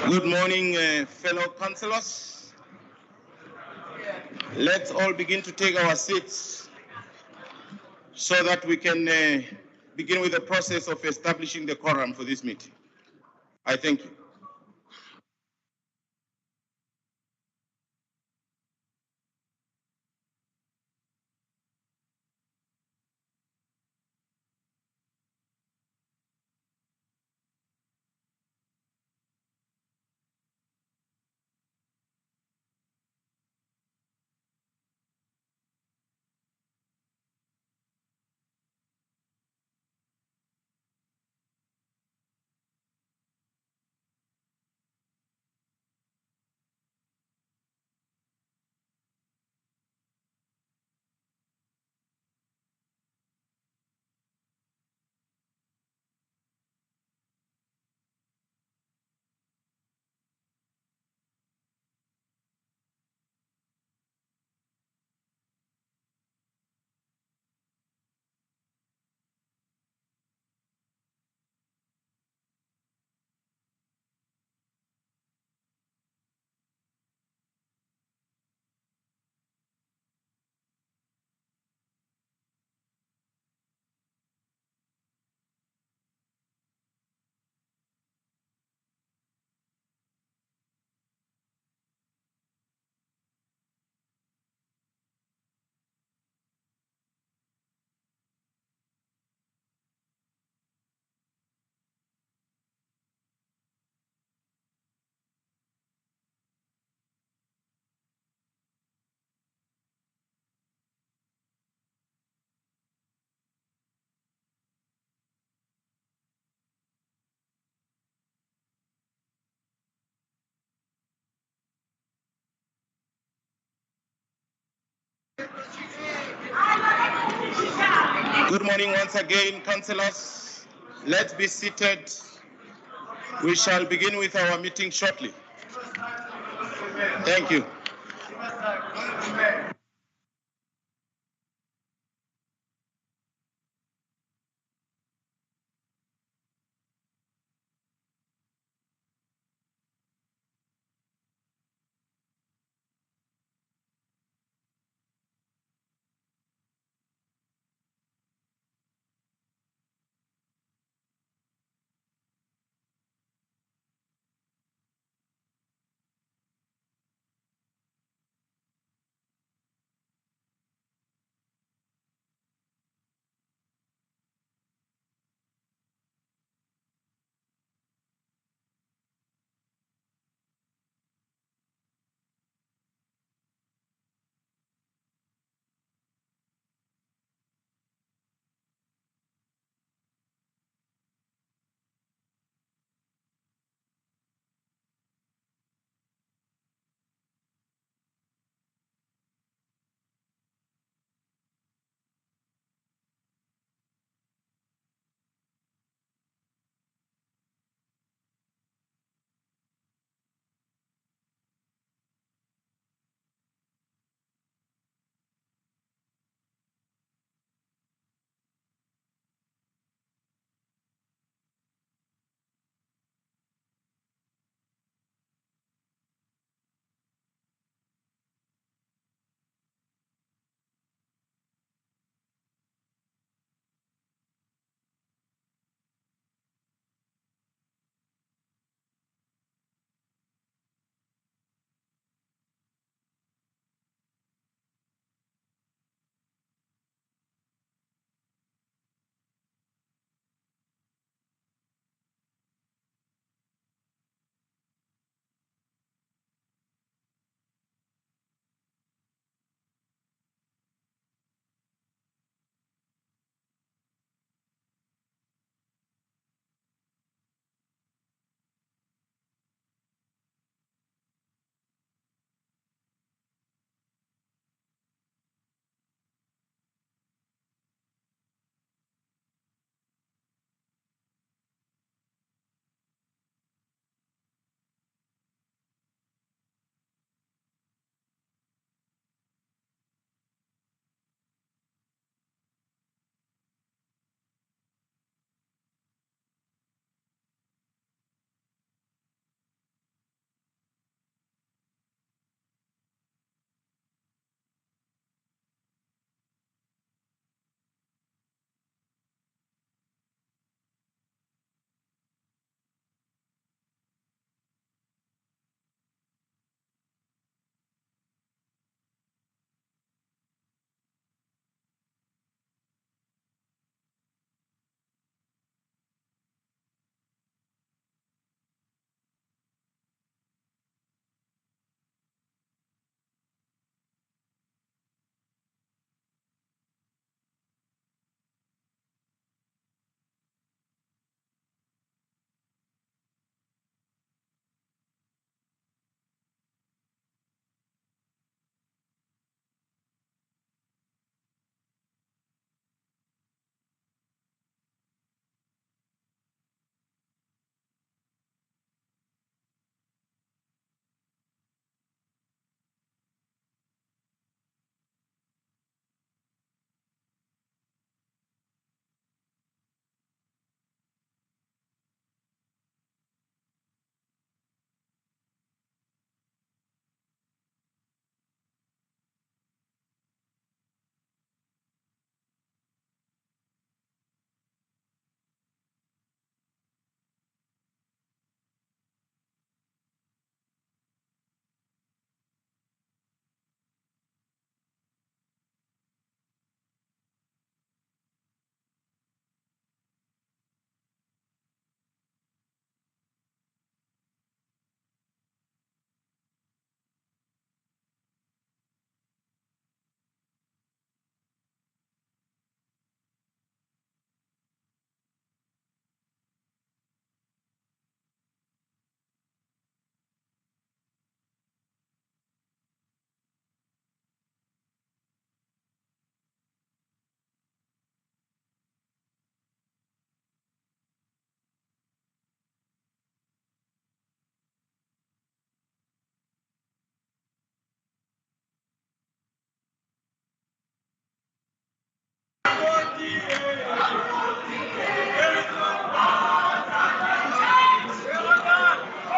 Good morning, fellow councillors. Let's all begin to take our seats so that we can begin with the process of establishing the quorum for this meeting. I thank you. Good morning once again, councillors. Let's be seated. We shall begin with our meeting shortly. Thank you.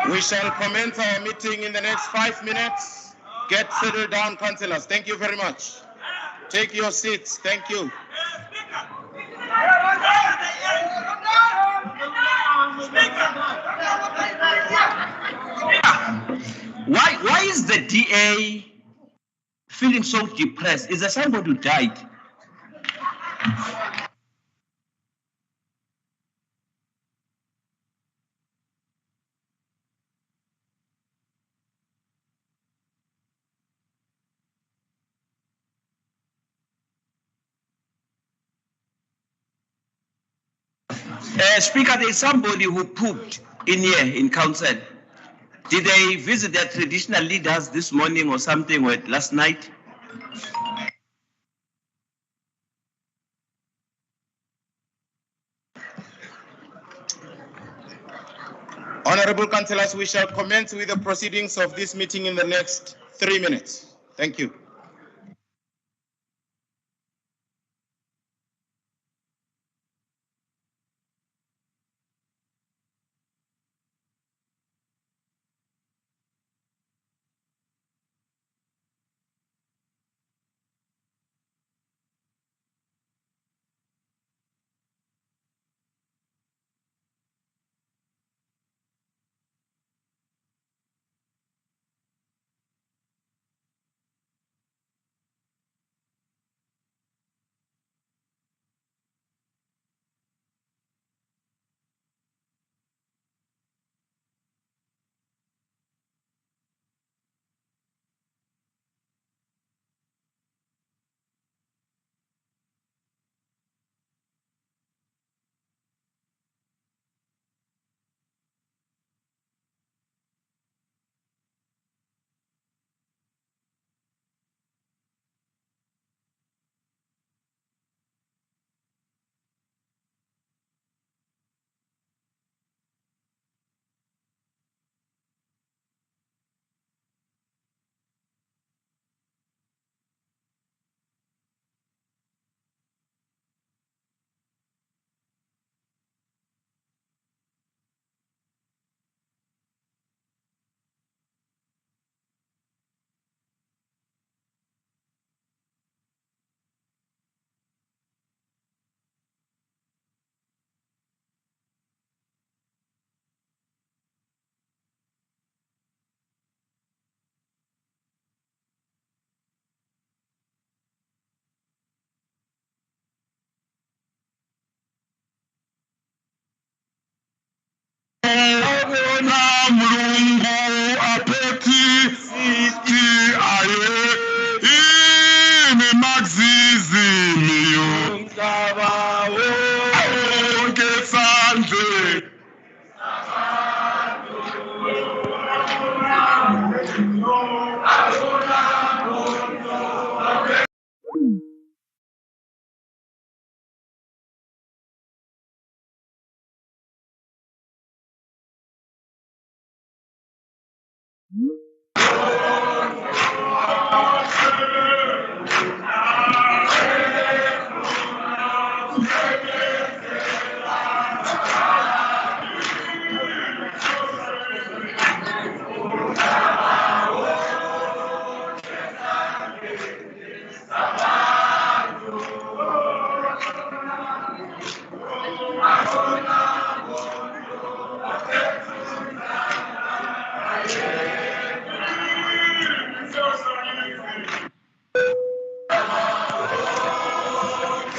We shall commence our meeting in the next 5 minutes. Get settled down, councillors. Thank you very much. Take your seats. Thank you. Why is the DA feeling so depressed? Is there somebody who died? Speaker, there is somebody who pooped in here in council. Did they visit their traditional leaders this morning or something, or last night? Honorable councillors, we shall commence with the proceedings of this meeting in the next 3 minutes. Thank you.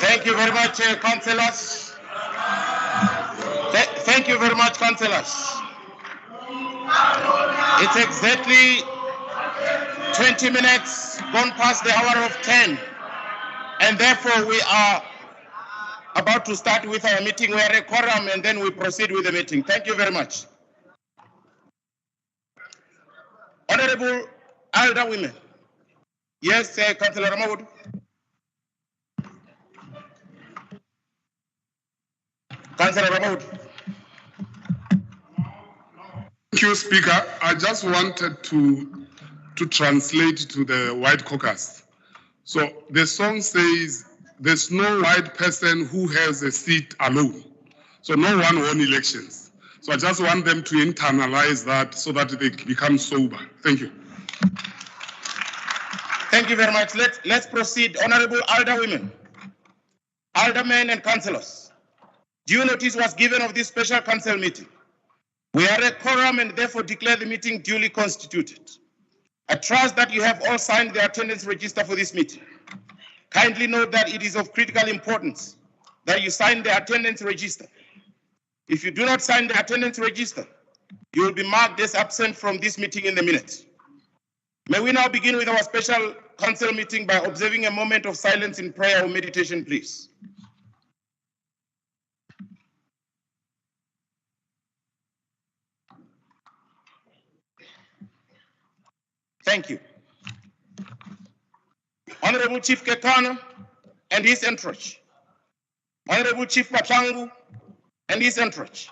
Thank you very much, councillors. Thank you very much, councillors. It's exactly 20 minutes gone past the hour of 10, and therefore we are about to start with our meeting. We are a quorum, and then we proceed with the meeting. Thank you very much. Honorable elder women. Yes, Councillor Ramawood. Councillor Ramawood. Thank you, Speaker. I just wanted to translate to the white caucus. So the song says, there's no white person who has a seat alone. So no one won elections. So I just want them to internalize that so that they become sober. Thank you. Thank you very much. Let's proceed. Honorable Alderwomen, Aldermen and Councillors, due notice was given of this special council meeting. We are a quorum and therefore declare the meeting duly constituted. I trust that you have all signed the attendance register for this meeting. Kindly note that it is of critical importance that you sign the attendance register. If you do not sign the attendance register, you will be marked as absent from this meeting in the minutes. May we now begin with our special council meeting by observing a moment of silence in prayer or meditation, please. Thank you. Honorable Chief Kekana and his entourage. Honorable Chief Patlangu and his entourage.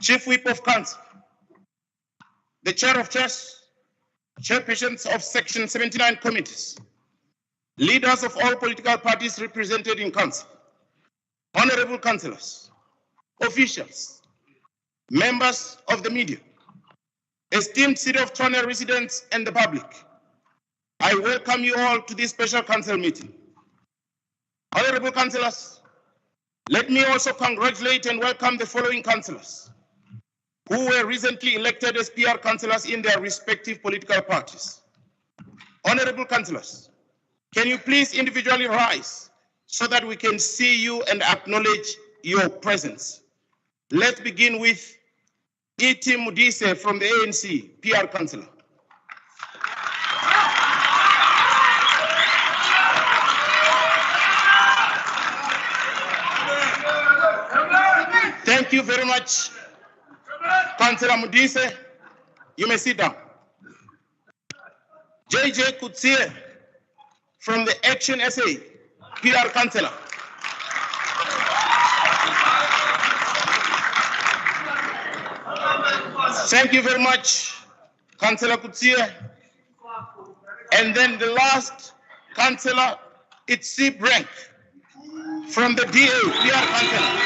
Chief Whip of Council. The Chair of Chairs, Chairpersons of Section 79 committees. Leaders of all political parties represented in Council. Honorable Councillors, officials, members of the media, esteemed City of Tshwane residents and the public, I welcome you all to this special council meeting. Honorable councillors, let me also congratulate and welcome the following councillors who were recently elected as PR councillors in their respective political parties. Honorable councillors, can you please individually rise so that we can see you and acknowledge your presence? Let's begin with E.T. Mudise from the ANC, PR councillor. Thank you very much, Councillor Mudise. You may sit down. JJ Kutsie from the Action SA, PR councillor. Thank you very much, Councillor Kutsie. And then the last councillor, Itzi Brank from the DA, PR councillor.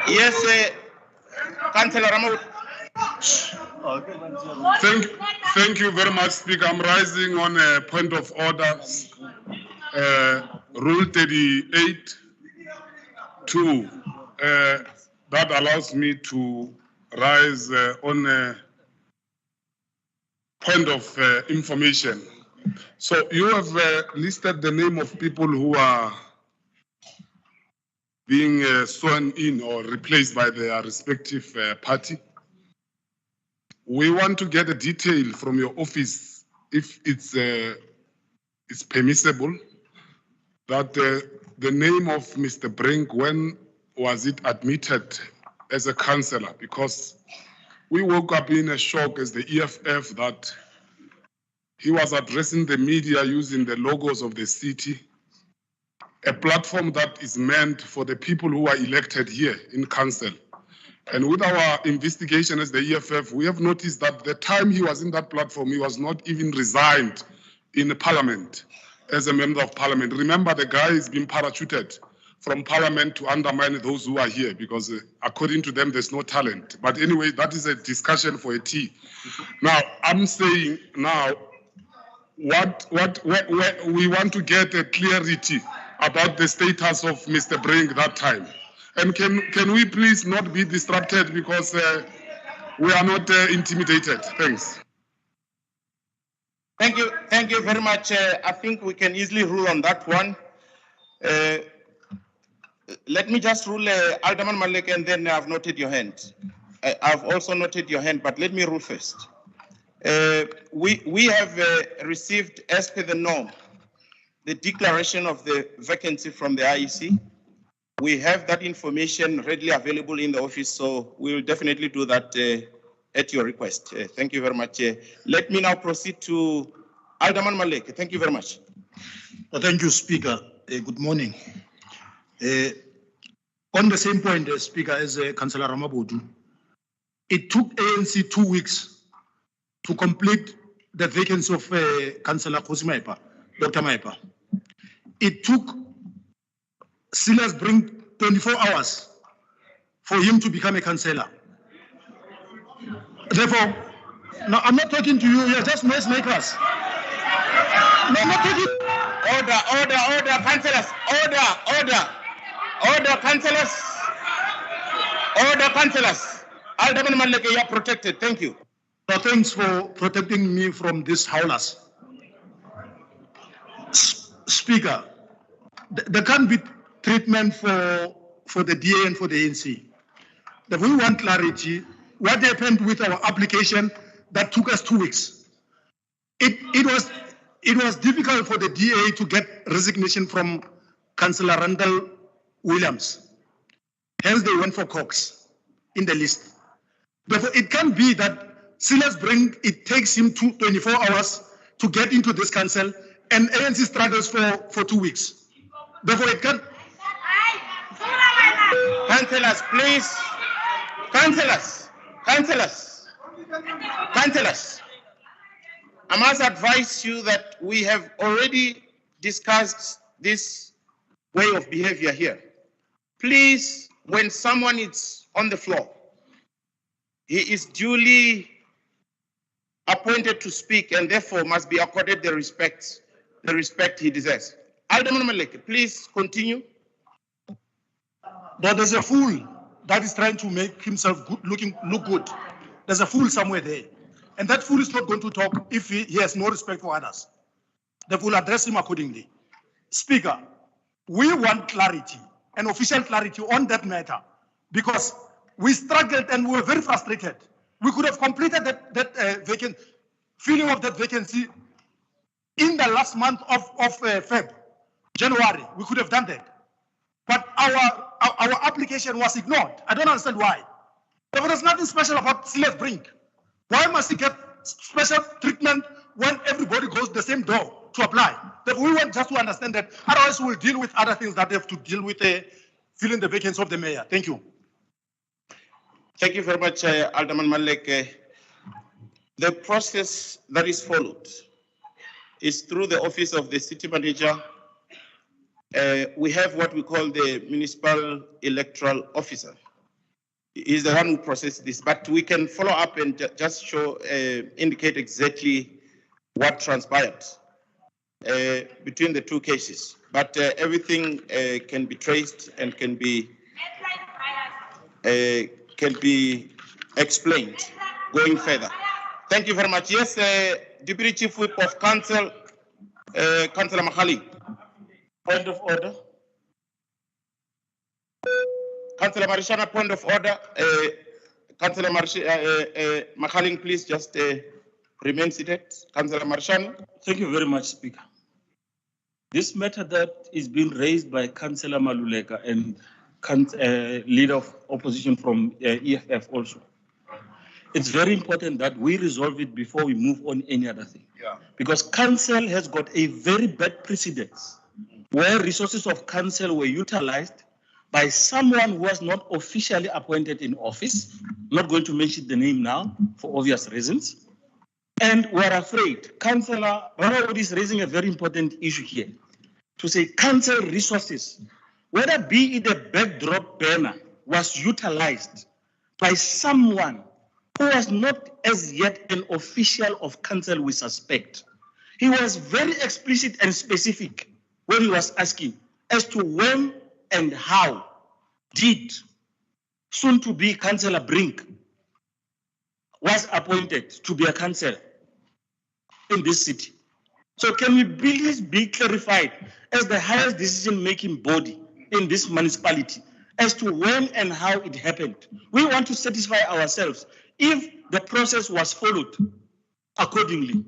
Yes, Councillor Ramoud. Thank you very much, Speaker. I'm rising on a point of order. Rule 38(2) that allows me to rise on a point of information. So you have listed the name of people who are being sworn in or replaced by their respective party. We want to get a detail from your office, if it's permissible, that the name of Mr. Brink, when was it admitted as a councillor? Because we woke up in a shock as the EFF that he was addressing the media using the logos of the city, a platform that is meant for the people who are elected here in council. And with our investigation as the EFF, we have noticed that the time he was in that platform, he was not even resigned in the parliament as a member of parliament. Remember, the guy is being parachuted from parliament to undermine those who are here because according to them, there's no talent. But anyway, that is a discussion for a tea. Now, I'm saying now, we want to get a clarity about the status of Mr. Brink that time. And can we please not be disrupted because we are not intimidated? Thanks. Thank you very much. I think we can easily rule on that one. Let me just rule Alderman Malek, and then I've noted your hand. I've also noted your hand, but let me rule first. We have received, as per the norm, the declaration of the vacancy from the IEC. We have that information readily available in the office, so we will definitely do that at your request. Thank you very much. Let me now proceed to Alderman Malek. Thank you very much. Thank you, Speaker. Good morning. On the same point, Speaker, as Councillor Ramabodu, it took ANC 2 weeks to complete the vacancy of Councillor Kgosi Maipa, Dr. Maipa. It took Silas Brink 24 hours for him to become a councillor. Therefore, no, I'm not talking to you, you're just noisemakers. No, I'm not talking. Order, councillors. Order, councillors. Order, councillors. Alderman Maleke, you are protected. Thank you. No, thanks for protecting me from these howlers. Speaker, there can't be treatment for the DA and for the ANC. If we want clarity, what happened with our application that took us 2 weeks? It was difficult for the DA to get resignation from Councillor Randall Williams. Hence, they went for Cox in the list. Therefore, it can't be that Silas Brink, it takes him 24 hours to get into this council, and ANC struggles for 2 weeks. Therefore, it can't. Councillors, please. Councillors. I must advise you that we have already discussed this way of behavior here. Please, when someone is on the floor, he is duly appointed to speak and therefore must be accorded the respect he deserves. Alderman Maleke, please continue. But there's a fool that is trying to make himself look good. There's a fool somewhere there. And that fool is not going to talk if he has no respect for others. They will address him accordingly. Speaker, we want clarity, and official clarity on that matter, because we struggled and we were very frustrated. We could have completed that filling of that vacancy in the last month of January. We could have done that. But our application was ignored. I don't understand why. There was nothing special about Silas Brink. Why must he get special treatment when everybody goes the same door to apply? That we want just to understand that, otherwise we'll deal with other things that they have to deal with filling the vacancy of the mayor. Thank you. Thank you very much, Alderman Maleke. The process that is followed is through the office of the city manager. We have what we call the municipal electoral officer. He's the one who processes this, but we can follow up and just indicate exactly what transpired between the two cases. But everything can be traced and can be explained going further. Thank you very much. Yes, Deputy Chief Whip of Council, Councillor Makhali. Point of order. Councillor Marishana, point of order. Councillor Makhaling, please just remain seated. Councillor Marishana. Thank you very much, Speaker. This matter that is being raised by Councillor Maluleka and leader of opposition from EFF also. It's very important that we resolve it before we move on any other thing. Yeah. Because council has got a very bad precedence where resources of council were utilized by someone who was not officially appointed in office. I'm not going to mention the name now for obvious reasons. And we're afraid, Councillor Rawood is raising a very important issue here, to say council resources, whether be it a backdrop banner, was utilized by someone who was not as yet an official of council, we suspect. He was very explicit and specific when he was asking as to when and how did soon-to-be Councillor Brink was appointed to be a councillor in this city. So can we please be clarified as the highest decision-making body in this municipality as to when and how it happened? We want to satisfy ourselves if the process was followed accordingly.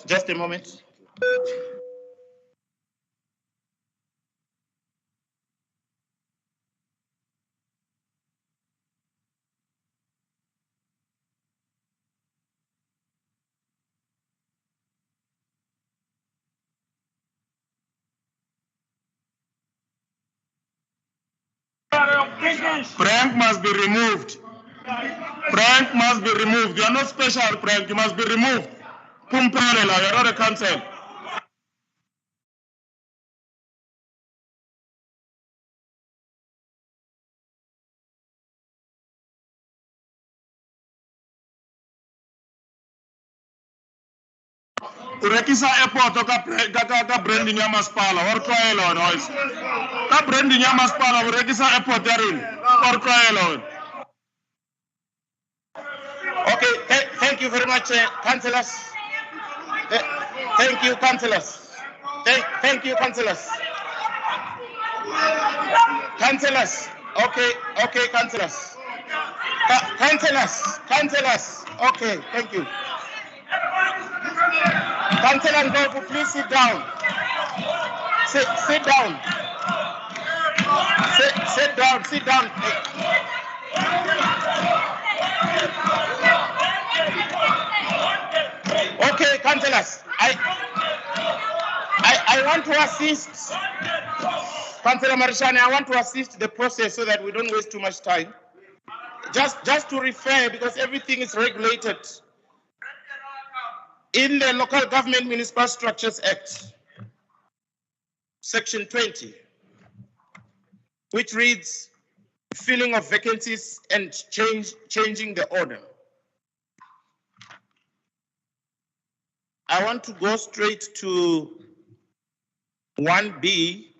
Just a moment. Prank must be removed. Prank must be removed. You are not special, Prank. You must be removed. Pumpelela, you are not a council. Urekisa airport ka branding ya masipala or tlwaelo noise. Ka branding ya masipala urekisa airport ya rena or tlwaelo. Okay, thank you very much, councillors. Thank you, councillors. Thank you, councillors. Councillors. Okay, councillors. Councillors. Okay, thank you. Councillor Ngofu, please sit down. Sit down. Sit down. Okay, councillors, I want to assist, Councillor Marishani, I want to assist the process so that we don't waste too much time. Just to refer, because everything is regulated in the Local Government Municipal Structures Act, Section 20, which reads, filling of vacancies and changing the order. I want to go straight to 1B,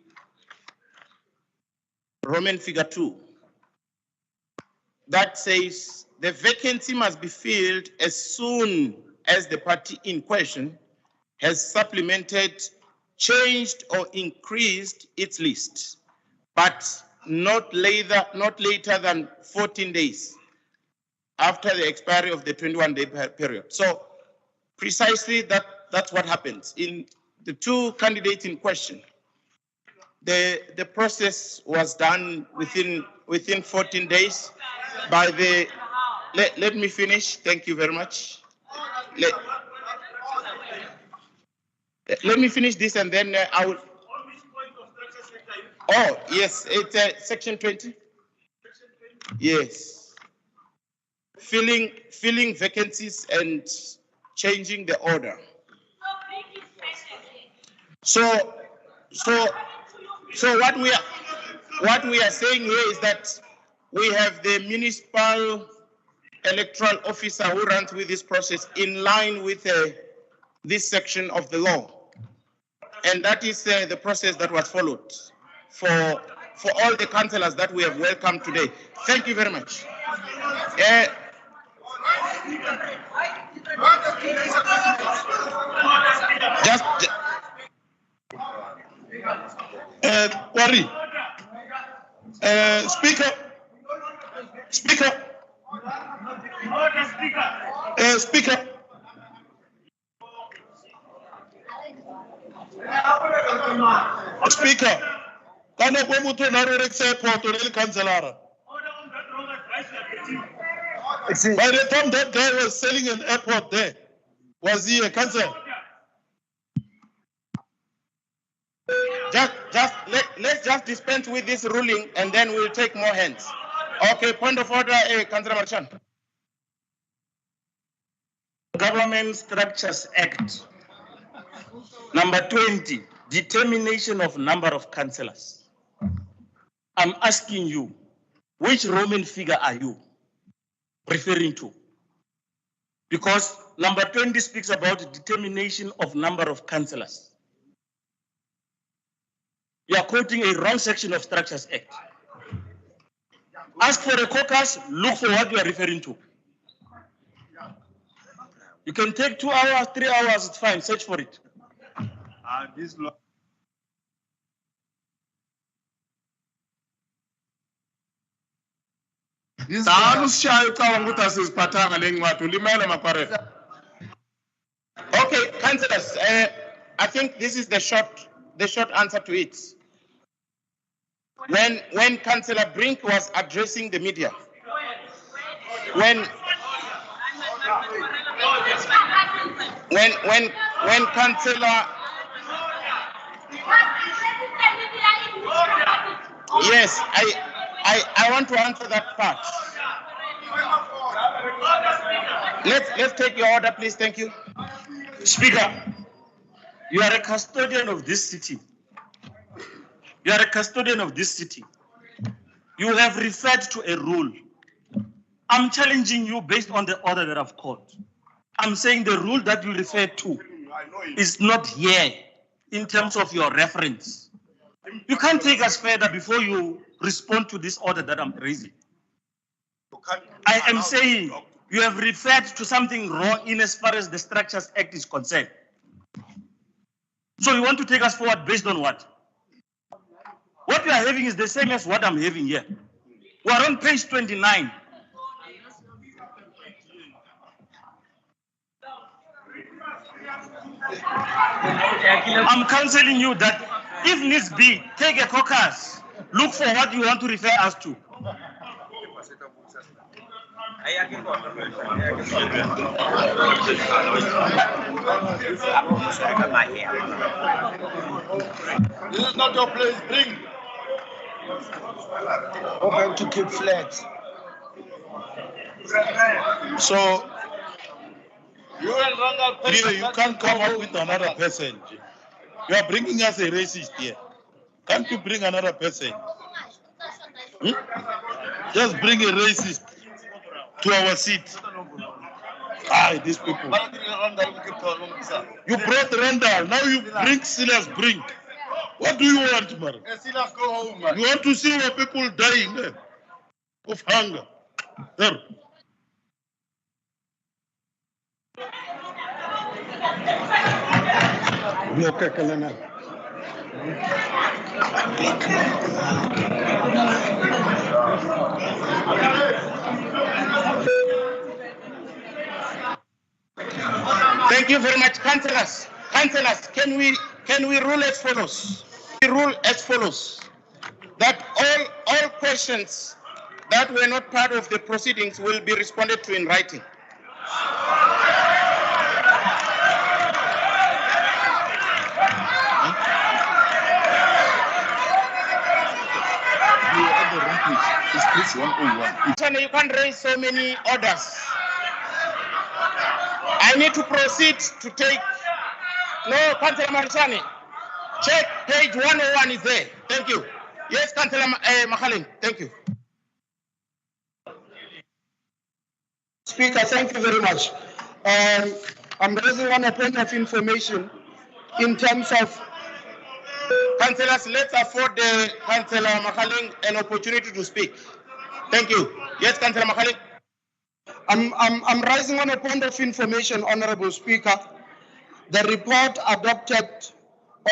Roman figure 2. That says the vacancy must be filled as soon as the party in question has supplemented, changed or increased its list, but not later than 14 days after the expiry of the 21-day period. So precisely that's what happens. In the two candidates in question, the process was done within 14 days by the, let me finish, thank you very much. Let me finish this and then I will. Oh, yes, it's section 20. Yes. Filling vacancies and changing the order. So what we are saying here is that we have the municipal electoral officer who runs with this process in line with this section of the law. And that is the process that was followed for all the councillors that we have welcomed today. Thank you very much. Worry. Speaker. Speaker. Speaker. Kana kwa mtu na rorek airport or el cancelara. By the time that guy was selling an airport there, was he a cancel? Let's just dispense with this ruling and then we'll take more hands. Okay, point of order, Councillor Marchan. Government Structures Act, number 20, determination of number of councillors. I'm asking you, which Roman figure are you referring to? Because number 20 speaks about determination of number of councillors. You are quoting a wrong section of Structures Act. Ask for a caucus, look for what you are referring to. You can take 2 hours, 3 hours, it's fine, search for it. This law. Okay, councillors, I think this is the short answer to it. When Councillor Brink was addressing the media, when Councillor, yes, I want to answer that part. Let's take your order, please. Thank you. Speaker, you are a custodian of this city. You are a custodian of this city. You have referred to a rule. I'm challenging you based on the order that I've called. I'm saying the rule that you refer to is not here in terms of your reference. You can't take us further before you respond to this order that I'm raising. I am saying you have referred to something wrong in as far as the Structures Act is concerned. So you want to take us forward based on what? What you are having is the same as what I'm having here. We are on page 29. I'm counseling you that if needs be, take a caucus. Look for what you want to refer us to. This is not your place. Bring. Open to keep flat. So you can't come up with another person. You are bringing us a racist here. Can't you bring another person? Just bring a racist to our seat. These people. You brought Randall. Now you bring Silas Brink. What do you want, man? Silas, go home, man. You want to see our people dying there of hunger? There. Okay, Kalana. Thank you very much, councillors. Councillors, can we rule as follows? We rule as follows: that all questions that were not part of the proceedings will be responded to in writing. You can't raise so many orders. I need to proceed to take. No, Councillor Marishani. Check page 101 is there. Thank you. Yes, Councillor Makhaling. Thank you. Speaker, thank you very much. I'm raising on a point of information in terms of. Councillors, let's afford the Councillor Makhaling an opportunity to speak. Thank you. Yes, Councillor Makhaling. I'm rising on a point of information, Honorable Speaker. The report adopted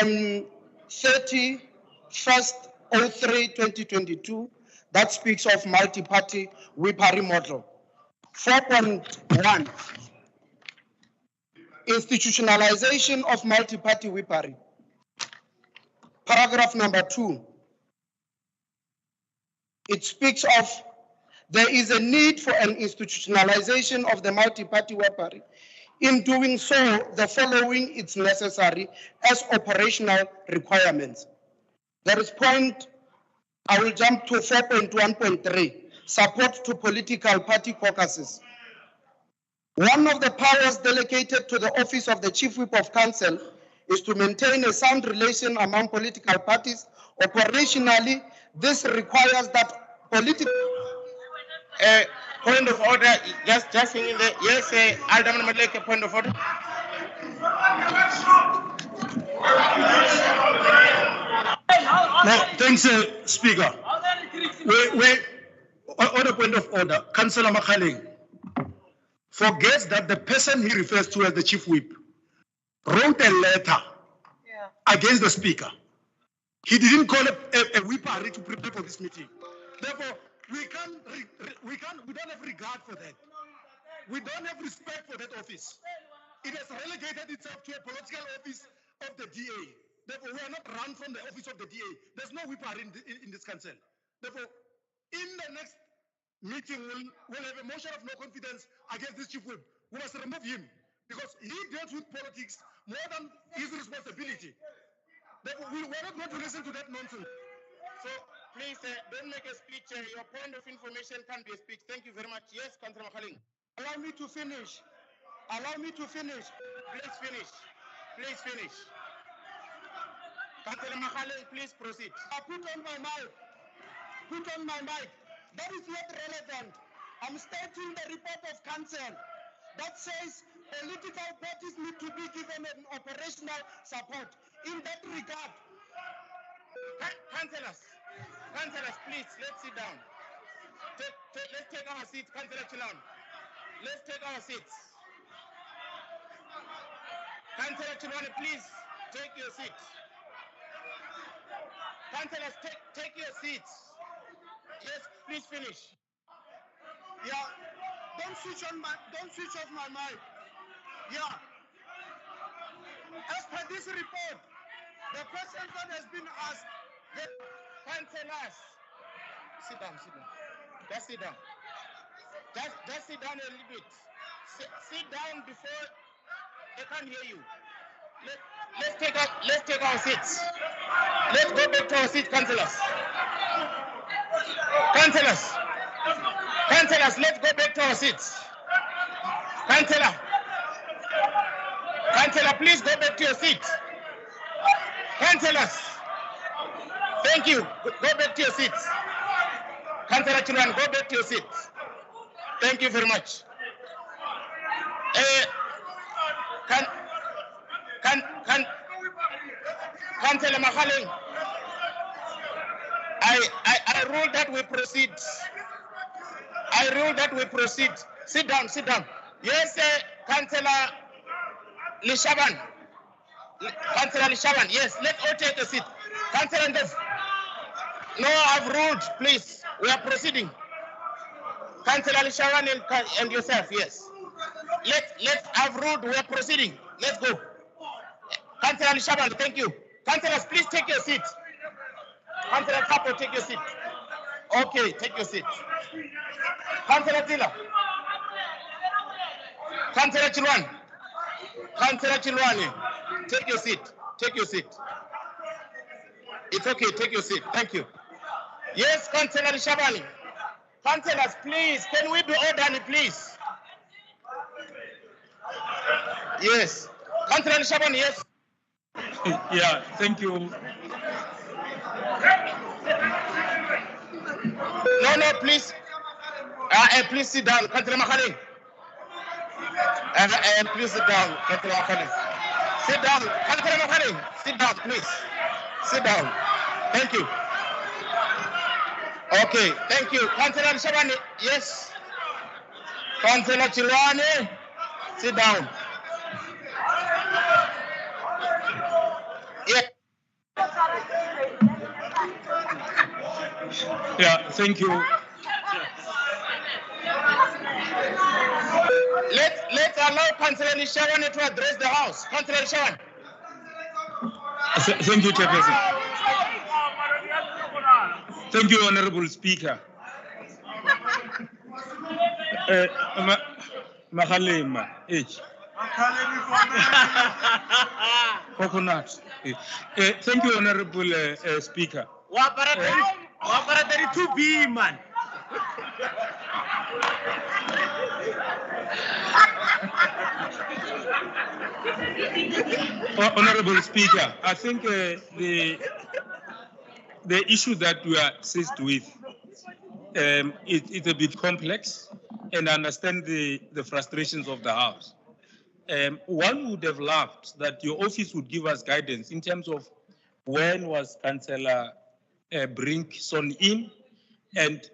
on 31/03/2022 that speaks of multi-party whippery model. 4.1, institutionalization of multi-party whippery. Paragraph number 2, it speaks of there is a need for an institutionalization of the multi-party whippery. In doing so, the following is necessary as operational requirements. There is I will jump to 4.1.3, support to political party caucuses. One of the powers delegated to the office of the Chief Whip of Council is to maintain a sound relation among political parties. Operationally, this requires that political... Point of order, just in the yes, Alderman Madleke, point of order. No, thanks, Speaker. On a point of order, Councillor Makhaling forgets that the person he refers to as the Chief Whip wrote a letter against the Speaker. He didn't call it a whippery to prepare for this meeting. Therefore, we don't have regard for that. We don't have respect for that office. It has relegated itself to a political office of the DA. Therefore, we are not run from the office of the DA. There's no whippery in this council. Therefore, in the next meeting, we'll have a motion of no confidence against this Chief Whip. We must remove him because he deals with politics more than his responsibility. Therefore, we're not going to listen to that nonsense. So, Please don't make a speech. Your point of information can be a speech. Thank you very much. Yes, Councillor Makhaling. Allow me to finish. Allow me to finish. Please finish. Please finish. Councillor Makhaling, please proceed. I put on my mic. Put on my mic. That is not relevant. I'm stating the report of council that says political parties need to be given an operational support. In that regard, Councillors, please, let's sit down. Let's take our seats, Councillor Chilan. Let's take our seats. Councillor Tshwane, please take your seats. Councillors, take your seats. Yes, please finish. yeah, don't switch off my mic. Yeah. As per this report, the question that has been asked, Councillors, sit down. Just sit down. Just sit down a little bit. Sit down before they can't hear you. Let's take our seats. Let's go back to our seats, councillors. Councillors, let's go back to our seats. Councillor, please go back to your seat. Councillors, thank you. Go back to your seats. Councillor Tshwane, go back to your seats. Thank you very much. Councillor Makhaling, I rule that we proceed. Sit down. Yes, Councillor Lishaban. Yes, let's all take a seat. Councillor Ndov. No, I've ruled, please. We are proceeding. Councillor Lishaban and yourself, yes. I've ruled, we are proceeding. Let's go. Councillor Lishaban, thank you. Councillors, please take your seat. Councillor Kapo, take your seat. Okay, take your seat. Councillor Tila. Councillor Tshwane, take your seat. It's okay, take your seat. Thank you. Yes, Councillor Lishabani. Councillors, please, can we be orderly, please? Yes. Councillor Lishabani, yes. Yeah, thank you. No, please. Please sit down, Councillor Makhaling. Please sit down, Councillor Makhaling. Sit down, Councillor Makhaling. Sit down, please. Sit down. Thank you. Okay, thank you. Councillor Lishabani, yes. Councillor Tshwane, sit down. Yeah. Yeah, thank you. Let's allow Councillor Lishabani to address the House. Councillor Lishabani. Thank you, Chairperson. Thank you, Honorable Speaker. Mahalema, H. Coconut. Thank you, Honorable Speaker. Waparatari 2B, man. Honorable Speaker, I think the issue that we are seized with it's a bit complex, and I understand the frustrations of the House. One would have loved that your office would give us guidance in terms of when was Councillor Brink sworn in, and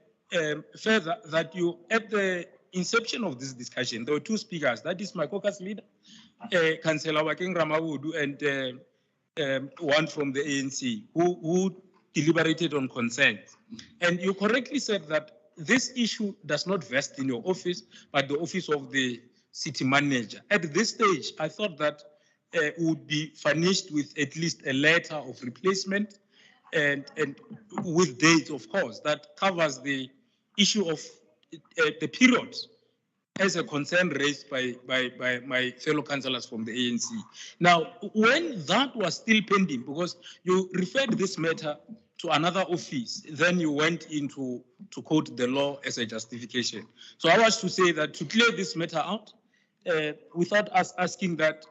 further that you, at the inception of this discussion, there were two speakers, that is my caucus leader, Councillor Wakeng Ramawudu, and one from the ANC, who deliberated on consent. And you correctly said that this issue does not vest in your office, but the office of the city manager. At this stage, I thought that would be furnished with at least a letter of replacement and with dates, of course, that covers the issue of the period as a concern raised by my fellow councillors from the ANC. Now, when that was still pending, because you referred this matter to another office, then you went into to quote the law as a justification. So I was to say that to clear this matter out, without us asking that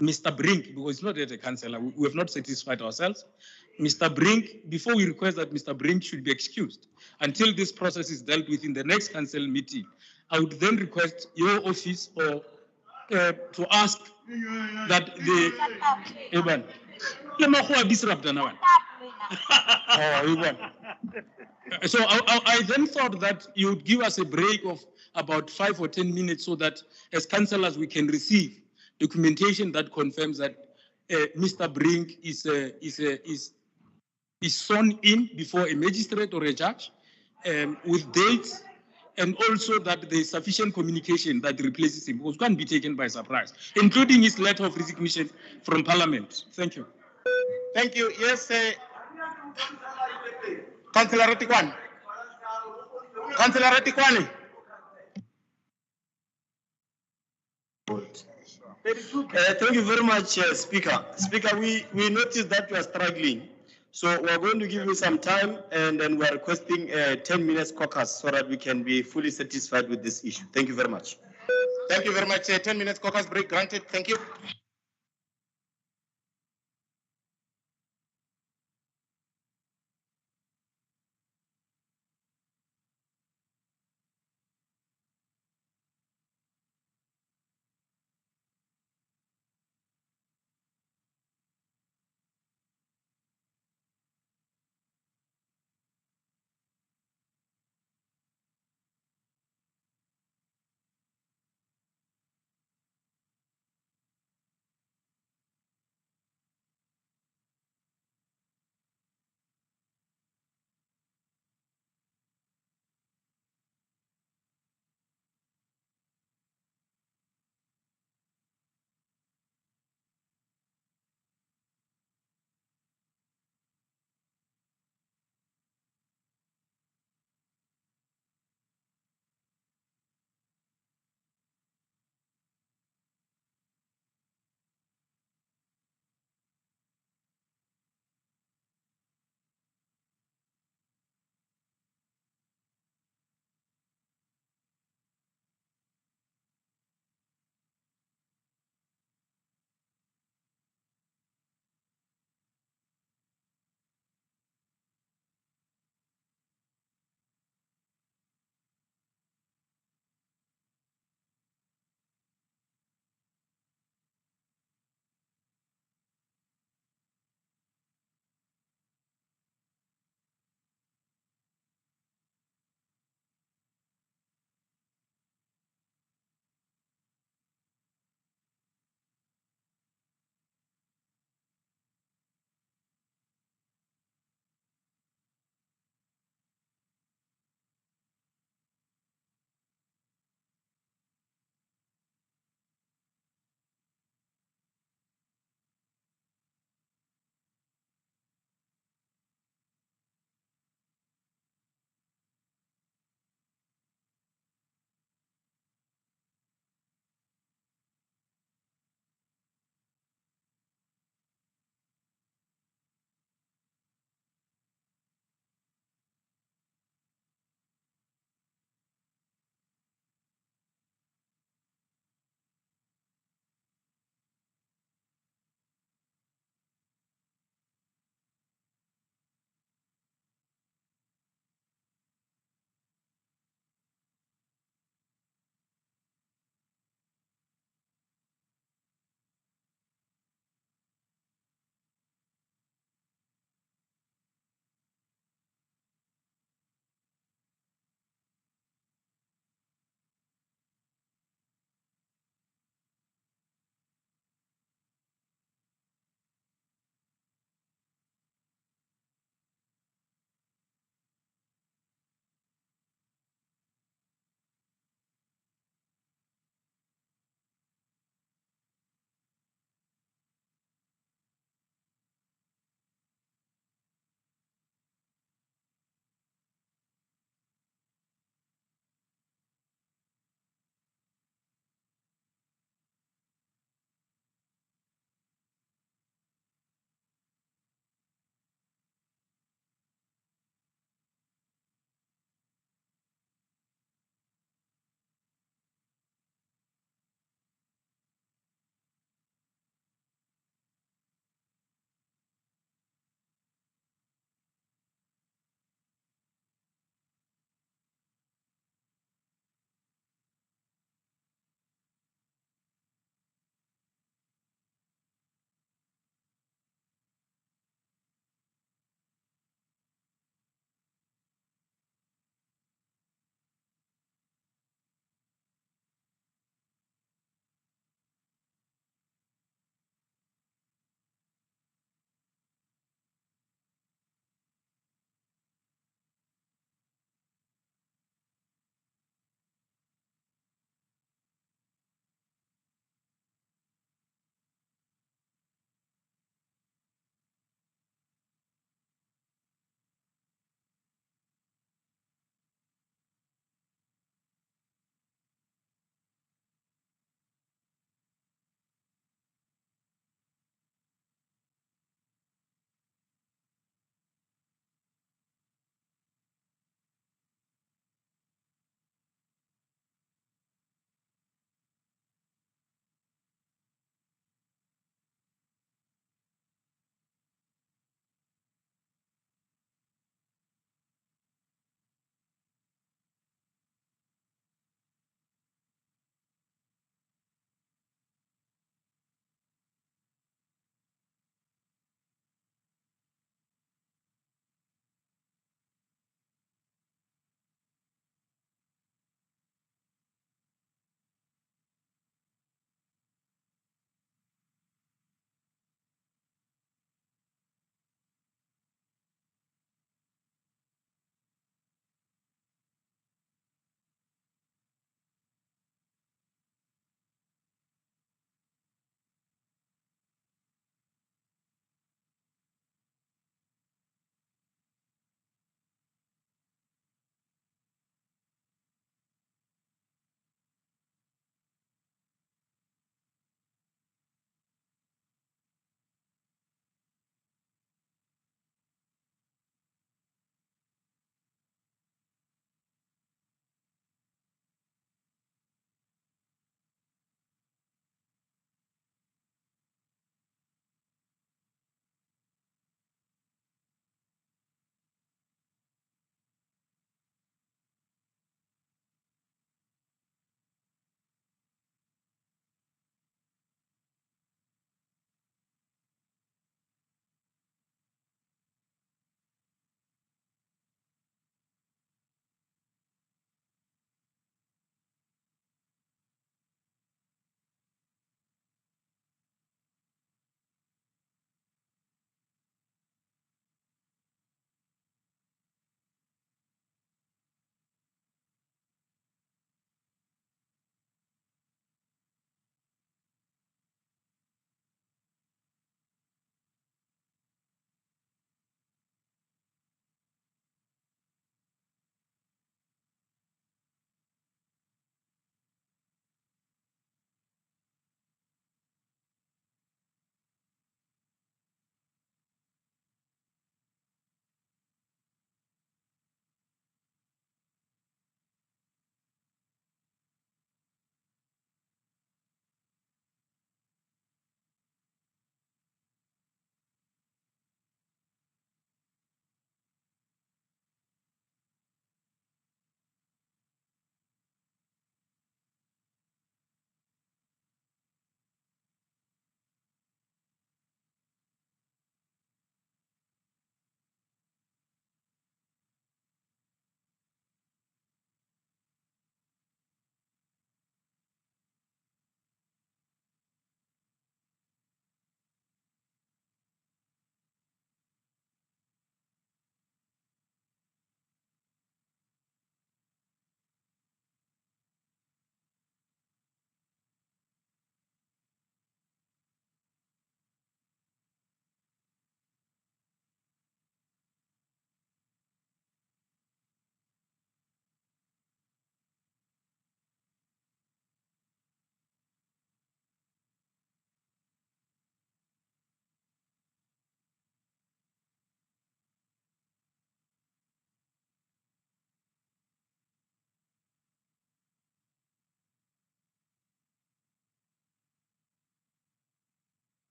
Mr. Brink, because it's not yet a councillor, we have not satisfied ourselves. Mr. Brink, before we request that Mr. Brink should be excused until this process is dealt with in the next council meeting, I would then request your office or to ask that the Eban. So I then thought that you would give us a break of about 5 or 10 minutes so that as councillors we can receive documentation that confirms that Mr. Brink is sworn in before a magistrate or a judge with dates, and also that there is sufficient communication that replaces him, because can't be taken by surprise, including his letter of resignation from Parliament. Thank you. Thank you. Yes, Councillor Tikwane. Councillor Tikwane. Thank you very much, Speaker. Speaker, we noticed that you are struggling. So we are going to give you some time, and then we are requesting a 10 minutes caucus so that we can be fully satisfied with this issue. Thank you very much. Thank you very much. 10 minutes caucus break granted. Thank you.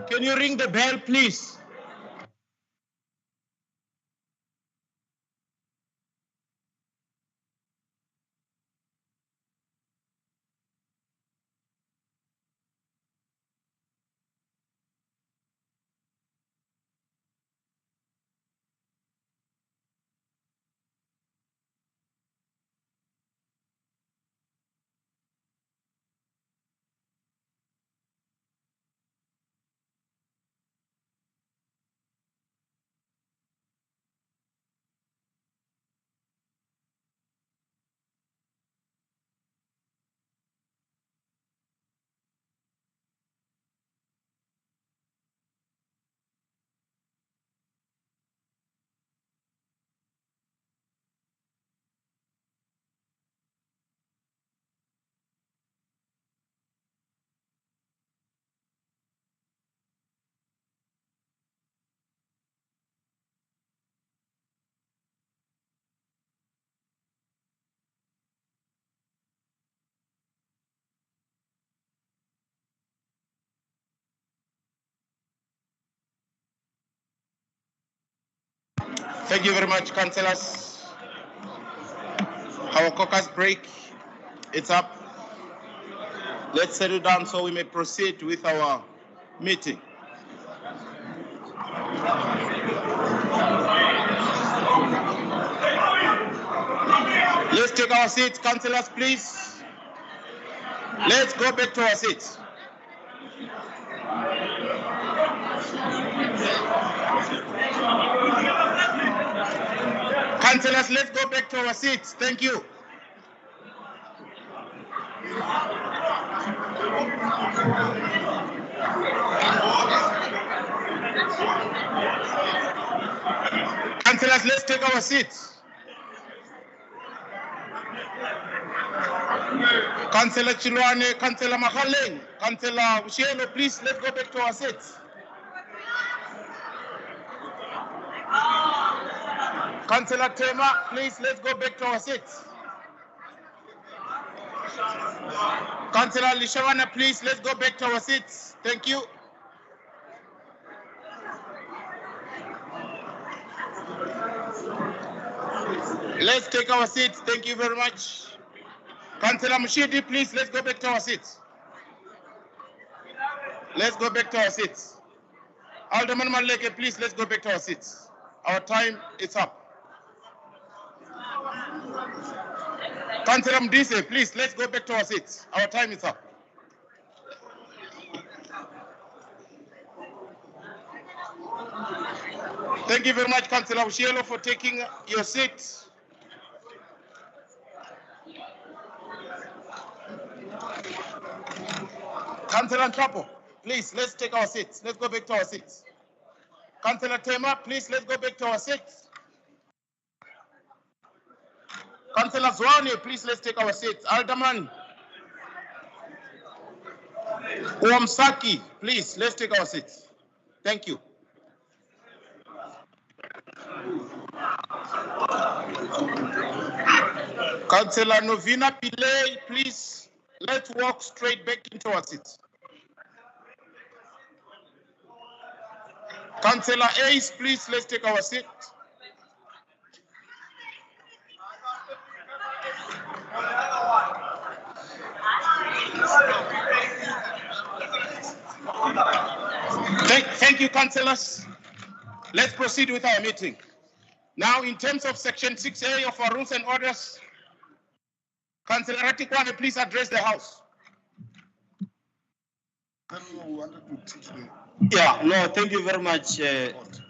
can you ring the bell, please? Thank you very much, councillors. Our caucus break, it's up. Let's settle down so we may proceed with our meeting. Let's take our seats, councillors, please. Let's go back to our seats. Councillors, let's go back to our seats. Thank you. Councillors, let's take our seats. Councillor Tshwane, Councillor Mahaleng, Councillor Bushielo, please, let's go back to our seats. Councillor Tema, please, let's go back to our seats. Councillor Lishawana, please, let's go back to our seats. Thank you. Let's take our seats. Thank you very much. Councillor Mushidi, please, let's go back to our seats. Let's go back to our seats. Alderman Maleke, please, let's go back to our seats. Our time is up. Councillor Mdise, please, let's go back to our seats. Our time is up. Thank you very much, Councillor Ushielo, for taking your seat. Councillor Ntrapo, please, let's take our seats. Let's go back to our seats. Councillor Tema, please, let's go back to our seats. Councillor Tshwane, please, let's take our seats. Alderman Uwamsaki, please, let's take our seats. Thank you. Councillor Novina Pillay, please, let's walk straight back into our seats. Councillor Ace, please, let's take our seat. Thank you, councillors. Let's proceed with our meeting. Now, in terms of Section 6A of our rules and orders, Councillor Ratikwane, please address the House. Yeah, no, thank you very much,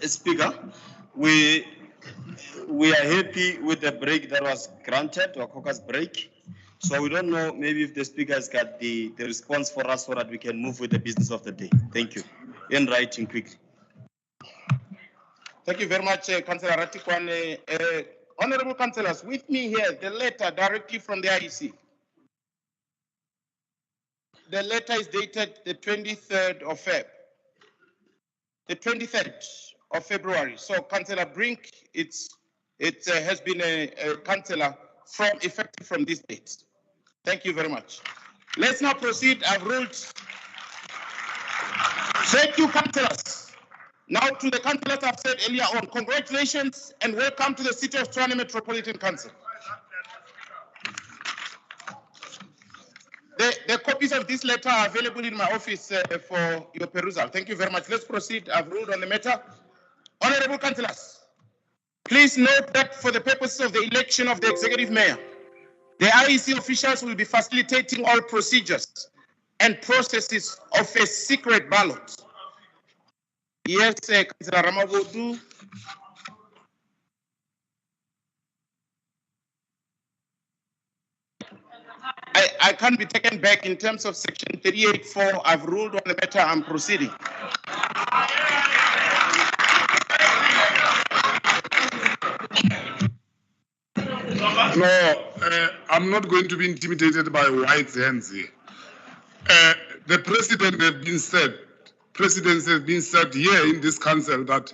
Speaker. We are happy with the break that was granted, our caucus break. So we don't know, maybe if the Speaker has got the response for us so that we can move with the business of the day. Thank you. In writing quickly. Thank you very much, Councillor Ratikwane. Honorable councillors, with me here, the letter directly from the IEC. The letter is dated the 23rd of Feb. The 23rd of February. So, Councillor Brink, it has been a councillor effective from this date. Thank you very much. Let's now proceed. I've ruled Thank you, councillors. Now to the councillors I've said earlier on, congratulations and welcome to the City of Tshwane Metropolitan Council. The copies of this letter are available in my office for your perusal. Thank you very much. Let's proceed. I've ruled on the matter. Honorable councillors, please note that for the purposes of the election of the executive mayor, the IEC officials will be facilitating all procedures and processes of a secret ballot. Yes, Councillor Ramagodu. I can't be taken back in terms of section 38.4. I've ruled on the matter. I'm proceeding. No, I'm not going to be intimidated by white hands here. The presidents have been said here in this council that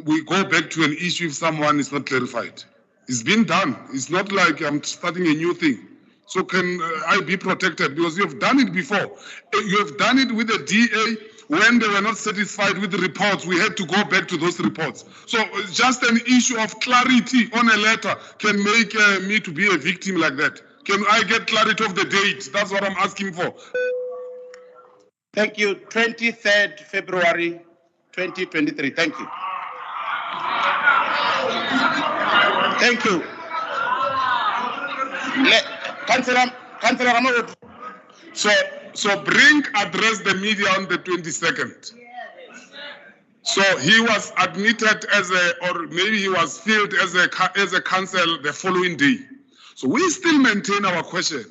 we go back to an issue if someone is not clarified. It's been done. It's not like I'm starting a new thing. So can I be protected? Because you have done it before. You have done it with the DA when they were not satisfied with the reports. We had to go back to those reports. So just an issue of clarity on a letter can make me to be a victim like that. Can I get clarity of the date? That's what I'm asking for. Thank you. 23rd February 2023. Thank you. Thank you. Councillor Ramagodu. So Brink addressed the media on the 22nd. So he was admitted as or maybe he was filled as a council the following day. So we still maintain our question.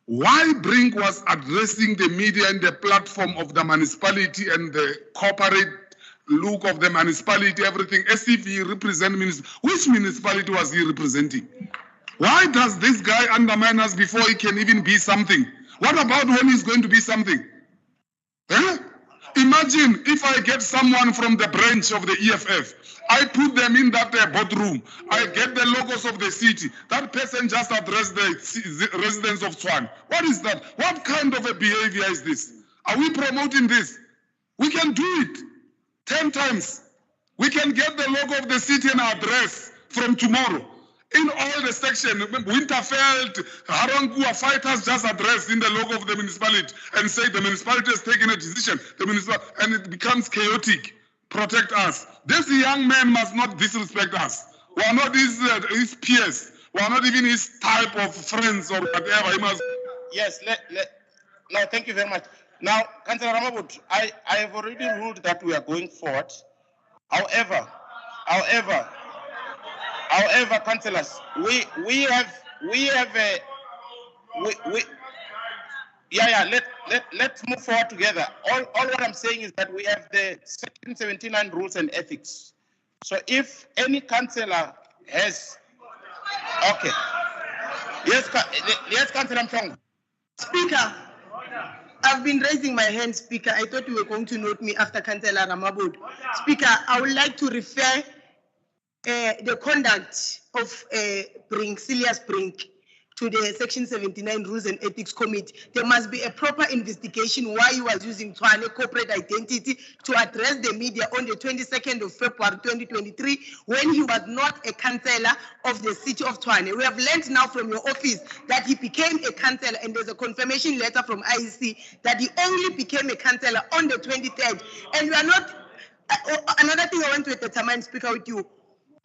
Why Brink was addressing the media and the platform of the municipality and the corporate look of the municipality, everything, as if he represents, which municipality was he representing? Why does this guy undermine us before he can even be something? What about when he's going to be something? Eh? Imagine if I get someone from the branch of the EFF, I put them in that boardroom, I get the logos of the city, that person just addressed the residents of Tshwane. What is that? What kind of a behavior is this? Are we promoting this? We can do it 10 times. We can get the logo of the city and address from tomorrow. In all the section, Winterfeld, Harangua fighters just addressed in the logo of the municipality and say the municipality has taken a decision, and it becomes chaotic. Protect us. This young man must not disrespect us. We are not his peers. We are not even his type of friends or whatever. He must. Yes, no, thank you very much. Now, Councillor Ramagodu, I have already ruled that we are going forward. However, councillors, let's move forward together. All what I'm saying is that we have the section 79 rules and ethics. So if any councillor has, okay. Yes, Councillor Mfong. Speaker, I've been raising my hand, Speaker. I thought you were going to note me after Councillor Ramagodu. Speaker, I would like to refer the conduct of Silas Brink to the Section 79 Rules and Ethics Committee. There must be a proper investigation why he was using Tshwane corporate identity to address the media on the 22nd of February 2023 when he was not a councillor of the city of Tshwane. We have learned now from your office that he became a councillor, and there's a confirmation letter from IEC that he only became a councillor on the 23rd. And we are not, another thing I want to determine, Speaker, with you,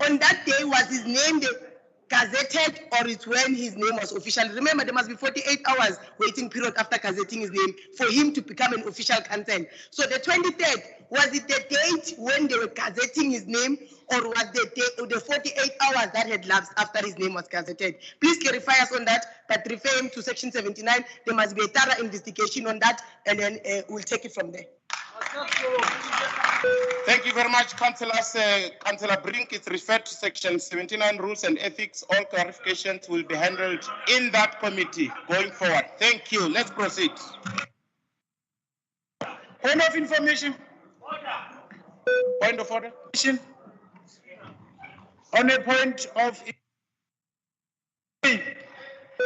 on that day, was his name gazetted, or it's when his name was official? Remember, there must be 48 hours waiting period after gazetting his name for him to become an official council. So the 23rd, was it the date when they were gazetting his name, or was the 48 hours that had lapsed after his name was gazetted? Please clarify us on that, but refer him to Section 79. There must be a thorough investigation on that, and then we'll take it from there. Thank you very much, Councillors. Councillor Brink is referred to Section 79 Rules and Ethics. All clarifications will be handled in that committee going forward. Thank you. Let's proceed. Point of information. Point of order. On a point of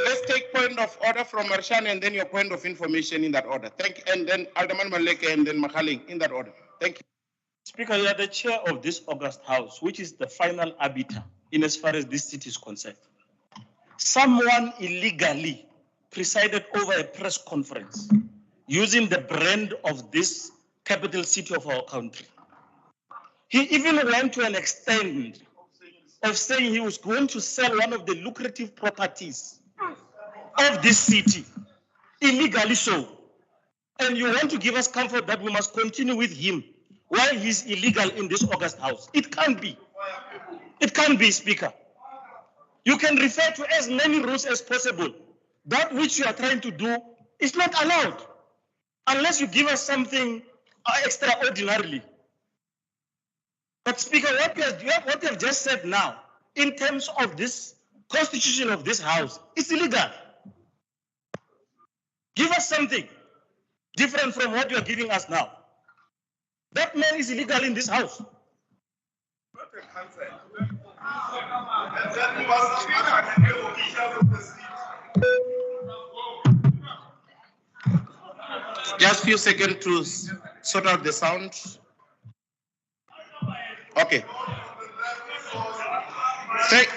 let's take point of order from Marshan and then your point of information in that order. Thank you. And then Alderman Maleke and then Mahaling in that order. Thank you. Speaker, you are the chair of this August House, which is the final arbiter in as far as this city is concerned. Someone illegally presided over a press conference using the brand of this capital city of our country. He even went to an extent of saying he was going to sell one of the lucrative properties of this city, illegally so. And you want to give us comfort that we must continue with him while he's illegal in this August House. It can't be. It can't be, Speaker. You can refer to as many rules as possible. That which you are trying to do is not allowed unless you give us something extraordinarily. But Speaker, what you have just said now, in terms of this constitution of this House, it's illegal. Give us something different from what you are giving us now. That man is illegal in this House. Just a few seconds to sort out the sound. Okay.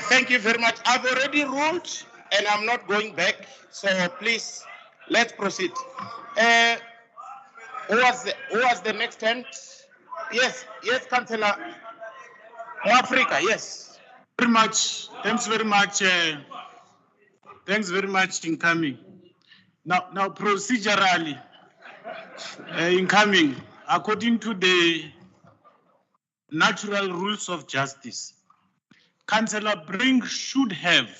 Thank you very much. I've already ruled and I'm not going back. So please, let's proceed. Who was the next hand? Yes, Councillor Africa, yes. Very much. Thanks very much. Thanks very much, incoming. Now procedurally, incoming, according to the natural rules of justice, Councillor Brink should have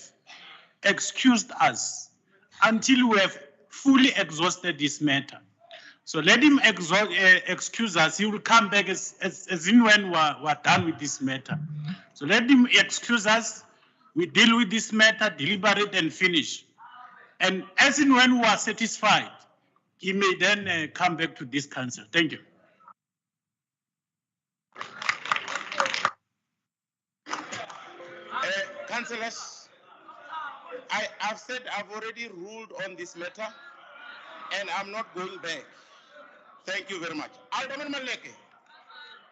excused us until we have fully exhausted this matter. So let him excuse us. He will come back as in when we're done with this matter. So let him excuse us. We deal with this matter, deliberate and finish. And as in when we are satisfied, he may then come back to this council. Thank you. Councillors, I've said I've already ruled on this matter and I'm not going back. Thank you very much. Alderman Maleke.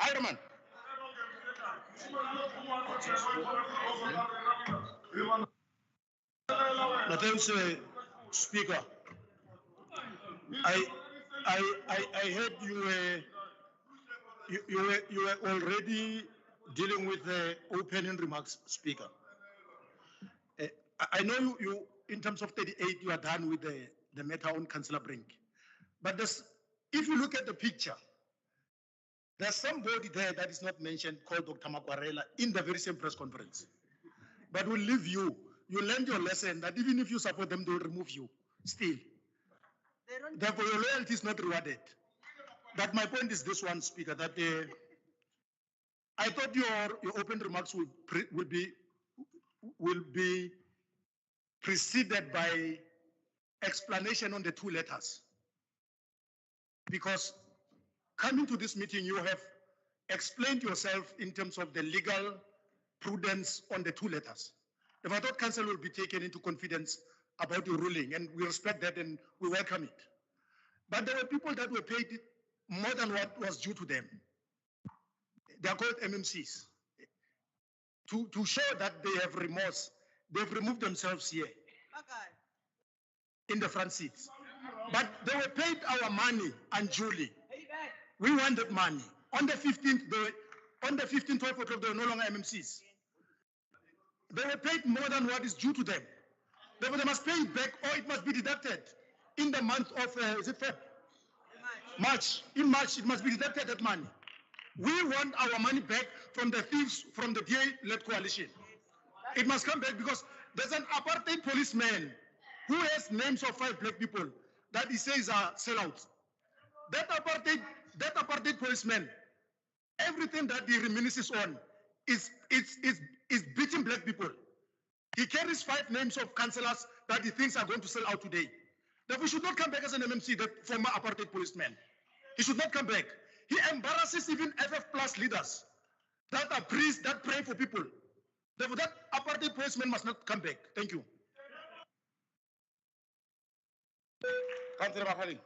Alderman. Thanks, Speaker. I heard you were already dealing with the opening remarks, Speaker. I know you in terms of 38, you are done with the matter on Councillor Brink. But if you look at the picture, there's somebody there that is not mentioned called Dr. Makwarela in the very same press conference. But we'll leave you. You learned your lesson that even if you support them, they will remove you still. Therefore, your loyalty is not rewarded. But my point is this one, Speaker, that I thought your open remarks will be preceded by explanation on the two letters. Because coming to this meeting, you have explained yourself in terms of the legal prudence on the two letters. If I thought council will be taken into confidence about your ruling, and we respect that and we welcome it. But there were people that were paid more than what was due to them. They are called MMCs. To show that they have remorse, they've removed themselves here in the front seats. But they were paid our money unduly. We wanted money. On the 15th, 12 o'clock, they were no longer MMCs. They were paid more than what is due to them. Therefore, they must pay it back or it must be deducted in the month of, is it Feb? March. In March, it must be deducted, that money. We want our money back from the thieves from the DA-led coalition. It must come back because there's an apartheid policeman who has names of 5 black people that he says are sellouts. That apartheid policeman, everything that he reminisces on is beating black people. He carries 5 names of councillors that he thinks are going to sell out today. Therefore, he should not come back as an MMC, that former apartheid policeman. He should not come back. He embarrasses even FF plus leaders that are priests that pray for people. Therefore, that apartheid policeman must not come back. Thank you. Councillor Makhalin.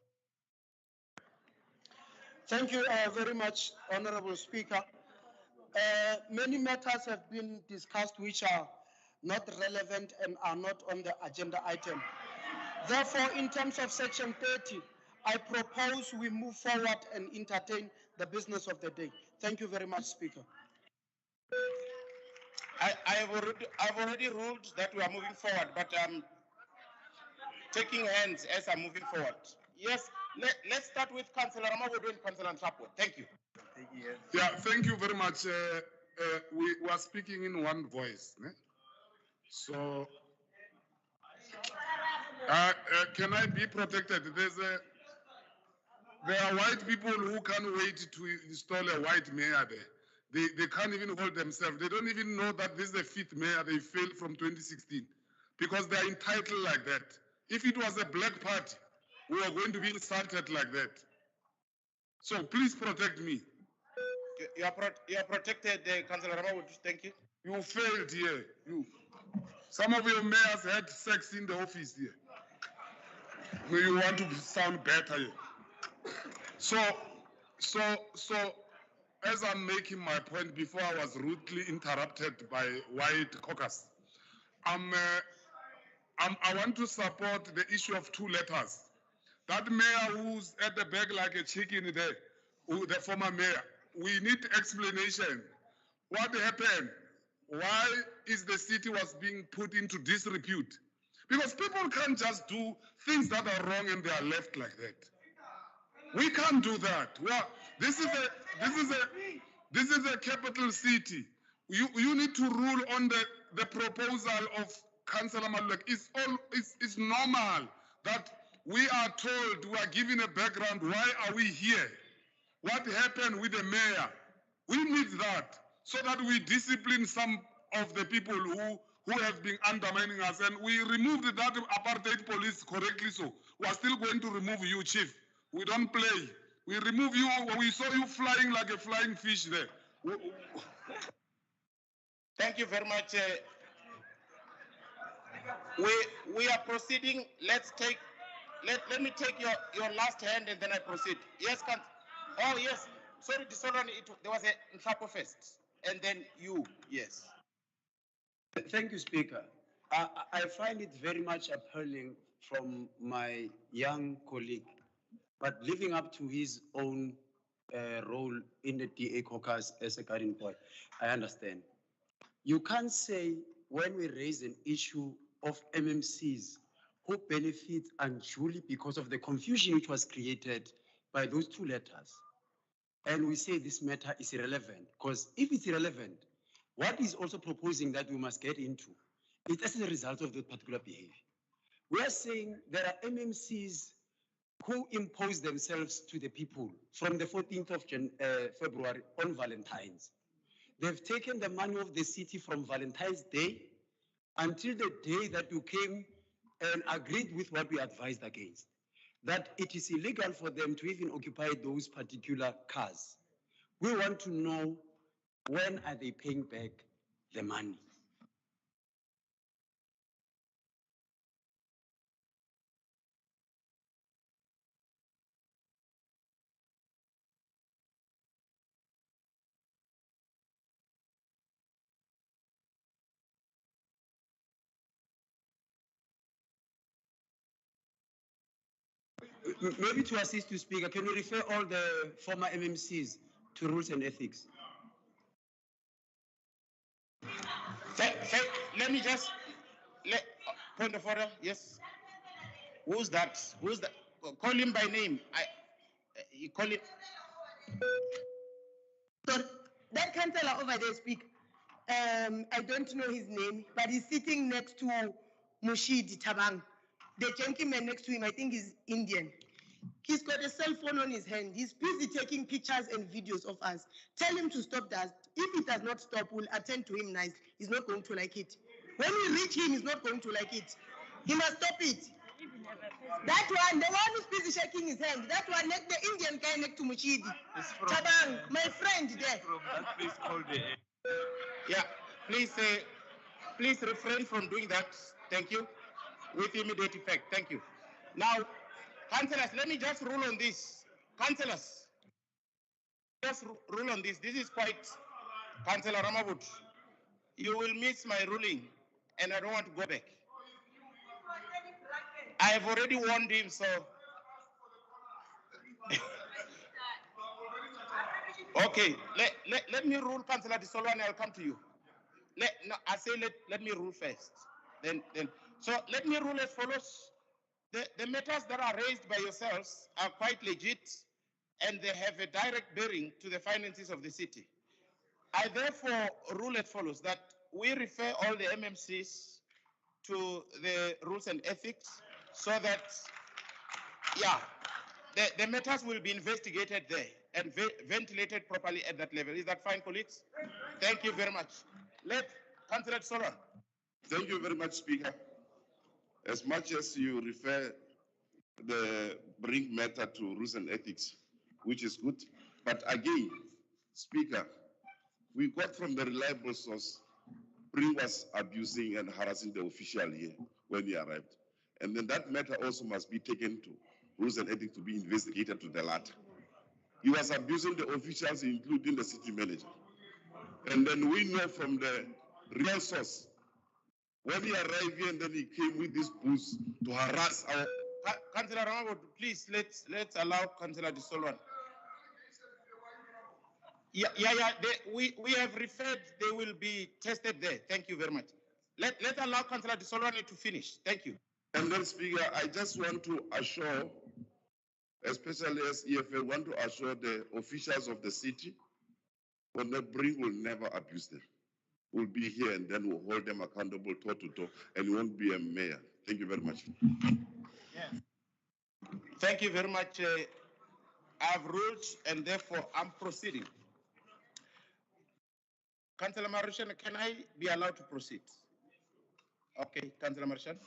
Thank you very much, Honorable Speaker. Many matters have been discussed which are not relevant and are not on the agenda item. Therefore, in terms of Section 30, I propose we move forward and entertain the business of the day. Thank you very much, Speaker. I've already ruled that we are moving forward, but I'm taking hands as I'm moving forward. Yes, let's start with Councillor Ramawodo and Councillor Nhlapwe. Thank you. Yeah, thank you very much. We are speaking in one voice. Ne? So, can I be protected? There are white people who can't wait to install a white mayor there. They can't even hold themselves. They don't even know that this is the 5th mayor they failed from 2016 because they are entitled like that. If it was a black party, we are going to be insulted like that. So please protect me. You are protected, Councillor Ramawodo. Thank you. You failed here. Some of your mayors had sex in the office here. You want to sound better here. So, as I'm making my point before I was rudely interrupted by White Caucus, I want to support the issue of 2 letters. That mayor who's at the back like a chicken there, the former mayor, we need explanation. What happened? Why is the city was being put into disrepute? Because people can't just do things that are wrong and they are left like that. We can't do that. Well, this is a capital city. You need to rule on the proposal of Councillor Malulek. It's normal that we are told, we are given a background. Why are we here? What happened with the mayor? We need that so that we discipline some of the people who have been undermining us, and we removed that apartheid police correctly. So we are still going to remove you, Chief. We don't play. We remove you. We saw you flying like a flying fish there. Thank you very much. We are proceeding. Let me take your last hand and then I proceed. Yes, oh yes. Sorry, disorderly. There was a Nhlapwe first, and then you. Yes. Thank you, Speaker. I find it very much appalling from my young colleague, but living up to his own role in the DA caucus as a guardian boy, I understand. You can't say when we raise an issue of MMCs who benefit unduly because of the confusion which was created by those 2 letters, and we say this matter is irrelevant, because if it's irrelevant, what is also proposing that we must get into is as a result of that particular behavior. We are saying there are MMCs who impose themselves to the people from the 14th of February on Valentine's. They've taken the money of the city from Valentine's Day until the day that you came and agreed with what we advised against, that it is illegal for them to even occupy those particular cars. We want to know, when are they paying back the money? Maybe to assist you, Speaker, can you refer all the former MMCs to rules and ethics? Let me just point of order. Yes. Who's that? Who's that? Call him by name. You call him. So that councillor over there speak. I don't know his name, but he's sitting next to Mushidi Tabang. The gentleman next to him, I think, is Indian. He's got a cell phone on his hand. He's busy taking pictures and videos of us. Tell him to stop that. If he does not stop, we'll attend to him nicely. He's not going to like it. When we reach him, he's not going to like it. He must stop it. That one, the one who's busy shaking his hand, that one, the Indian guy next to Mushidi. Tabang, my friend there. From that place called the... Yeah, please refrain from doing that. Thank you. With immediate effect. Thank you. Now, Councillors, let me just rule on this. Councillors, just rule on this. This is quite, Councillor Ramabut, you will miss my ruling and I don't want to go back. I have already warned him, so. Okay, let me rule, Councillor Disolo, and I'll come to you. Let me rule first. So let me rule as follows. The matters that are raised by yourselves are quite legit and they have a direct bearing to the finances of the city. I therefore rule as follows, that we refer all the MMCs to the rules and ethics so that, yeah, the matters will be investigated there and ventilated properly at that level. Is that fine, colleagues? Thank you very much. Let Councillor Solan. Thank you very much, Speaker. As much as you refer the Brink matter to rules and ethics, which is good, but again, Speaker, we got from the reliable source, Brink was abusing and harassing the official here when he arrived. And then that matter also must be taken to rules and ethics to be investigated to the latter. He was abusing the officials, including the city manager. And then we know from the real source, when he arrived here and then he came with this booze to harass our... Councillor Ramabo, please, let's allow Councillor Disolo. We have referred, they will be tested there. Thank you very much. Let's allow Councillor Disolo to finish. Thank you. And then, Speaker, I just want to assure, especially as EFL, want to assure the officials of the city, when the Brink will never abuse them. We'll be here and then we'll hold them accountable toe to toe, and you won't be a mayor. Thank you very much. Yes. Thank you very much. I've ruled and therefore I'm proceeding. Councillor Marushan, can I be allowed to proceed? Okay, Councillor Marushan.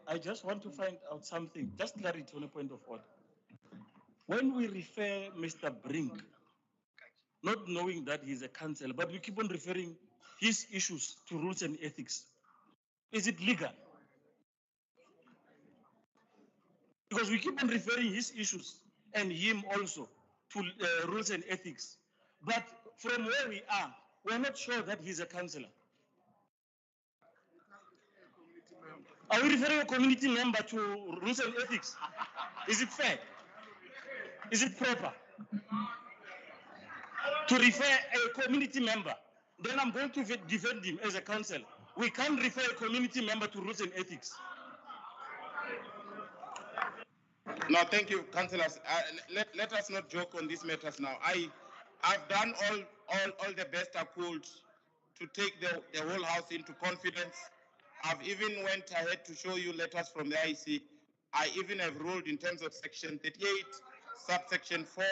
I just want to find out something, just clarity on a point of order. When we refer Mr. Brink, not knowing that he's a councillor, but we keep on referring his issues to rules and ethics, is it legal? Because we keep on referring his issues and him also to rules and ethics. But from where we are, we're not sure that he's a councillor. Are we referring a community member to rules and ethics? Is it fair? Is it proper to refer a community member? Then I'm going to defend him as a councillor. We can't refer a community member to rules and ethics. No, thank you, councillors. Let us not joke on these matters now. I've done all the best I could to take the whole house into confidence. I've even went ahead to show you letters from the IEC. I even have ruled in terms of section 38, subsection 4.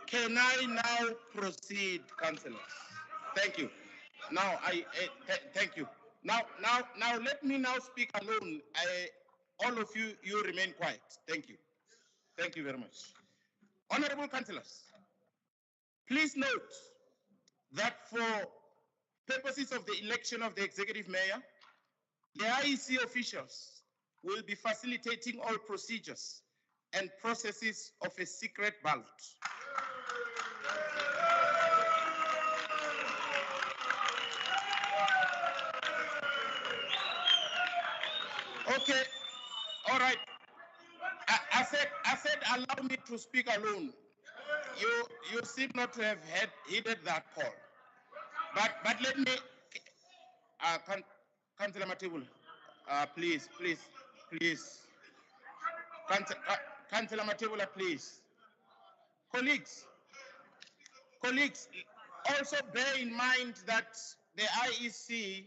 Can I now proceed, councillors? Thank you. Now, thank you. Now, let me now speak alone. All of you remain quiet. Thank you. Thank you very much. Honorable councillors, please note that for purposes of the election of the executive mayor, the IEC officials will be facilitating all procedures and processes of a secret ballot. Okay, all right. I said allow me to speak alone. You seem not to have heeded that call. But let me, Councillor Matibula, please. Councillor Matibula, please. Colleagues, also bear in mind that the IEC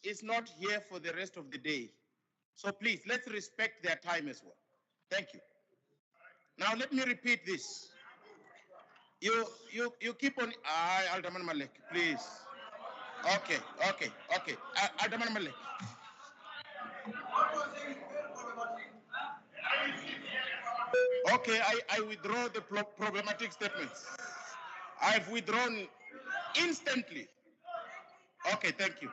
is not here for the rest of the day. So please, let's respect their time as well. Thank you. Now let me repeat this. You keep on, Alderman Malek, please. Okay. Alderman Malek. Okay, I withdraw the problematic statements. I've withdrawn instantly. Okay, thank you.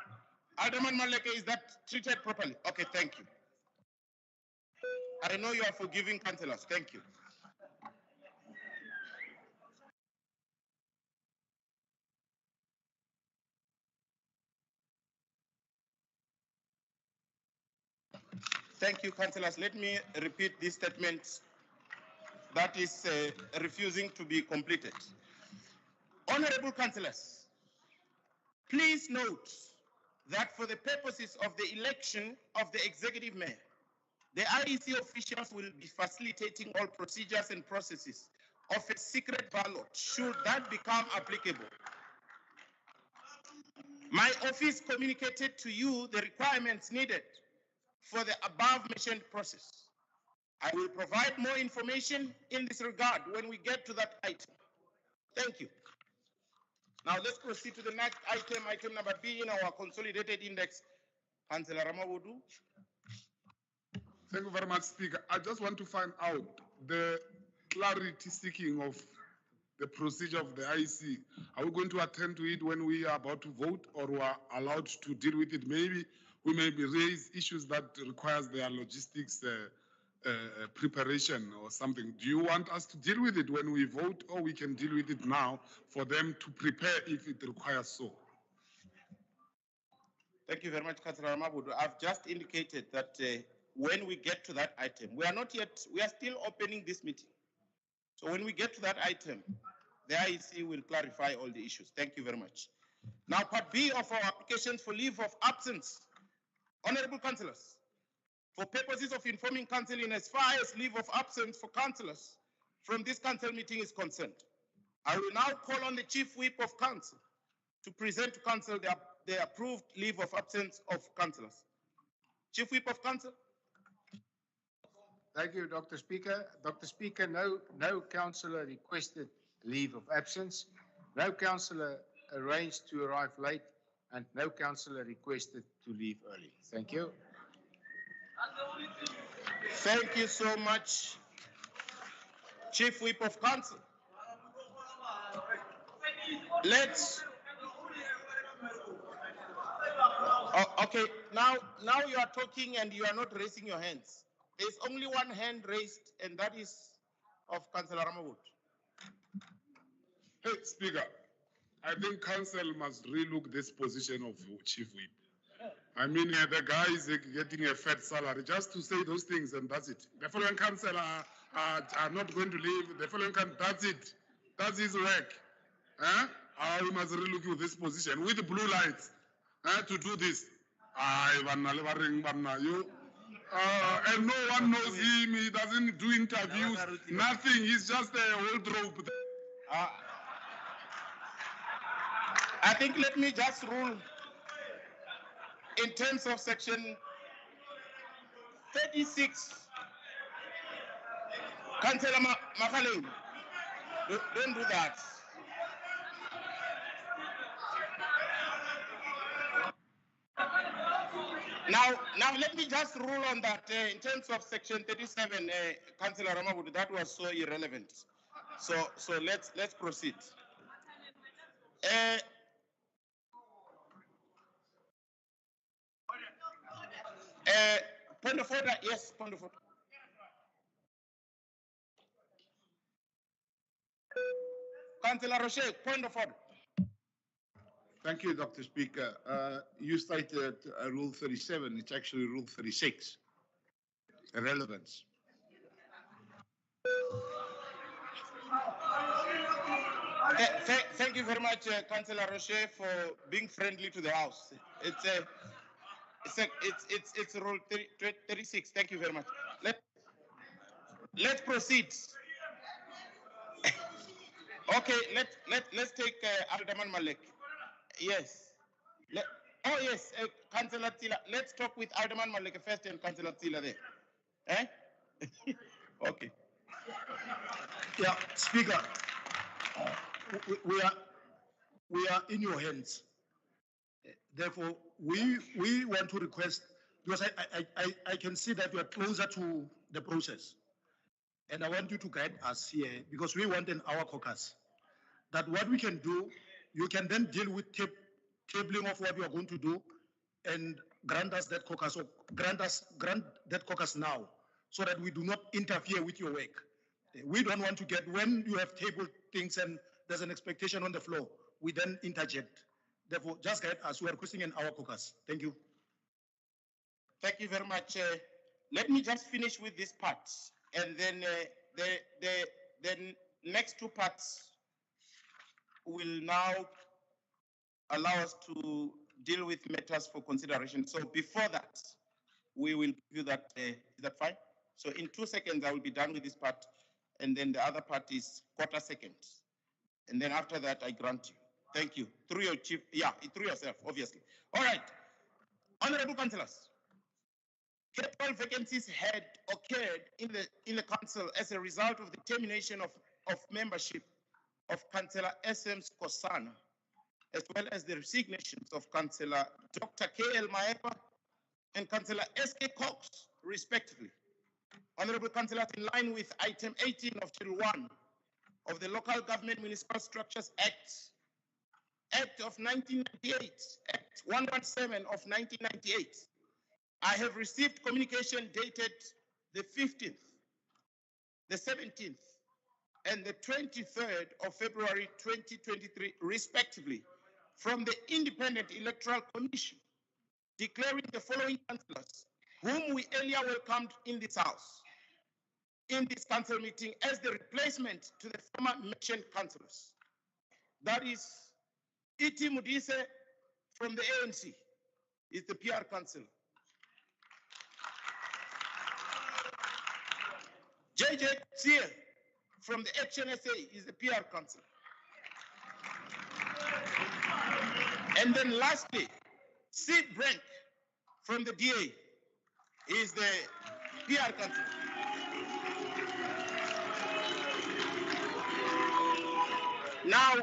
Alderman Malek, is that treated properly? Okay, thank you. I know you are forgiving councillors. Thank you. Thank you, councillors. Let me repeat this statement that is refusing to be completed. Honorable councillors, please note that for the purposes of the election of the executive mayor, the IEC officials will be facilitating all procedures and processes of a secret ballot should that become applicable. My office communicated to you the requirements needed for the above mentioned process. I will provide more information in this regard when we get to that item. Thank you. Now let's proceed to the next item, item number B in our consolidated index. Councillor Ramawodu. Thank you very much, Speaker. I just want to find out the clarity seeking of the procedure of the IEC. Are we going to attend to it when we are about to vote, or we are allowed to deal with it? Maybe we may raise issues that requires their logistics preparation or something. Do you want us to deal with it when we vote, or we can deal with it now for them to prepare if it requires so? Thank you very much, Councillor Ramawodu. I've just indicated that when we get to that item, we are still opening this meeting. So when we get to that item, the IEC will clarify all the issues. Thank you very much. Now, part B of our applications for leave of absence. Honorable councillors, for purposes of informing council in as far as leave of absence for councillors from this council meeting is concerned, I will now call on the Chief Whip of Council to present to council the approved leave of absence of councillors. Chief Whip of Council. Thank you, Dr. Speaker. Dr. Speaker, no councillor requested leave of absence. No councillor arranged to arrive late, and no councillor requested to leave early. Thank you. Thank you so much, Chief Whip of Council. Okay, now you are talking and you are not raising your hands. There's only one hand raised, and that is of Councillor Ramawood. Hey, Speaker, I think council must relook this position of Chief Whip. I mean, the guy is getting a fat salary just to say those things, and that's it. The following council are not going to leave. The following council, that's it. That's his work. We must relook at this position with the blue lights to do this. And no one knows him. He doesn't do interviews. Nothing. He's just a wardrobe. I think let me just rule in terms of section 36. Councillor Makaling, don't do that. Now let me just rule on that in terms of section 37, Councillor Ramawood, that was so irrelevant. So let's proceed. Point of order, yes, point of order. Councillor Roche, point of order. Thank you, Dr. Speaker. You stated Rule 37. It's actually Rule 36. Irrelevance. Thank you very much, Councillor Roche, for being friendly to the House. It's Rule 36. Thank you very much. Let's proceed. Okay, let's take Alderman Malek. Yes. Yes, Councillor Tila. Let's talk with Alderman Malek first and Councillor Tila there. Okay. Yeah, Speaker, we are in your hands. Therefore, we want to request, because I can see that you are closer to the process. And I want you to guide us here, because we want an hour caucus. That what we can do, you can then deal with tabling of what you are going to do and grant us that caucus, or grant that caucus now, so that we do not interfere with your work. We don't want to get, when you have tabled things and there's an expectation on the floor, we then interject. Therefore, just guide us. We are requesting an hour caucus. Thank you. Thank you very much. Let me just finish with this part, and then the next two parts will now allow us to deal with matters for consideration. So before that, we will give you that. Is that fine? So in 2 seconds, I will be done with this part, and then the other part is quarter seconds. And then after that, I grant you. Thank you. Through your chief, yeah, through yourself, obviously. All right. Honorable councillors, 12 vacancies had occurred in the council as a result of the termination of membership of Councillor SM Skosana, as well as the resignations of Councillor Dr. K.L. Maepa and Councillor S.K. Cox, respectively. Honorable councillors, in line with item 18 of Schedule 1 of the Local Government Municipal Structures Act of 1998, Act 117 of 1998, I have received communication dated the 15th, the 17th, and the 23rd of February 2023, respectively, from the Independent Electoral Commission, declaring the following councillors, whom we earlier welcomed in this house, in this council meeting, as the replacement to the former mentioned councillors. That is, Iti Mudise from the ANC is the PR councillor. JJ Tsier from the Action SA is the PR councillor. And then lastly, Sid Brent from the DA is the PR councillor. Now,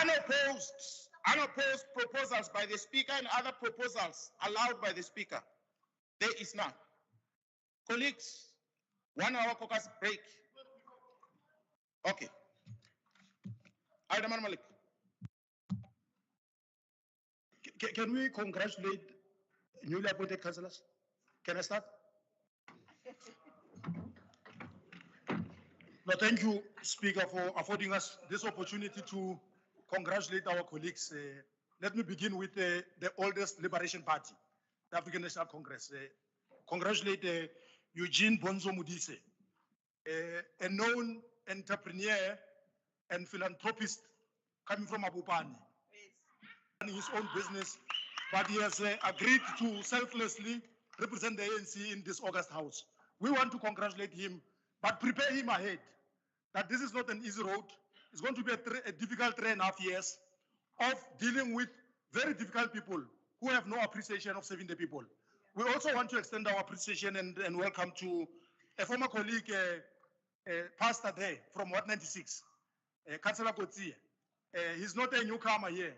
unopposed proposals by the Speaker and other proposals allowed by the Speaker, there is none. Colleagues, 1 hour caucus break. Okay. Alderman Malik. Can we congratulate newly appointed councillors? Can I start? No, thank you, Speaker, for affording us this opportunity to congratulate our colleagues. Let me begin with the oldest Liberation Party, the African National Congress. Congratulate Eugene Bonzo Mudise, a known entrepreneur and philanthropist coming from Abupani, running his own business, but he has agreed to selflessly represent the ANC in this August House. We want to congratulate him, but prepare him ahead that this is not an easy road. It's going to be a difficult 3.5 years of dealing with very difficult people who have no appreciation of serving the people. We also want to extend our appreciation and welcome to a former colleague, pastor there from Ward 96, Councillor Kotsie. He's not a newcomer here.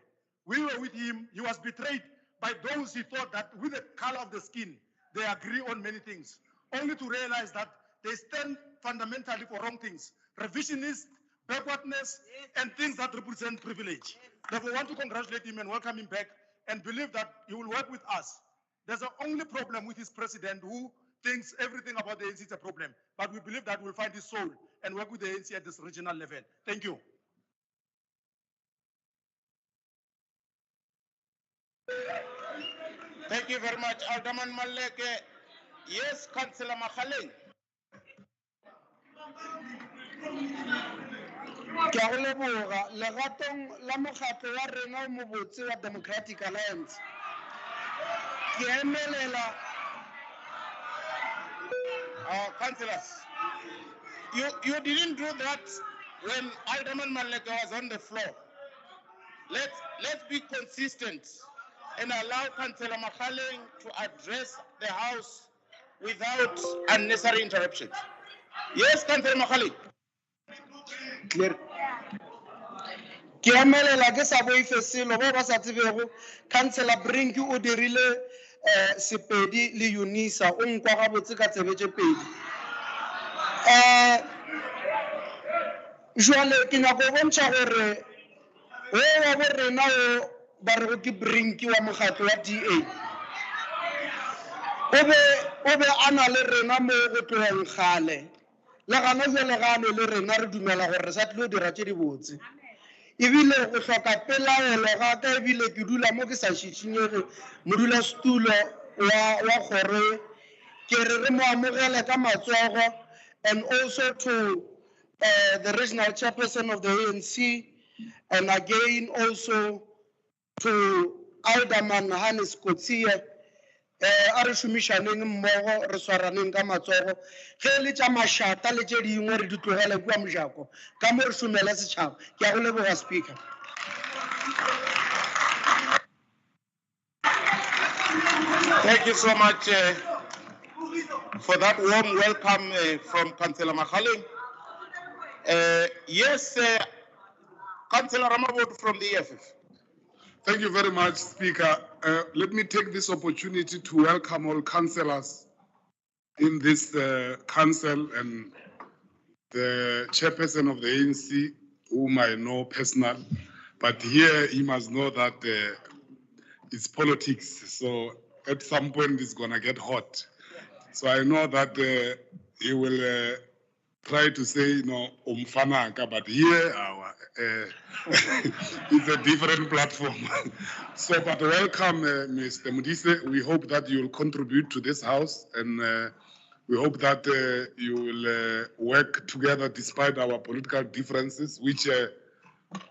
We were with him. He was betrayed by those he thought that with the color of the skin, they agree on many things, only to realize that they stand fundamentally for wrong things, revisionist, backwardness, and things that represent privilege. Therefore, I want to congratulate him and welcome him back and believe that he will work with us. There's the only problem with his president who thinks everything about the ANC is a problem, but we believe that we'll find his soul and work with the ANC at this regional level. Thank you. Thank you very much, Alderman Maleke. Yes, Councillor Makhaleng. Ke a go leboga legatong la mokgatlo wa rena o mobotse wa Democratic Alliance. Ke emelela Councillors, you didn't do that when Alderman Maleke was on the floor. Let's be consistent and allow Councillor Makhaleng to address the House without unnecessary interruptions. Yes, Councillor Makhaleng. Clear. Ke emelela ke sa boife selo ba ba sa tsebego Councillor Brink o dirile Sepedi le Unisa o nkwa ga botse ka tsebetse pedi. Jwale ke nyaka go bontsha gore o wa bo rena o ba re go ke Brink wa mokgatlo wa DA. O be o be a na le rena mo go tlogeng kgale le gana jale gane le rena re dumela gore re sa tlile go dira tse di botse ebile go hloka pelaelo ga ka ebile ke dula mo ke sa šišinyege modulasetulo wa kgoro ke re mo amogele ka matsogo and also to the regional chairperson of the ANC and again also to Alderman Hannes Kotsie a re šomišaneng mmogo re swaraneng ka matsogo ge le tša mašata le tše dingwe re di tlogele kua mojako ka mo re šomele setšhaba ke a go leboga speaker. Thank you so much for that warm welcome from Councillor Makhaleng. Yes, Councillor Ramabot from the EFF. Thank you very much, Speaker. Let me take this opportunity to welcome all councillors in this council and the chairperson of the ANC, whom I know personally. But here he must know that it's politics. So at some point it's going to get hot. So I know that he will try to say, umfanaka, but here it's a different platform. So, but welcome, Mr. Mudise. We hope that you will contribute to this house, and we hope that you will work together despite our political differences, which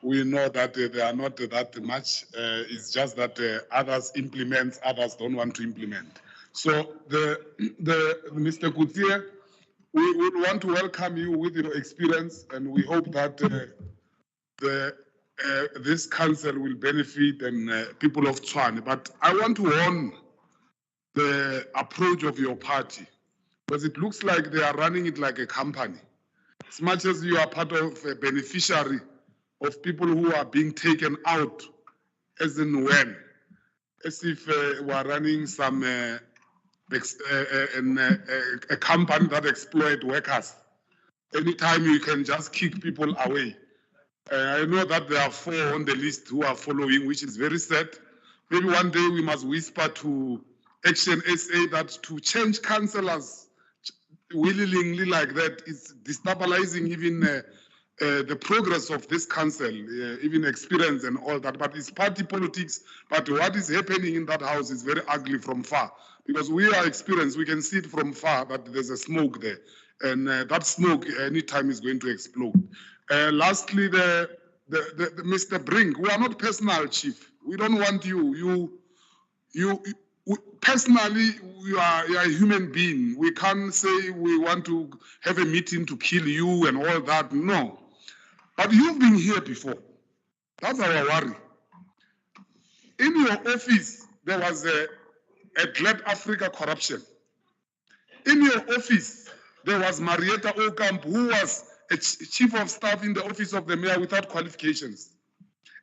we know that they are not that much. It's just that others implement, others don't want to implement. So, Mr. Kutsie, we would want to welcome you with your experience, and we hope that this council will benefit and people of Tshwane. But I want to warn the approach of your party, because it looks like they are running it like a company. As much as you are part of a beneficiary of people who are being taken out, as in when, as if we are running some a company that exploit workers. Anytime you can just kick people away. I know that there are 4 on the list who are following, which is very sad. Maybe one day we must whisper to Action SA that to change councillors willingly like that is destabilizing even the progress of this council, even experience and all that. But it's party politics. But what is happening in that house is very ugly from far. Because we are experienced, we can see it from far that there's a smoke there. And that smoke anytime is going to explode. Lastly, the Mr. Brink, we are not personal, Chief. We don't want you. Personally, you are a human being. We can't say we want to have a meeting to kill you and all that. No. But you've been here before. That's our worry. In your office, there was a Glad Africa corruption. In your office, there was Marietta Okamp, who was a chief of staff in the office of the mayor without qualifications.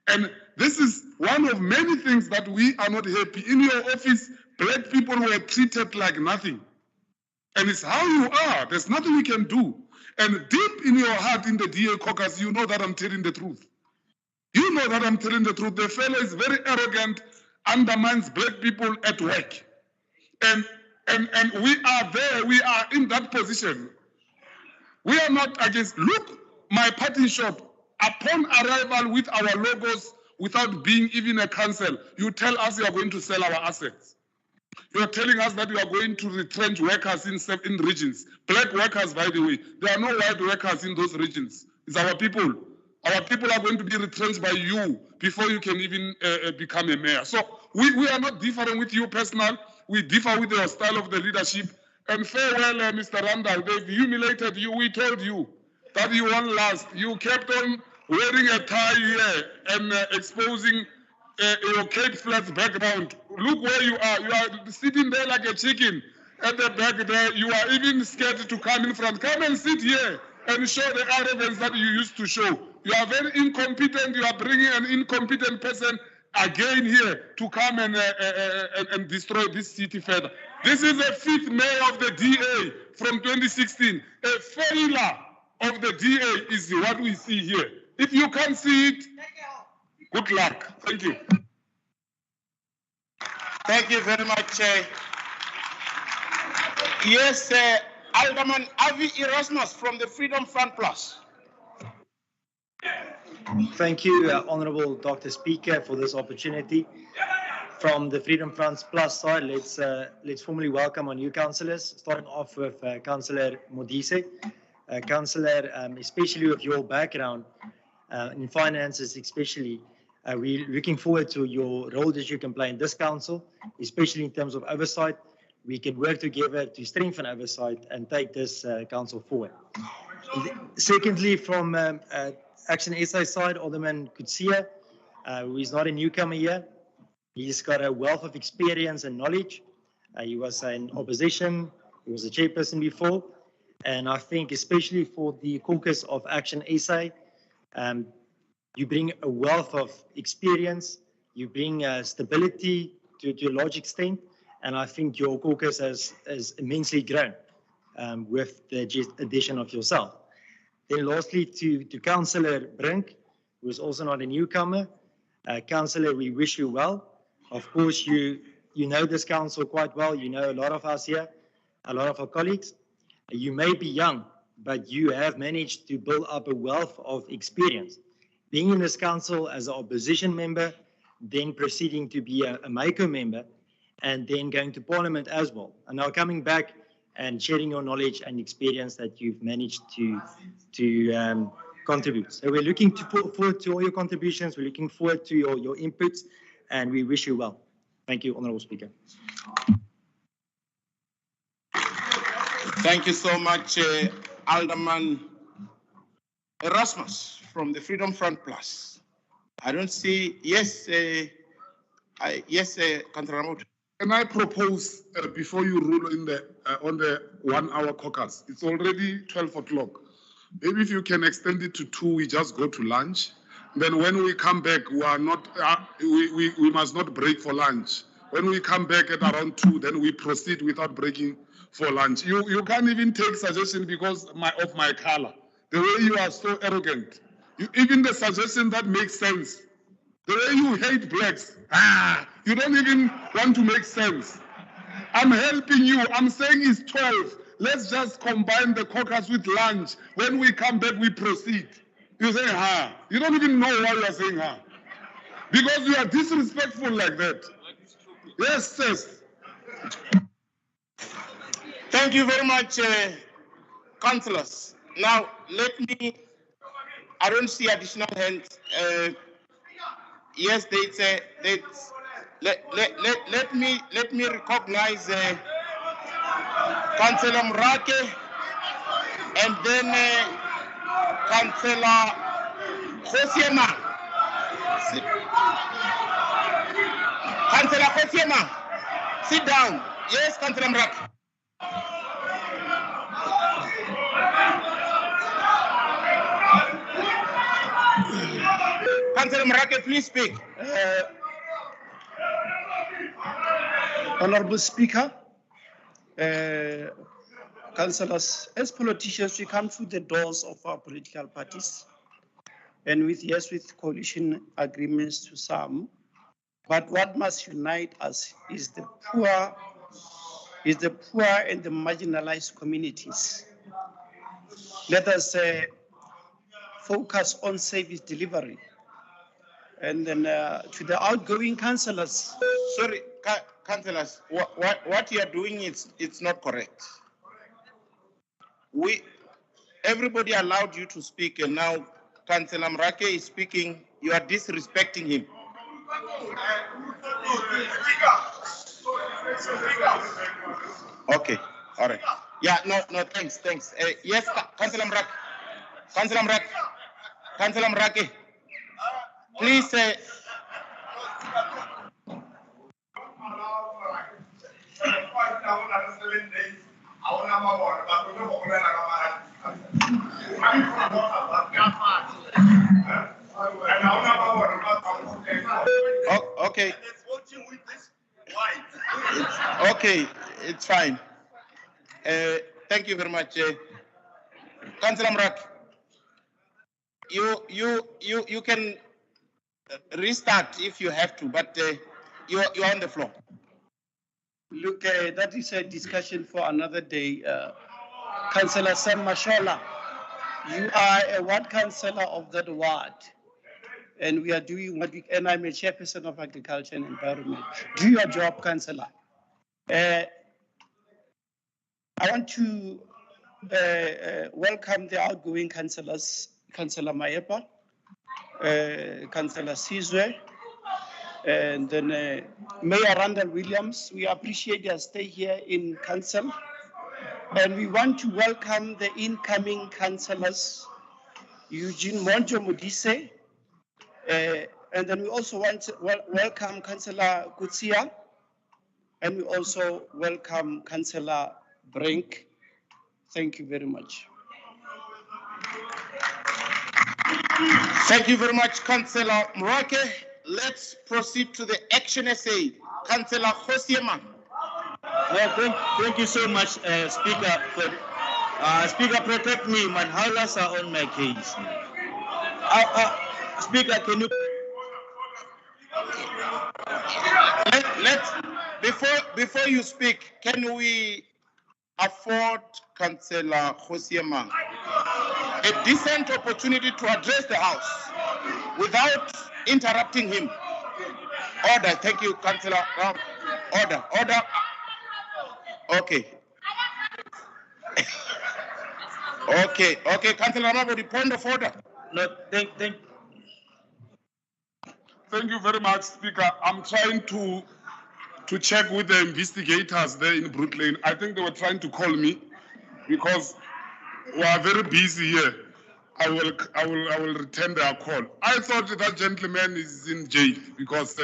And this is one of many things that we are not happy. In your office, black people were treated like nothing. And it's how you are. There's nothing we can do. And deep in your heart, in the DA caucus, you know that I'm telling the truth. You know that I'm telling the truth. The fellow is very arrogant, undermines black people at work. And we are there, we are in that position. We are not against, look, my party shop, upon arrival with our logos, without being even a council, you tell us you are going to sell our assets. You are telling us that you are going to retrench workers in regions. Black workers, by the way. There are no white workers in those regions. It's our people. Our people are going to be retrenched by you before you can even become a mayor. So we are not differing with you personal. We differ with your style of the leadership. And farewell, Mr. Randall. They've humiliated you. We told you that you won't last. You kept on wearing a tie here and exposing your Cape Flats background. Look where you are. You are sitting there like a chicken at the back there. You are even scared to come in front. Come and sit here and show the arrogance that you used to show. You are very incompetent. You are bringing an incompetent person again here to come and destroy this city further. This is the 5th mayor of the DA from 2016. A failure of the DA is what we see here. If you can't see it, good luck. Thank you. Thank you very much. Yes, Alderman Avi Erasmus from the Freedom Front Plus. Thank you, Honorable Dr. Speaker, for this opportunity. From the Freedom Front Plus side, let's formally welcome our new councillors, starting off with Councillor Modise. Councillor, especially with your background in finances, especially, we're looking forward to your role that you can play in this council, especially in terms of oversight. We can work together to strengthen oversight and take this council forward. Secondly, from Action SA side, Alderman Kutsia, who is not a newcomer here. He's got a wealth of experience and knowledge. He was in opposition, he was a chairperson before, and I think especially for the caucus of Action SA, you bring a wealth of experience, you bring stability to a large extent, and I think your caucus has immensely grown with the addition of yourself. Then lastly, to Councillor Brink, who is also not a newcomer. Councillor, we wish you well. Of course, you know this council quite well. You know a lot of us here, a lot of our colleagues. You may be young, but you have managed to build up a wealth of experience. Being in this council as an opposition member, then proceeding to be a MACO member, and then going to Parliament as well. And now coming back and sharing your knowledge and experience that you've managed to contribute. So we're looking forward to all your contributions. We're looking forward to your inputs, and we wish you well. Thank you, Honourable Speaker. Thank you so much, Alderman Erasmus from the Freedom Front Plus. I don't see, yes, Councillor Ramot. Can I propose, before you rule on the 1 hour caucus, it's already 12 o'clock. Maybe if you can extend it to 2, we just go to lunch. Then when we come back, we must not break for lunch. When we come back at around 2, then we proceed without breaking for lunch. You can't even take suggestion because of my color. The way you are so arrogant. Even the suggestion that makes sense. The way you hate blacks, you don't even want to make sense. I'm helping you. I'm saying it's 12. Let's just combine the caucus with lunch. When we come back, we proceed. You say, You don't even know why you are saying, Because you are disrespectful like that. Yes, yes. Thank you very much, councillors. Now, I don't see additional hands. Yes, let me recognize Councillor Mrake and then Councillor Khosiema. Councillor Khosiema, sit down. Yes, Councillor Mrake. Councillor Mrake, please speak. Honorable Speaker, councillors, as politicians, we come through the doors of our political parties and with coalition agreements to some. But what must unite us is the poor and the marginalized communities. Let us focus on service delivery. And then to the outgoing councillors. Sorry, councillors, what you are doing it's not correct. Everybody allowed you to speak, and now Councillor Mrake is speaking. You are disrespecting him. Okay, all right. Yeah, no, thanks. Yes, Councillor Mrake. Councillor Mrake. Please say. Okay. Okay, it's fine. Thank you very much, Councillor Mrake. You can restart if you have to, but you're on the floor. Look, that is a discussion for another day. Councillor Sam Mashola, you are a ward councillor of that ward. And we are doing what we, and I'm a chairperson of Agriculture and Environment. Do your job, councillor. I want to welcome the outgoing councillors, Councillor Maepa, Councillor Sizwe, and then Mayor Randall Williams. We appreciate your stay here in council. And we want to welcome the incoming councillors, Eugene Monjo Modise, and then we also want to welcome Councillor Kutsia, and we also welcome Councillor Brink. Thank you very much. Thank you very much, Councillor Mwake. Let's proceed to the action essay. Councillor Hosiema. Thank you so much, Speaker. Speaker, protect me. My howlers are on my case. Speaker, can you? Before you speak, can we afford Councillor Hosiema a decent opportunity to address the House without interrupting him? Order. Thank you, Councillor. Order. Okay. Okay, Councillor Ramabodi, point of order. No, thank. Thank you very much, Speaker. I'm trying to check with the investigators there in Brooklyn. I think they were trying to call me because we are very busy here. I will return their call. I thought that gentleman is in jail because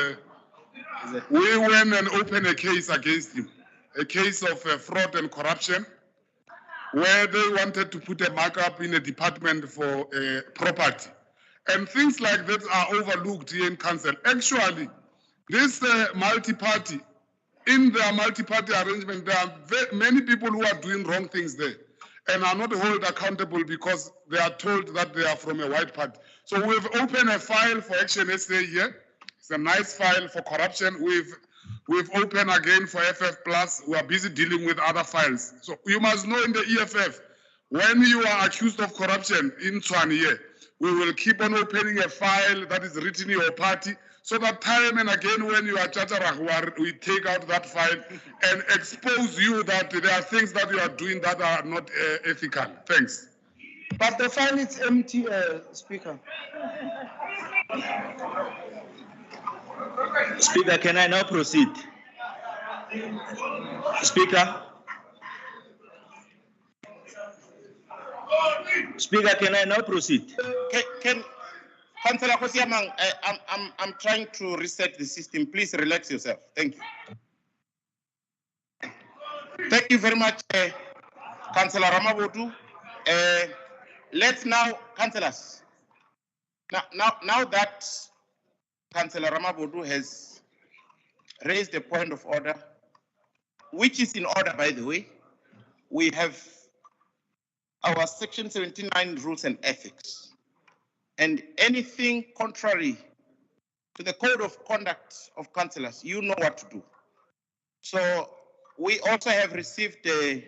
we went and opened a case against him, a case of fraud and corruption, where they wanted to put a markup in a department for property. And things like that are overlooked here in council. Actually, this multi-party, in their multi-party arrangement, there are many people who are doing wrong things there and are not held accountable because they are told that they are from a white party. So we've opened a file for Action SA here. It's a nice file for corruption. We've opened again for FF Plus. We are busy dealing with other files. So you must know in the EFF, when you are accused of corruption in Tshwane here, we will keep on opening a file that is written in your party, so that time and again when you are Chacharawar, we take out that file and expose you that there are things that you are doing that are not ethical. Thanks. But the file is empty, Speaker. Speaker, can I now proceed? Speaker, can I now proceed? Can Councillor Kosiamang, I'm trying to reset the system. Please relax yourself. Thank you. Thank you very much, Councillor Ramabodu. Let's now, councillors. Now that Councillor Ramabodu has raised a point of order, which is in order, by the way, we have our Section 79 rules and ethics. And anything contrary to the code of conduct of councillors, you know what to do. So we also have received a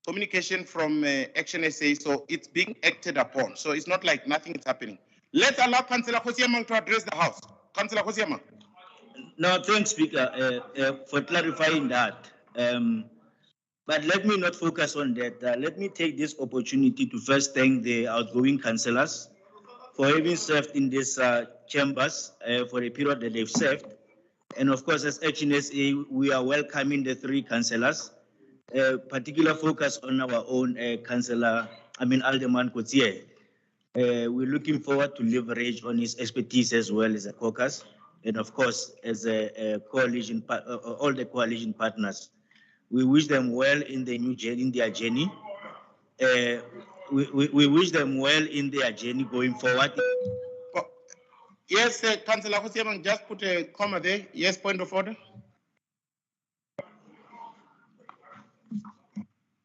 communication from Action SA, so it's being acted upon. So it's not like nothing is happening. Let's allow Councillor Kosiamang to address the House. Councillor Kosiamang. No, thanks, Speaker, for clarifying that. But let me not focus on that. Let me take this opportunity to first thank the outgoing councillors for having served in these chambers for the period that they've served. And of course, as Action SA, we are welcoming the three councillors, particular focus on our own councillor, Alderman Kutsie. We're looking forward to leverage on his expertise as well as a caucus, and of course, as a coalition, all the coalition partners. We wish them well in the new journey, in their journey. We wish them well in their journey going forward. Yes, Councillor Kosiamang, just put a comma there. Yes, point of order.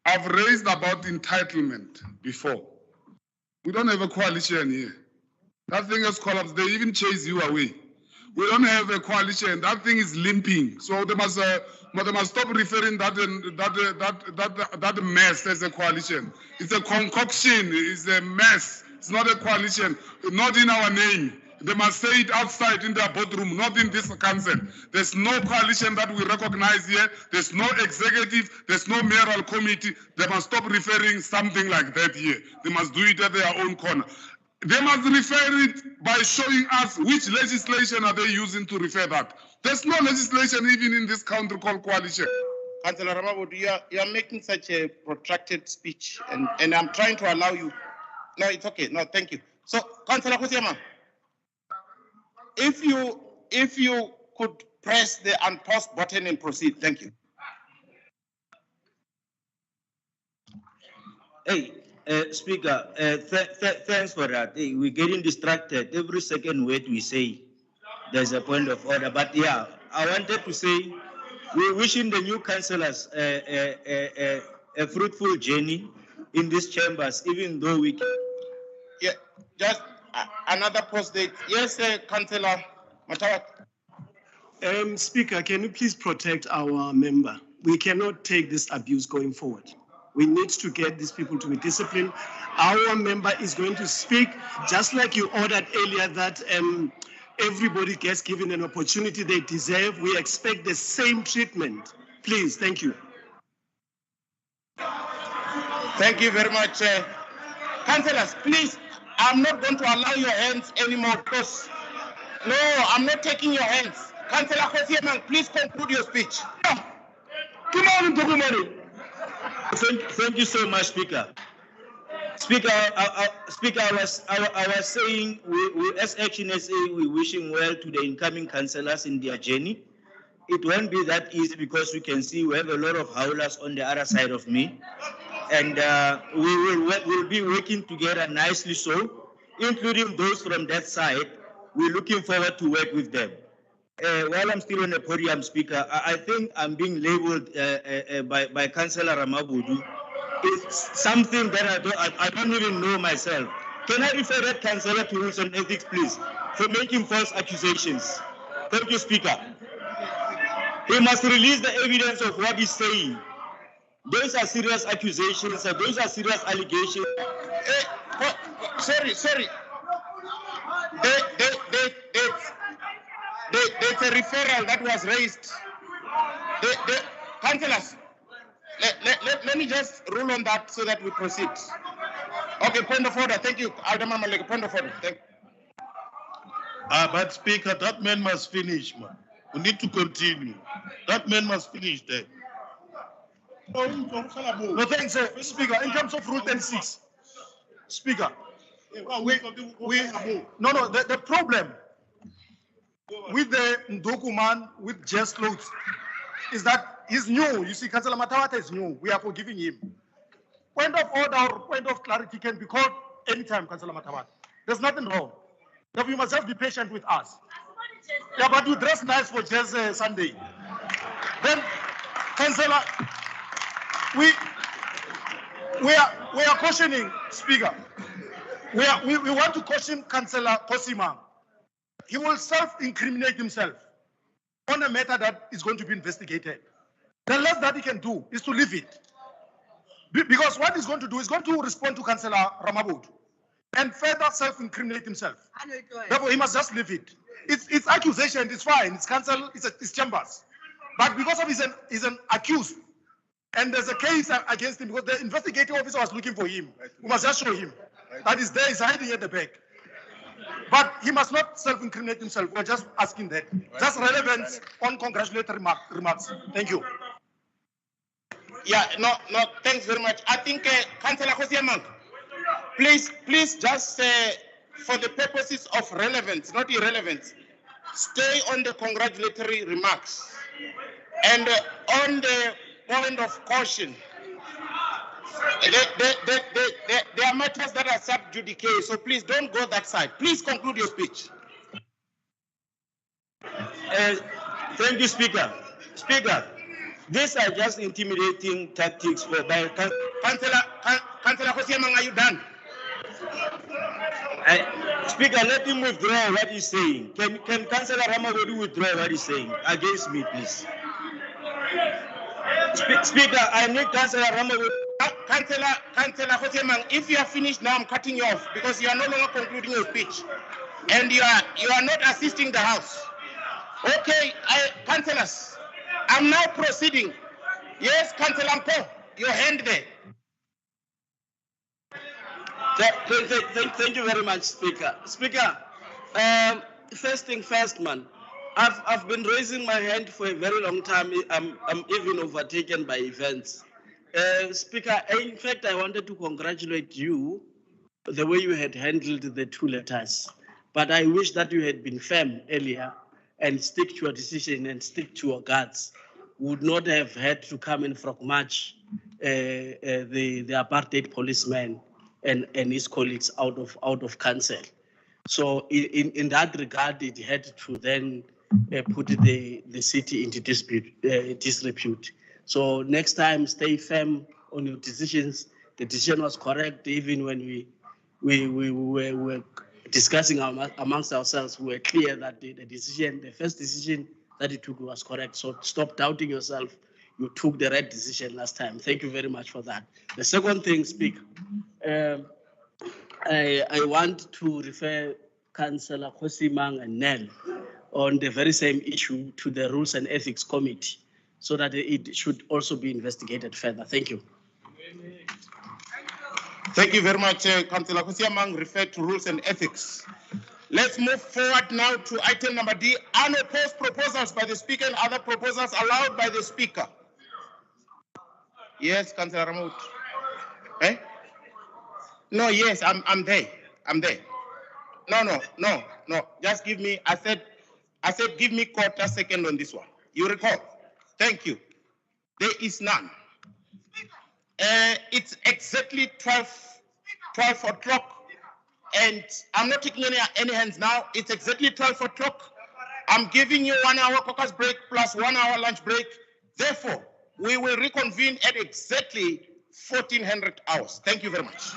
I've raised about entitlement before. We don't have a coalition here. That thing has collapsed. They even chase you away. We don't have a coalition. That thing is limping. So they must stop referring that mess as a coalition. It's a concoction. It's a mess. It's not a coalition. Not in our name. They must say it outside in their boardroom, not in this council. There's no coalition that we recognize here. There's no executive. There's no mayoral committee. They must stop referring something like that here. They must do it at their own corner. They must refer it by showing us which legislation are they using to refer that. There's no legislation even in this country called coalition. Councillor Ramabodu, you are making such a protracted speech, and I'm trying to allow you. No, it's okay. No, thank you. So, Councillor Kosiama, if you could press the unpause button and proceed. Thank you. Hey, Speaker, thanks for that. Hey, we're getting distracted. Every second word we say, there's a point of order. But yeah, I wanted to say, we're wishing the new councillors a fruitful journey in these chambers, even though we can. Yeah, just another post date. Yes, Councillor Matawat. Speaker, can you please protect our member? We cannot take this abuse going forward. We need to get these people to be disciplined. Our member is going to speak, just like you ordered earlier that everybody gets given an opportunity they deserve. We expect the same treatment. Please, thank you. Thank you very much. Councillors, please, I'm not going to allow your hands anymore because, no, I'm not taking your hands. Councillor Kosiamang, please conclude your speech. Good morning, good morning. Thank you so much, Speaker. Speaker, I was saying, we as Action SA, we're wishing well to the incoming councillors in their journey. It won't be that easy because we can see we have a lot of howlers on the other side of me. And we'll be working together nicely so, including those from that side. We're looking forward to work with them. While I'm still on the podium, Speaker, I think I'm being labeled by Councillor Ramabodu. It's something that I don't even know myself. Can I refer that Councillor to Rules and Ethics, please, for making false accusations? Thank you, Speaker. He must release the evidence of what he's saying. Those are serious accusations, those are serious allegations. Sorry. There's a referral that was raised. Councillors, let me just rule on that so that we proceed. Okay, point of order. Thank you, Alderman Malek. Point of order. Thank you. But Speaker, that man must finish, man. We need to continue. That man must finish there. No, thanks, Speaker. In terms of Rule 36, Speaker, the problem with the Ndoku man with just clothes is that he's new. You see, Councillor Matawata is new. We are forgiving him. Point of order or point of clarity can be called anytime, Councillor Matawata. There's nothing wrong. But you must just be patient with us. Yeah, but you dress nice for just Sunday. Then, Councillor, we are cautioning, Speaker. We want to caution Councillor Kosima. He will self-incriminate himself on a matter that is going to be investigated. The less that he can do is to leave it. Because what he's going to do is going to respond to Councillor Ramabodu and further self-incriminate himself. Therefore, he must just leave it. It's accusation, it's fine, it's council, it's chambers. But because of he's an accused, and there's a case against him because the investigating officer was looking for him. We must just show him that he's there, he's hiding at the back. But he must not self-incriminate himself. We're just asking that. Just relevance on congratulatory remarks. Thank you. Yeah, no, thanks very much. I think, Councillor Kosiamang, please just for the purposes of relevance, not irrelevance, stay on the congratulatory remarks. And on the point of caution, there are matters that are sub judice, so please don't go that side. Please conclude your speech. Thank you, Speaker. Speaker, these are just intimidating tactics by Councillor Kosiamang, are you done? Speaker, let him withdraw what he's saying. Can Councillor Ramagodi withdraw what he's saying against me, please? Speaker, I need Councillor Ramagodi. Councillor Hosemang, if you are finished now, I'm cutting you off because you are no longer concluding your speech, and you are not assisting the House. Okay, councillors, I'm now proceeding. Yes, Councillor Mpo, your hand there. Thank you very much, Speaker. Speaker, first thing first, man. I've been raising my hand for a very long time. I'm even overtaken by events. Speaker, in fact, I wanted to congratulate you the way you had handled the two letters. But I wish that you had been firm earlier and stick to your decision and stick to your guts. Would not have had to come and frog march the apartheid policeman and his colleagues out of council. So in that regard, it had to then put the city into disrepute. So next time, stay firm on your decisions. The decision was correct, even when we were discussing amongst ourselves. We were clear that the first decision that you took was correct. So stop doubting yourself. You took the right decision last time. Thank you very much for that. The second thing, Speaker, I want to refer Councillor Kosimang and Nell on the very same issue to the Rules and Ethics Committee so that it should also be investigated further. Thank you. Thank you very much, Councillor Kosimang. Referred to Rules and Ethics. Let's move forward now to item number D, unopposed proposals by the Speaker and other proposals allowed by the Speaker. Yes, Councillor Ramout. Eh? No, yes, I'm there. I'm there. No. Just give me, I said, give me quarter second on this one. You recall? Thank you. There is none. It's exactly 12 o'clock. And I'm not taking any hands now. It's exactly 12 o'clock. I'm giving you 1 hour caucus break plus 1 hour lunch break. Therefore, we will reconvene at exactly 1400 hours. Thank you very much.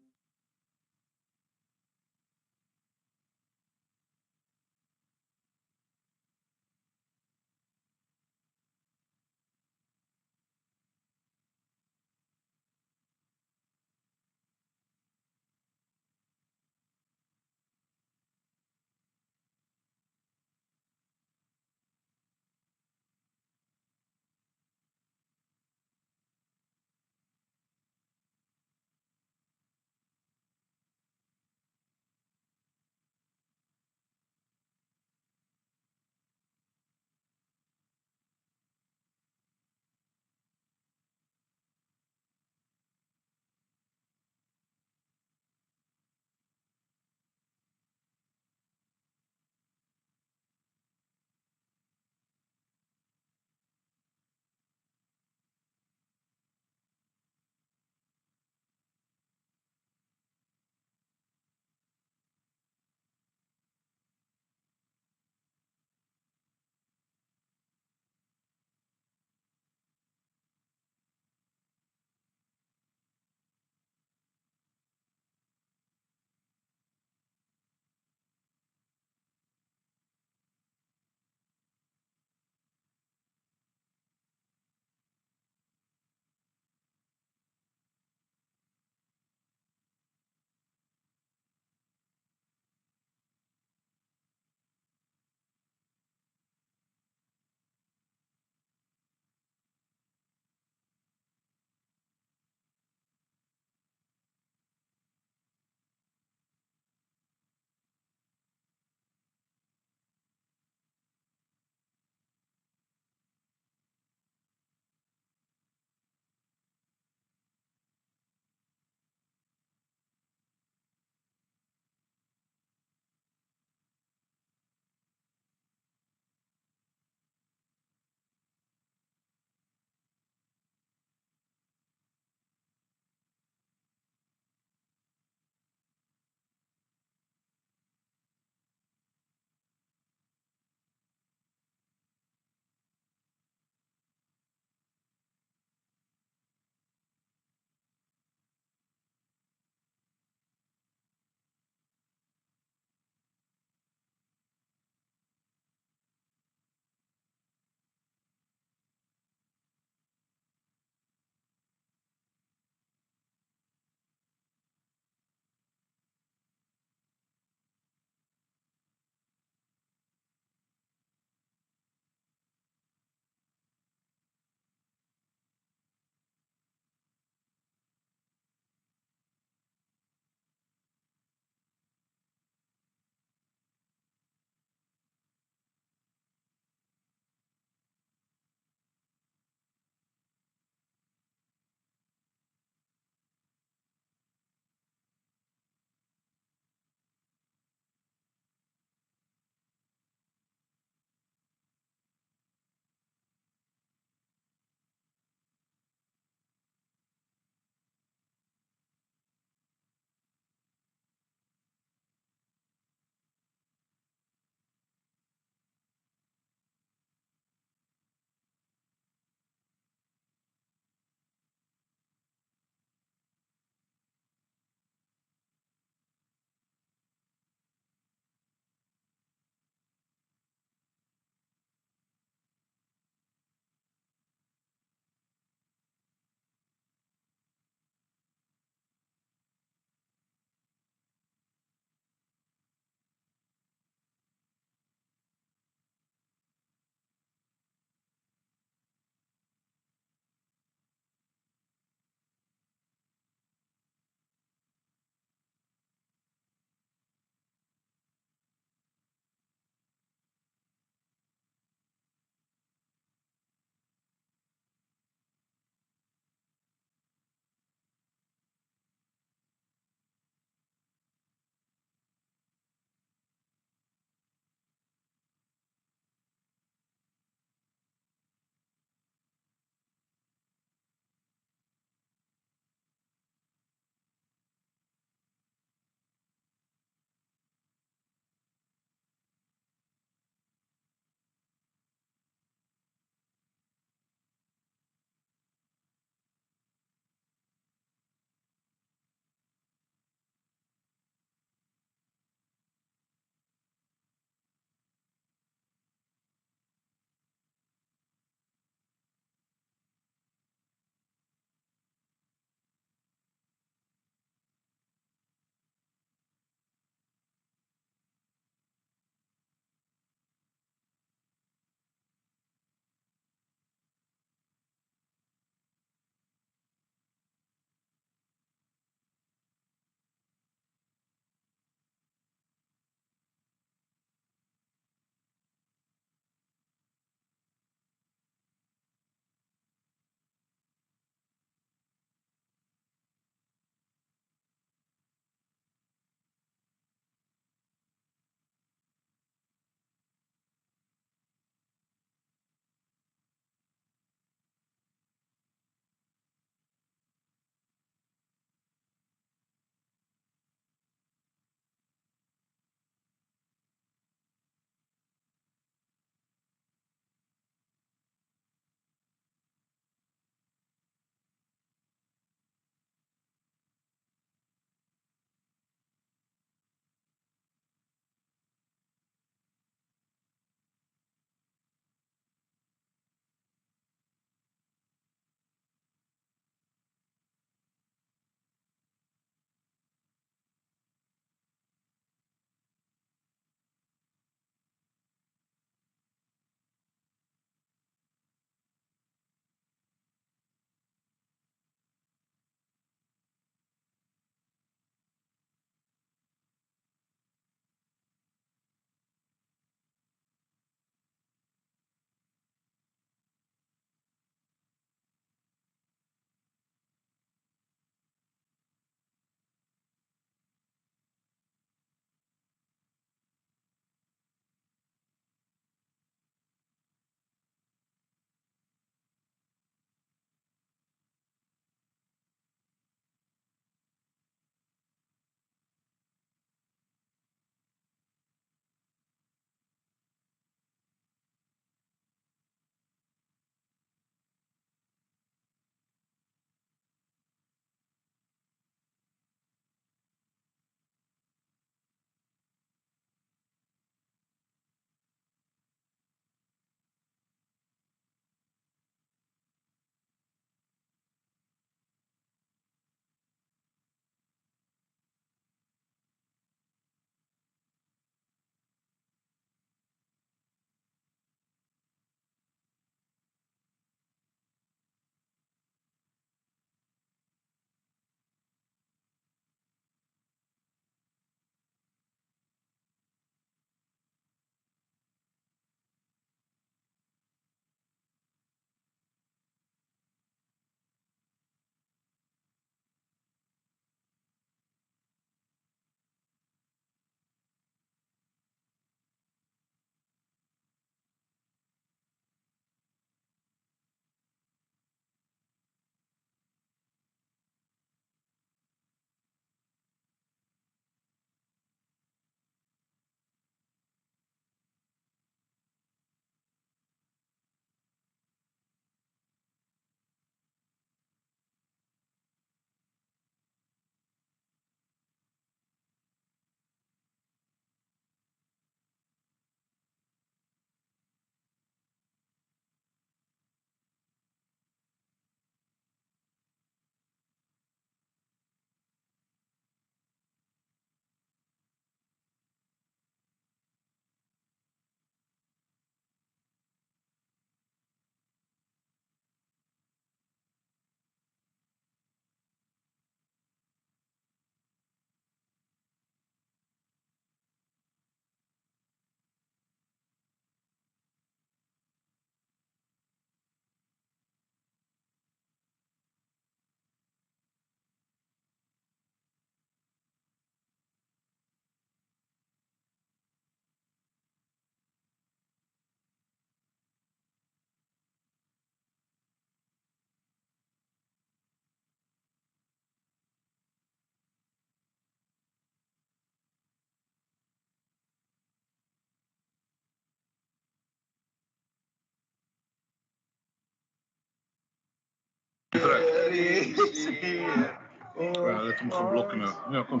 Ja, dat moet van blokken nou. Ja, kom.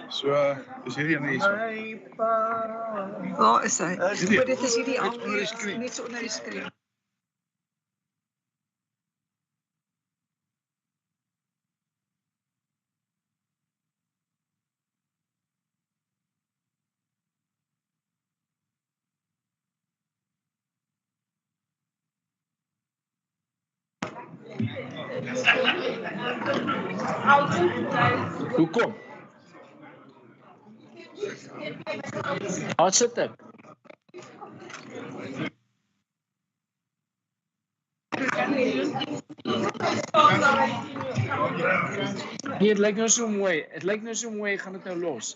So, is hierdie een is? Waar is hy? Hierdie. Maar dit is hierdie Net onder die aan skerm. net so onder die skerm. Hoekom? Waar sit ek? Nee, het lyk nou so mooi. Het lyk nou so mooi, ek gaan dit nou los.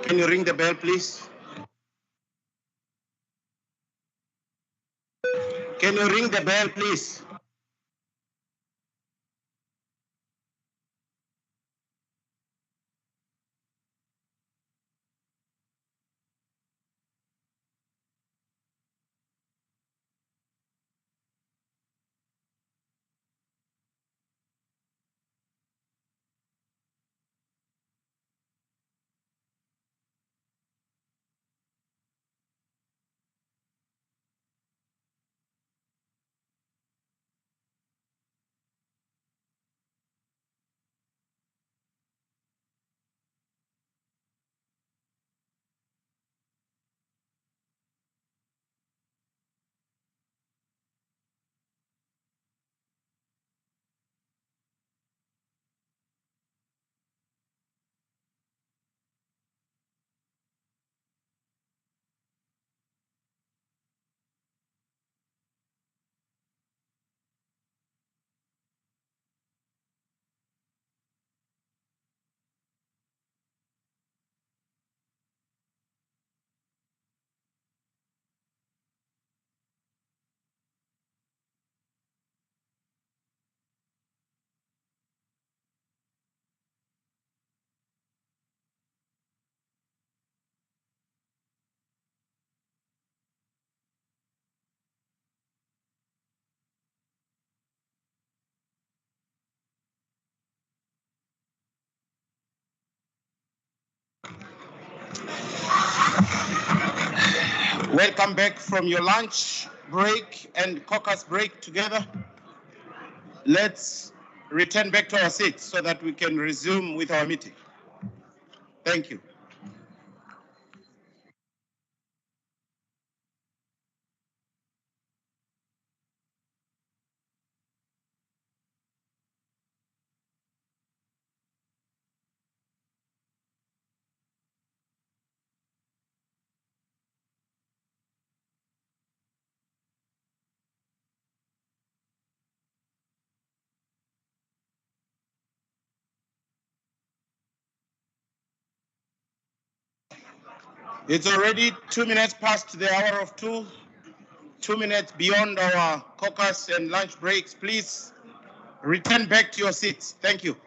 Can you ring the bell, please? Can you ring the bell, please? Welcome back from your lunch break and caucus break together. Let's return back to our seats so that we can resume with our meeting. Thank you. It's already 2 minutes past the hour of 2, 2 minutes beyond our caucus and lunch breaks. Please return back to your seats. Thank you.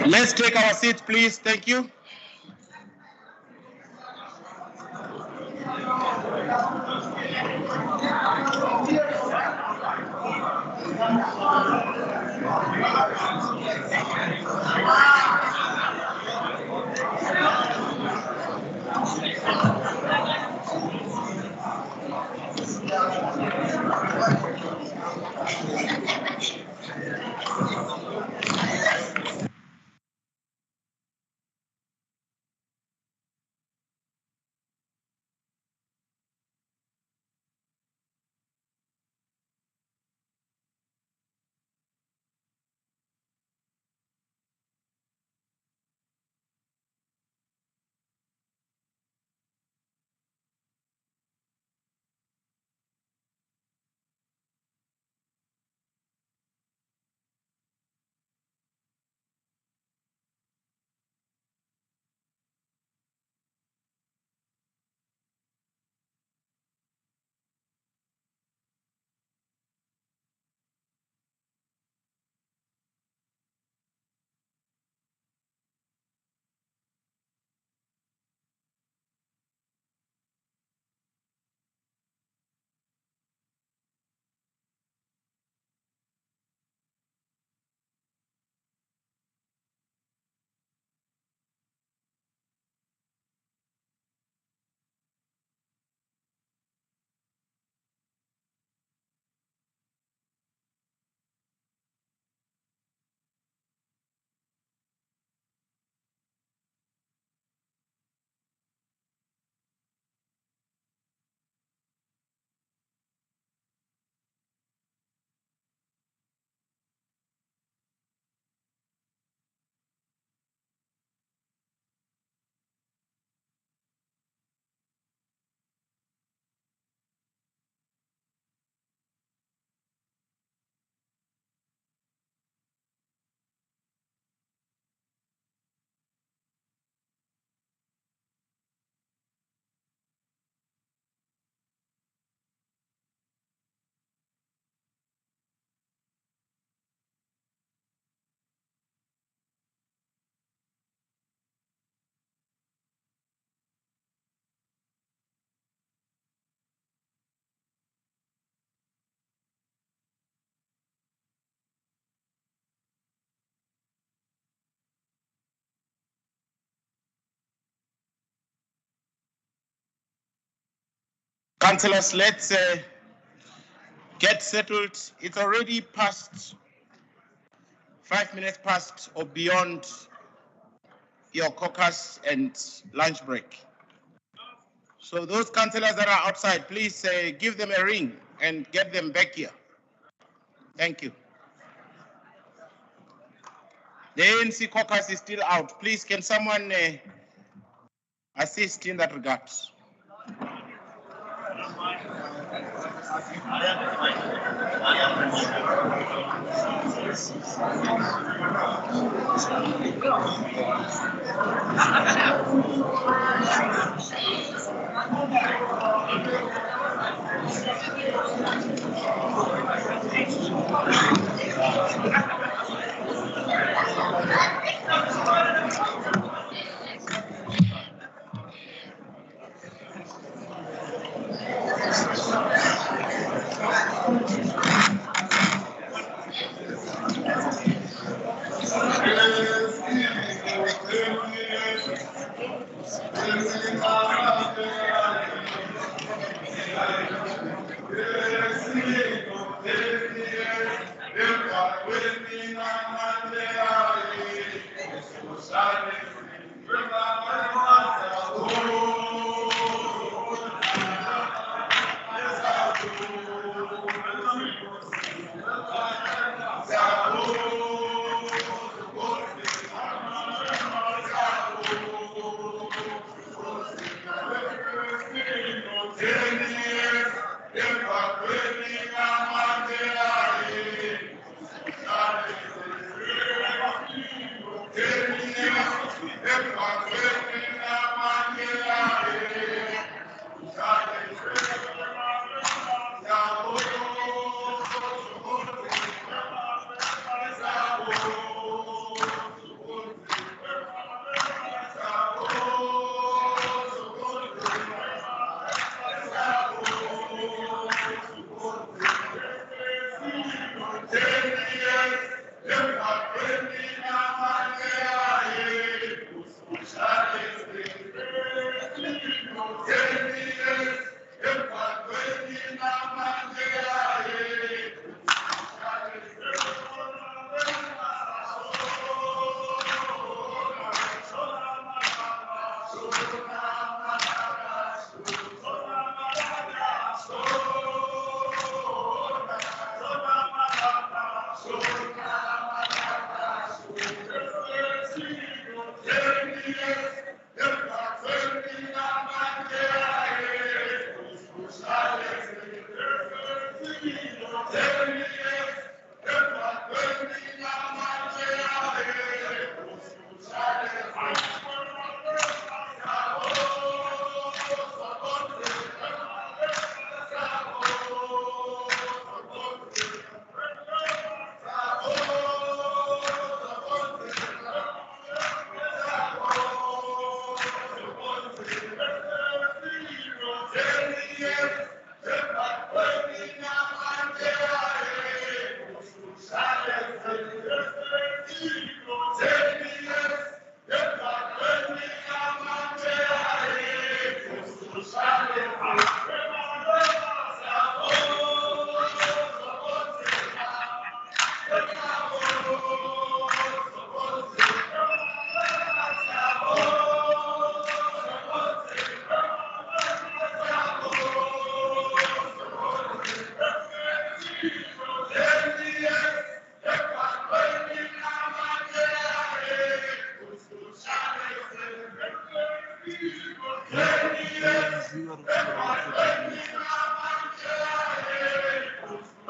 Let's take our seats, please. Thank you. Councillors, let's get settled. It's already past 5 minutes past or beyond your caucus and lunch break. So those councillors that are outside, please give them a ring and get them back here. Thank you. The ANC caucus is still out. Please, can someone assist in that regard?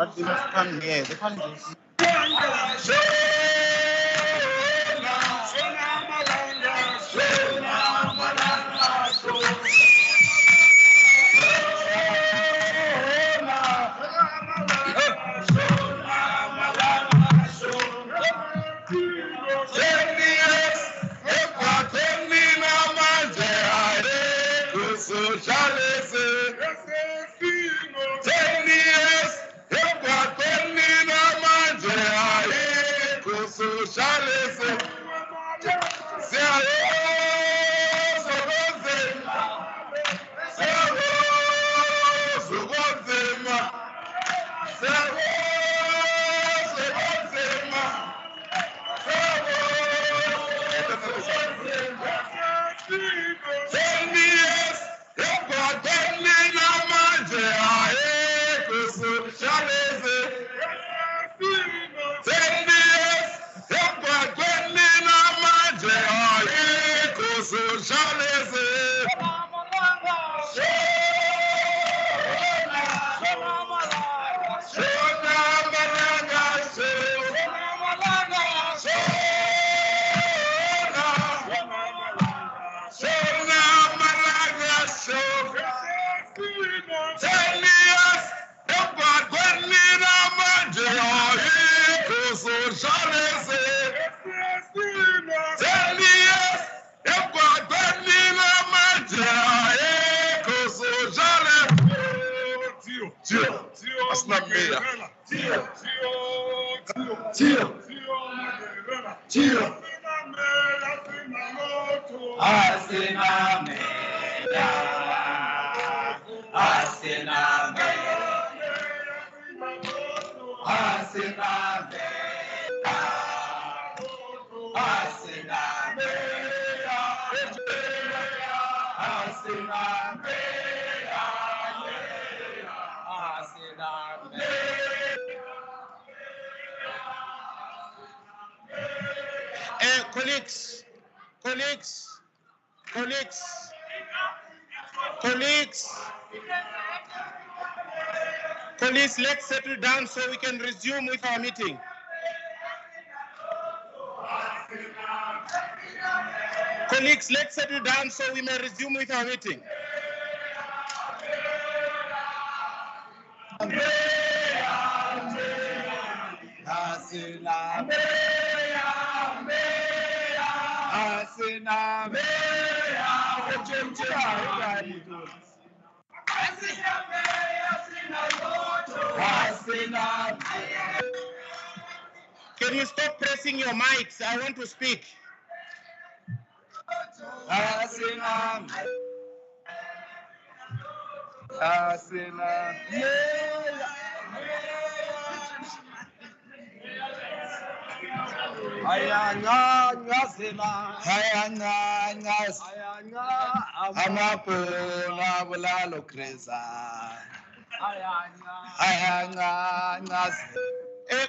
But they must come here. They can't just. Colleagues, let's settle down so we can resume with our meeting. Colleagues, let's settle down so we may resume with our meeting. Can you stop pressing your mics? I want to speak.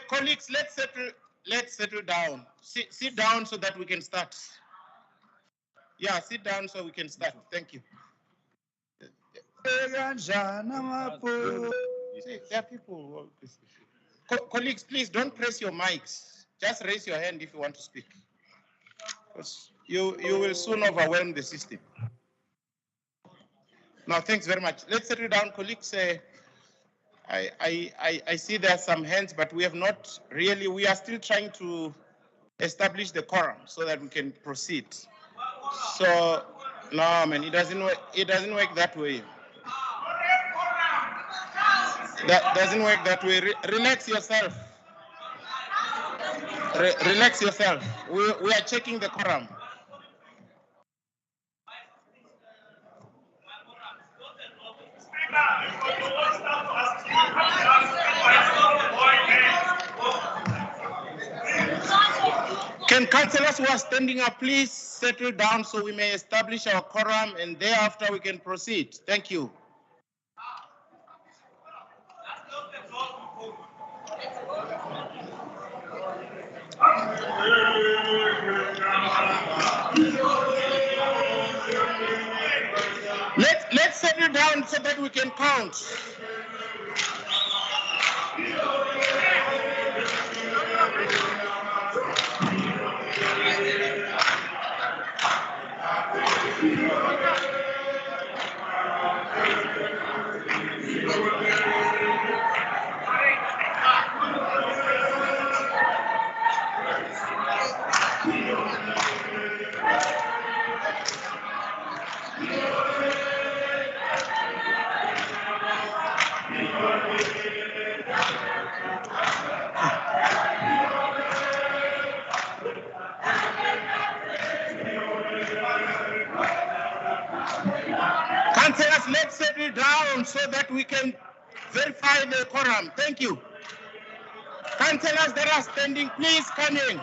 Colleagues, let's settle down. Sit down so that we can start. Yeah, sit down so we can start. Thank you. See, there are people. Colleagues, please don't press your mics. Just raise your hand if you want to speak. Because you will soon overwhelm the system. No, thanks very much. Let's settle down, colleagues. I see there are some hands, but we have not really, we are still trying to establish the quorum so that we can proceed. So, no, man, it doesn't work that way. That doesn't work that way. Relax yourself. Relax yourself. We are checking the quorum. Can councillors who are standing up please settle down so we may establish our quorum and thereafter we can proceed. Thank you. Let's settle down so that we can count. Councillors, let's settle down so that we can verify the quorum. Thank you. Councillors that are standing, please come in.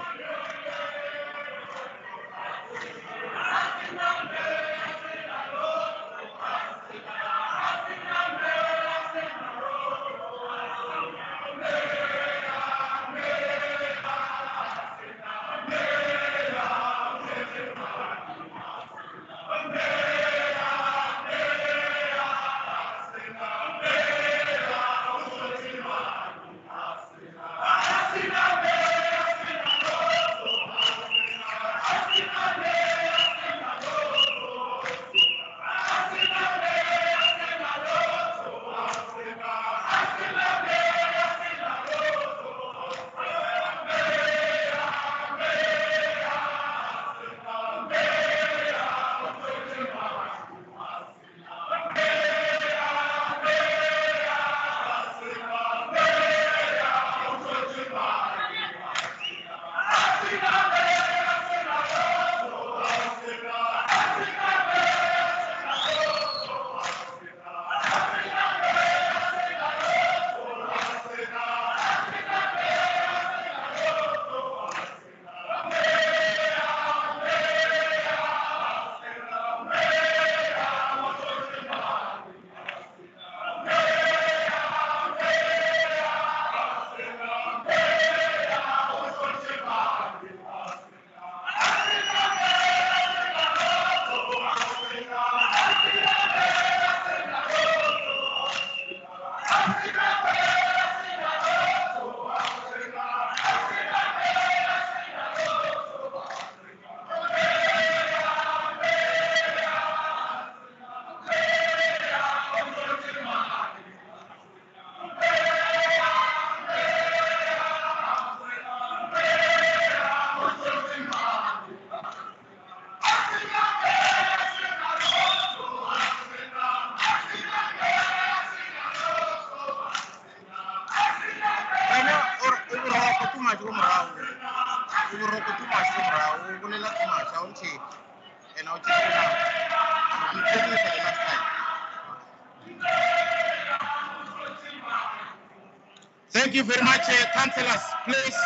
Thank you very much, councillors. Please,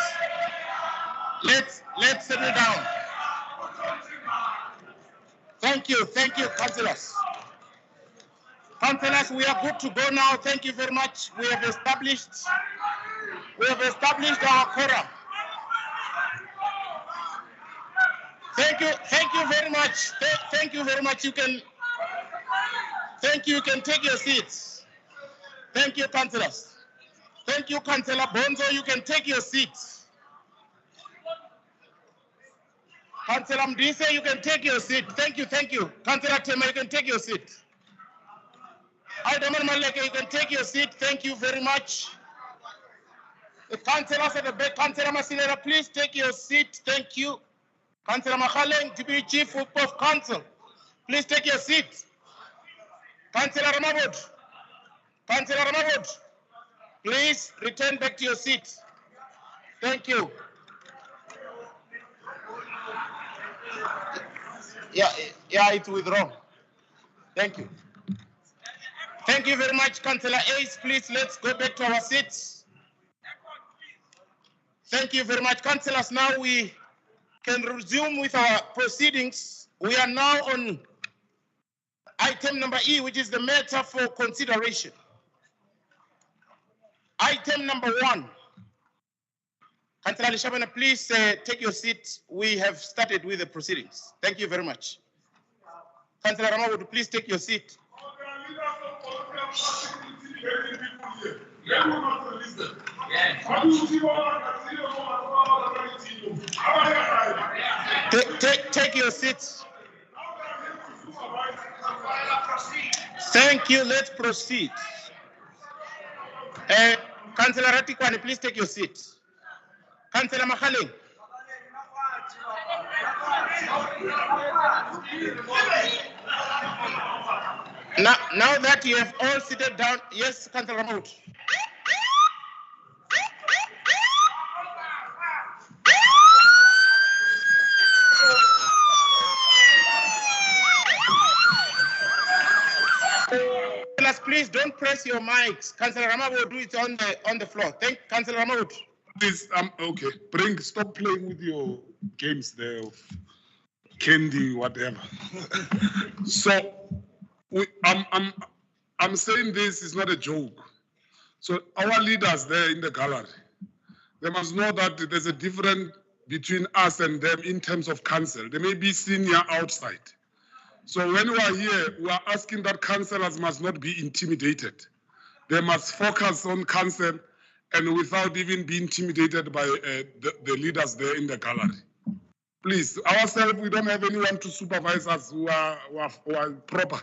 let's settle down. Thank you, councillors. Councillors, we are good to go now. Thank you very much. We have established our quorum. Thank you very much. Thank you very much. You can take your seats. Thank you, councillors. Thank you, Councillor Bonzo. You can take your seats. Councillor Mdise, you can take your seat. Thank you. Councillor Tema, you can take your seat. Aidaman Maleke, you can take your seat. Thank you very much. The councillors at the back, Councillor Masinera, please take your seat. Thank you. Councillor Makhaleng, Deputy Chief Whip of Council, please take your seat. Councillor Ramabud, please return back to your seat. Thank you. Yeah, it's withdrawn. Thank you. Thank you very much, Councillor Ace. Please, let's go back to our seats. Thank you very much, councillors. Now we can resume with our proceedings. We are now on item number E, which is the matter for consideration. Item number 1. Councillor Lishabana, please take your seat. We have started with the proceedings. Thank you very much. Councillor Ramawudu, please take your seat. Take your seats. Thank you. Let's proceed. Councillor Ratikwani, please take your seat. Councillor Makhaleng. Now that you have all seated down, yes, Councillor Ramaut. Please don't press your mics. Councillor Rama will do it on the floor. Thank Councillor Ramaut. Please, okay. Stop playing with your games there of candy, whatever. So, I'm saying this is not a joke. So our leaders there in the gallery, they must know that there's a difference between us and them in terms of council. They may be senior outside. So when we are here, we are asking that councillors must not be intimidated. They must focus on council and without even being intimidated by the leaders there in the gallery. Please, ourselves, we don't have anyone to supervise us who are proper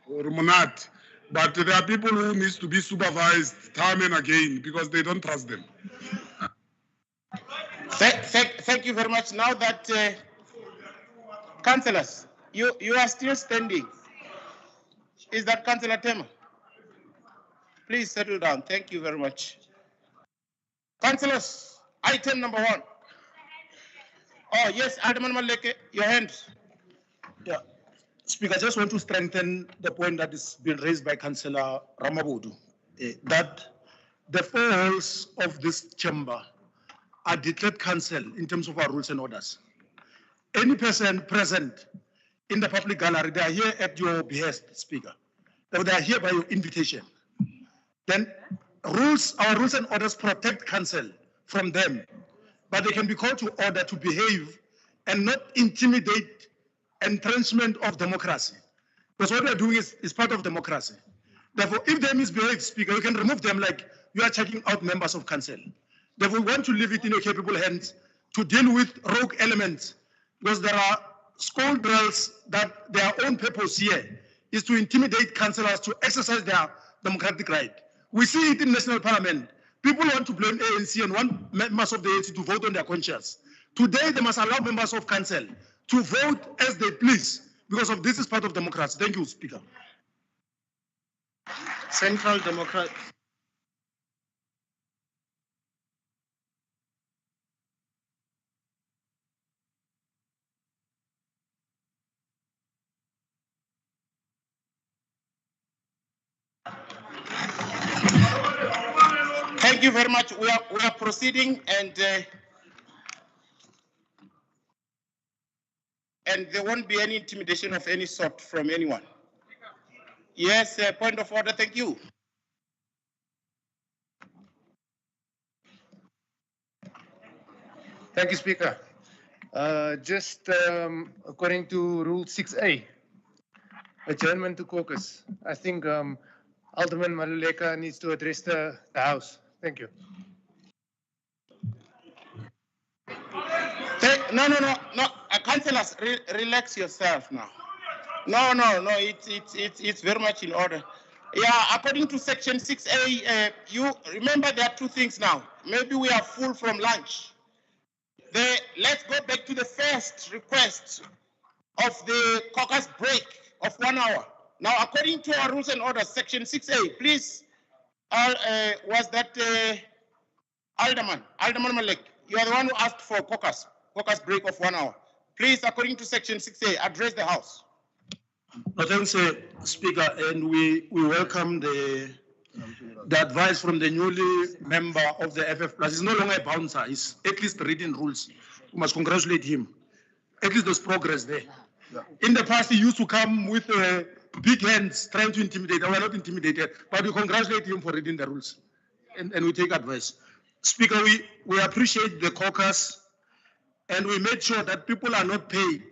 or not. But there are people who need to be supervised time and again because they don't trust them. Thank you very much. Now that councillors, you are still standing. Is that Councillor Tema? Please settle down. Thank you very much. Councillors, item number 1. Oh, yes, Alderman Maleke, your hands. Yeah. Speaker, I just want to strengthen the point that is being raised by Councillor Ramabodu, that the 4 halls of this chamber are declared council in terms of our rules and orders. Any person present in the public gallery, they are here at your behest, Speaker. They are here by your invitation. Then our rules and orders protect council from them, but they can be called to order to behave and not intimidate entrenchment of democracy. Because what we are doing is part of democracy. Therefore, if they misbehave, Speaker, you can remove them like you are checking out members of council. Therefore, we want to leave it in your capable hands to deal with rogue elements, because there are school drills that their own purpose here is to intimidate councillors to exercise their democratic right. We see it in national parliament. People want to blame ANC and want members of the ANC to vote on their conscience. Today, they must allow members of council to vote as they please, because of this is part of democracy. Thank you, Speaker. Central Democrat. Thank you very much. We are proceeding, and there won't be any intimidation of any sort from anyone. Yes, point of order. Thank you. Thank you, Speaker. Just according to Rule 6A, adjournment to caucus. I think Alderman Maluleka needs to address the House. Thank you. No. Councillors, relax yourself now. No. It's very much in order. Yeah, according to Section 6A, you remember there are 2 things now. Maybe we are full from lunch. Let's go back to the first request of the caucus break of 1 hour. Now, according to our rules and orders, Section 6A, please, was that Alderman Malek? You are the one who asked for caucus break of 1 hour. Please, according to Section 6A, address the House. No, thanks, Speaker, and we welcome the advice from the newly member of the FF Plus. He's no longer a bouncer. He's at least reading rules. We must congratulate him. At least there's progress there. In the past, he used to come with big hands trying to intimidate. We're not intimidated, but we congratulate him for reading the rules, and we take advice. Speaker, we appreciate the caucus, and we made sure that people are not paid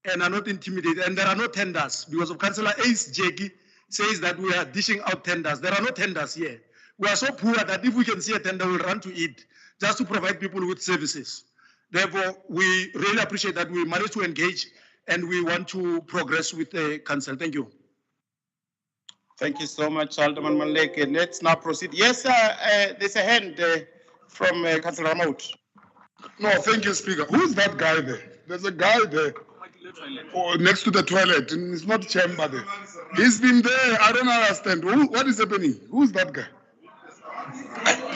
and are not intimidated, and there are no tenders, because of Councillor Ace Jackie says that we are dishing out tenders. There are no tenders here. We are so poor that if we can see a tender, we'll run to it just to provide people with services. Therefore, we really appreciate that we managed to engage, and we want to progress with the council. Thank you. Thank you so much, Alderman Maleke. Let's now proceed. Yes, there's a hand from Councillor Ramaut. No, thank you, Speaker. Who's that guy there? There's a guy there next to the toilet. And it's not chamber there. He's been there. I don't understand. What is happening? Who's that guy?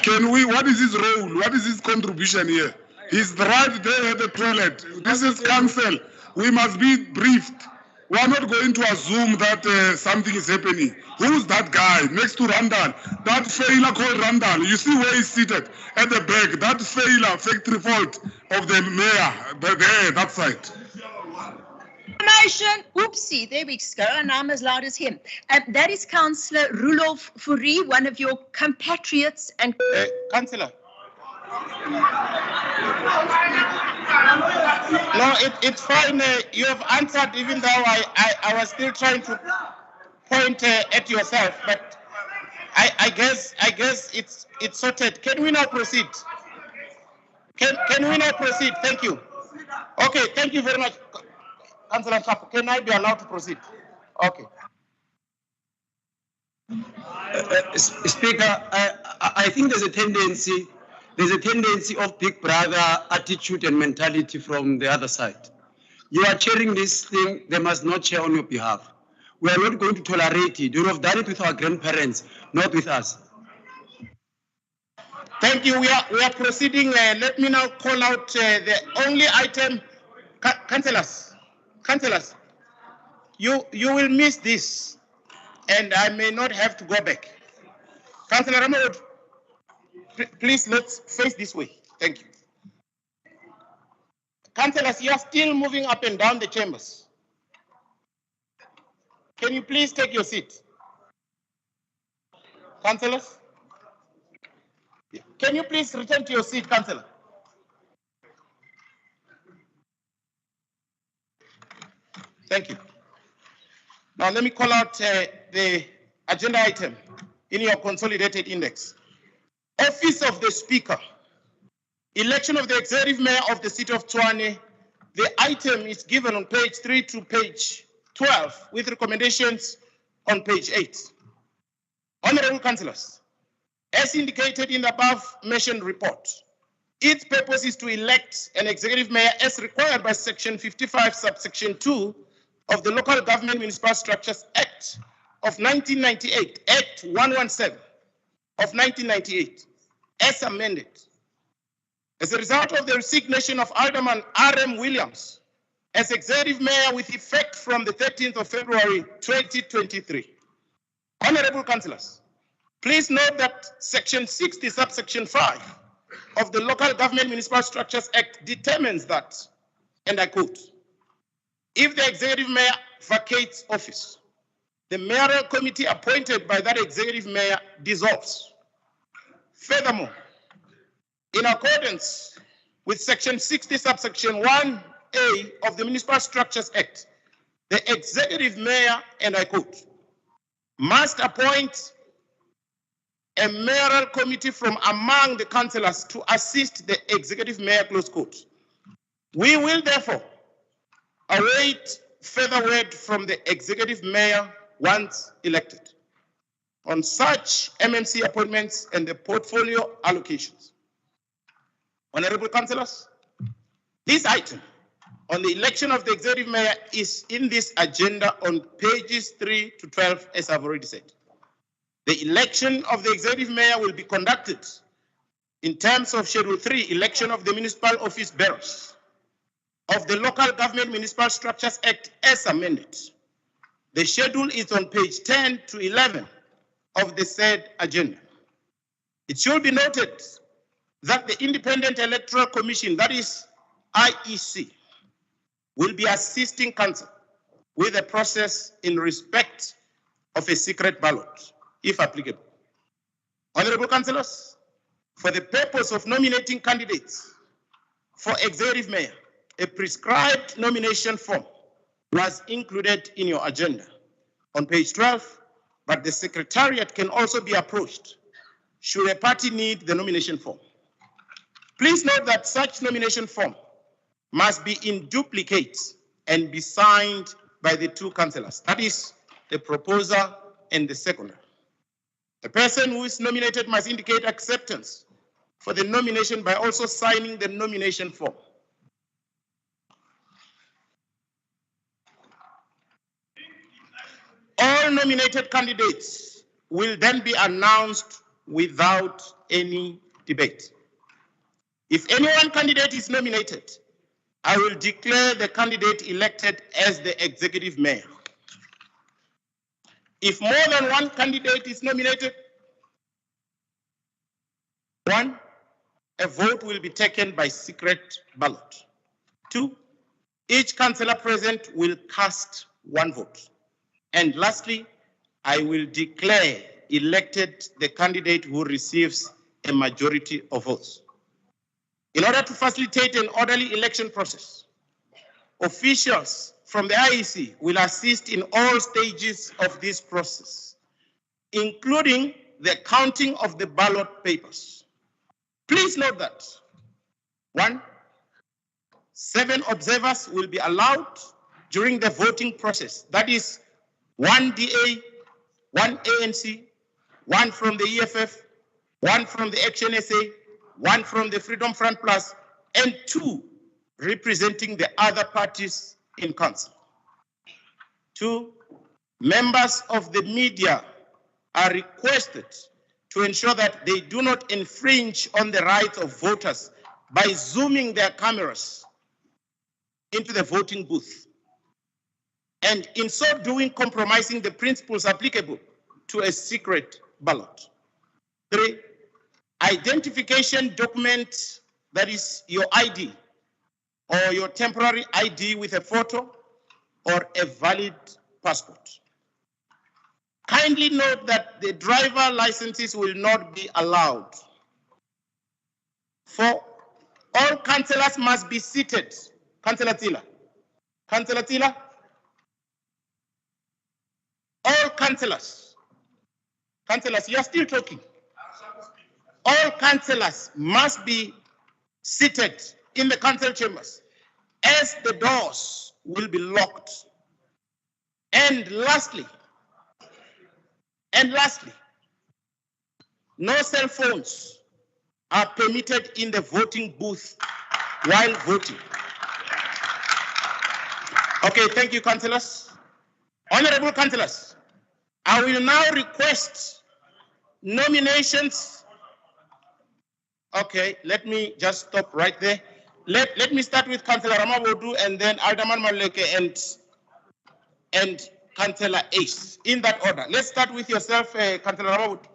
What is his role? What is his contribution here? He's right there at the toilet. This is council. We must be briefed. We are not going to assume that something is happening. Who's that guy next to Randall? That failure called Randall. You see where he's seated at the back. That failure, factory fault of the mayor. There, that side. Motion, oopsie, there we go, and I'm as loud as him. That is Councillor Rudolph Fourie, one of your compatriots and... Councillor. No, it's fine. You have answered, even though I was still trying to point at yourself, but I guess it's sorted. Can we now proceed? Can we now proceed? Thank you. Okay, thank you very much. Councillor Chapo, can I be allowed to proceed? Okay. Speaker, I think there's a tendency of big brother attitude and mentality from the other side. You are chairing this thing, they must not chair on your behalf. We are not going to tolerate it. You have done it with our grandparents, not with us. Thank you. We are proceeding. Let me now call out the only item. Councillors, you will miss this, and I may not have to go back. Councillor Ramod, please let's face this way. Thank you. Councillors, you are still moving up and down the chambers. Can you please take your seat? Councillors? Can you please return to your seat, Councillor? Thank you. Now let me call out the agenda item in your consolidated index. Office of the Speaker. Election of the Executive Mayor of the City of Tshwane. The item is given on page 3 to page 12 with recommendations on page 8. Honorable Councillors, as indicated in the above mentioned report, its purpose is to elect an Executive Mayor as required by Section 55, subsection 2 of the Local Government Municipal Structures Act of 1998, Act 117 of 1998, as amended. As a result of the resignation of Alderman R.M. Williams as Executive Mayor with effect from the 13th of February 2023. Honorable Councillors, please note that Section 60, subsection 5 of the Local Government Municipal Structures Act determines that, and I quote, if the Executive Mayor vacates office, the mayoral committee appointed by that Executive Mayor dissolves. Furthermore, in accordance with Section 60, subsection 1A of the Municipal Structures Act, the Executive Mayor, and I quote, must appoint a mayoral committee from among the councillors to assist the Executive Mayor, close quote. We will therefore await further word from the Executive Mayor once elected on such MMC appointments and the portfolio allocations. Honorable Councillors, this item on the election of the Executive Mayor is in this agenda on pages 3 to 12, as I've already said. The election of the Executive Mayor will be conducted in terms of Schedule 3, election of the municipal office bearers of the Local Government Municipal Structures Act as amended. The schedule is on page 10 to 11 of the said agenda. It should be noted that the Independent Electoral Commission, that is IEC, will be assisting council with the process in respect of a secret ballot, if applicable. Honorable Councillors, for the purpose of nominating candidates for Executive Mayor, a prescribed nomination form was included in your agenda on page 12, but the Secretariat can also be approached should a party need the nomination form. Please note that such nomination form must be in duplicate and be signed by the two councillors, that is, the proposer and the seconder. The person who is nominated must indicate acceptance for the nomination by also signing the nomination form. all nominated candidates will then be announced without any debate. If any one candidate is nominated, I will declare the candidate elected as the executive mayor. If more than one candidate is nominated, a vote will be taken by secret ballot. 2, each councillor present will cast one vote. And lastly, I will declare elected the candidate who receives a majority of votes. In order to facilitate an orderly election process, officials from the IEC will assist in all stages of this process, including the counting of the ballot papers. Please note that 1, 7 observers will be allowed during the voting process. That is 1 DA, 1 ANC, 1 from the EFF, 1 from the Action SA, 1 from the Freedom Front Plus, and 2 representing the other parties in council. 2, members of the media are requested to ensure that they do not infringe on the rights of voters by zooming their cameras into the voting booth, and in so doing compromising the principles applicable to a secret ballot. 3, identification document, that is your ID or your temporary ID with a photo or a valid passport. Kindly note that the driver licenses will not be allowed. 4, all councillors must be seated. Councillor Tila. Councillor Tila. All councillors. Councillors, you are still talking. All councillors must be seated in the council chambers as the doors will be locked. And lastly, no cell phones are permitted in the voting booth while voting. Okay, thank you, councillors. Honorable councillors, I will now request nominations. Okay, let me just stop right there. Let me start with Councillor Ramabodu and then Alderman Maleke and Councillor Ace, in that order. Let's start with yourself, Councillor Ramabodu.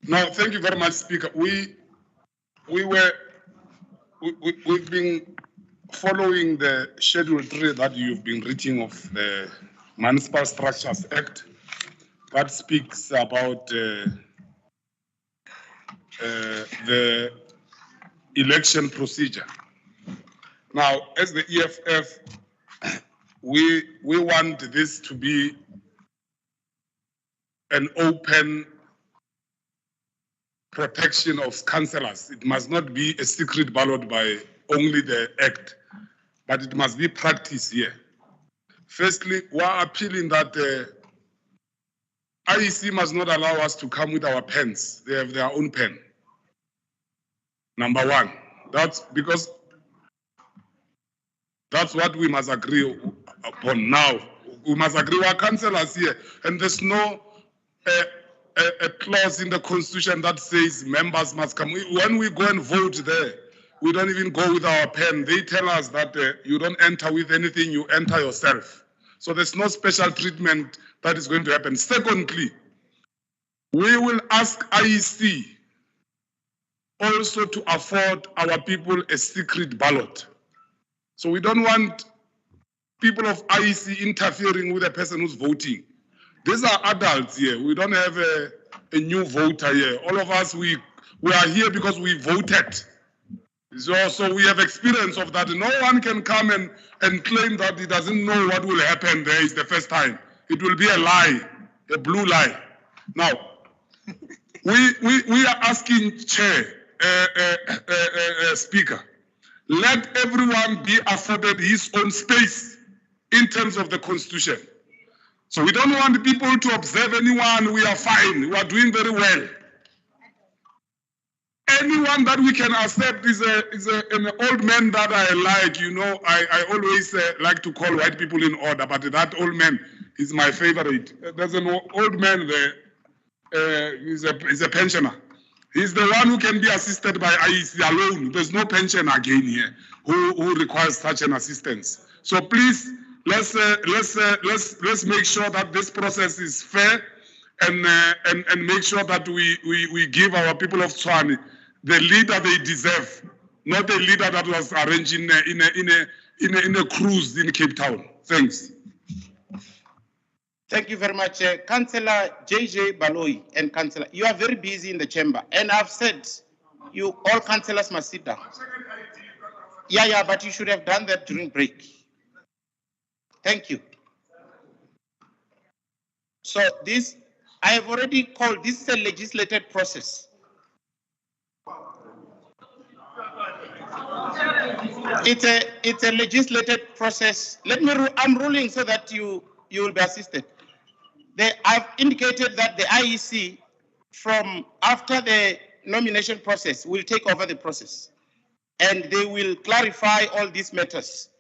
No, thank you very much, Speaker. We've been following the Schedule 3 that you've been reading of the Municipal Structures Act that speaks about the election procedure. Now, as the EFF, we want this to be an open protection of councillors. It must not be a secret ballot by only the act, but it must be practiced here. Firstly, we are appealing that the IEC must not allow us to come with our pens. They have their own pen. Number 1, that's because that's what we must agree upon now. We must agree with our councillors here, and there's no a clause in the constitution that says members must come. When we go and vote there, we don't even go with our pen. They tell us that you don't enter with anything, you enter yourself. So there's no special treatment that is going to happen. Secondly, we will ask IEC also to afford our people a secret ballot. So we don't want people of IEC interfering with the person who's voting. These are adults here. We don't have a new voter here. All of us, we are here because we voted. So we have experience of that. No one can come and claim that he doesn't know what will happen there. It's the first time. It will be a lie, a blue lie. Now, we are asking Chair, Speaker, let everyone be afforded his own space in terms of the Constitution. So we don't want people to observe anyone. We are fine. We are doing very well. Anyone that we can accept is an old man that I like. You know, I always like to call white people in order, but that old man He's my favorite. There's an old man there. He's a pensioner. He's the one who can be assisted by IEC alone. There's no pension again here who requires such an assistance. So please, let's make sure that this process is fair and make sure that we give our people of Tshwane the leader they deserve, not a leader that was arranged in a cruise in Cape Town. Thanks. Thank you very much. Councillor JJ Baloyi and Councillor, you are very busy in the chamber. And I've said, you all councillors must sit down. Yeah, but you should have done that during break. Thank you. So this, I have already called, this is a legislated process. It's a legislated process. I'm ruling so that you will be assisted. I've indicated that the IEC, from after the nomination process, will take over the process. And they will clarify all these matters.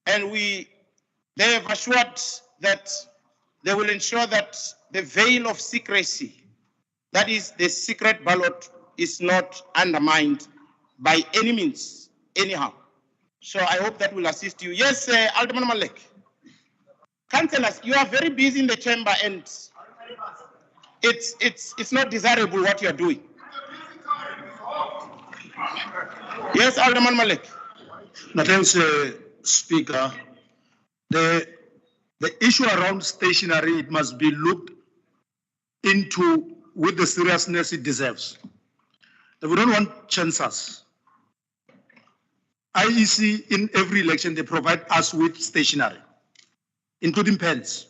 And they have assured that they will ensure that the veil of secrecy, that is the secret ballot, is not undermined by any means, anyhow. So I hope that will assist you. Yes, Alderman Malek. Councillors, you are very busy in the chamber and it's not desirable what you are doing. Yes, Alderman Malek. No, thanks, Speaker. The issue around stationery, it must be looked into with the seriousness it deserves. We don't want chances. IEC, in every election, they provide us with stationery, including pens.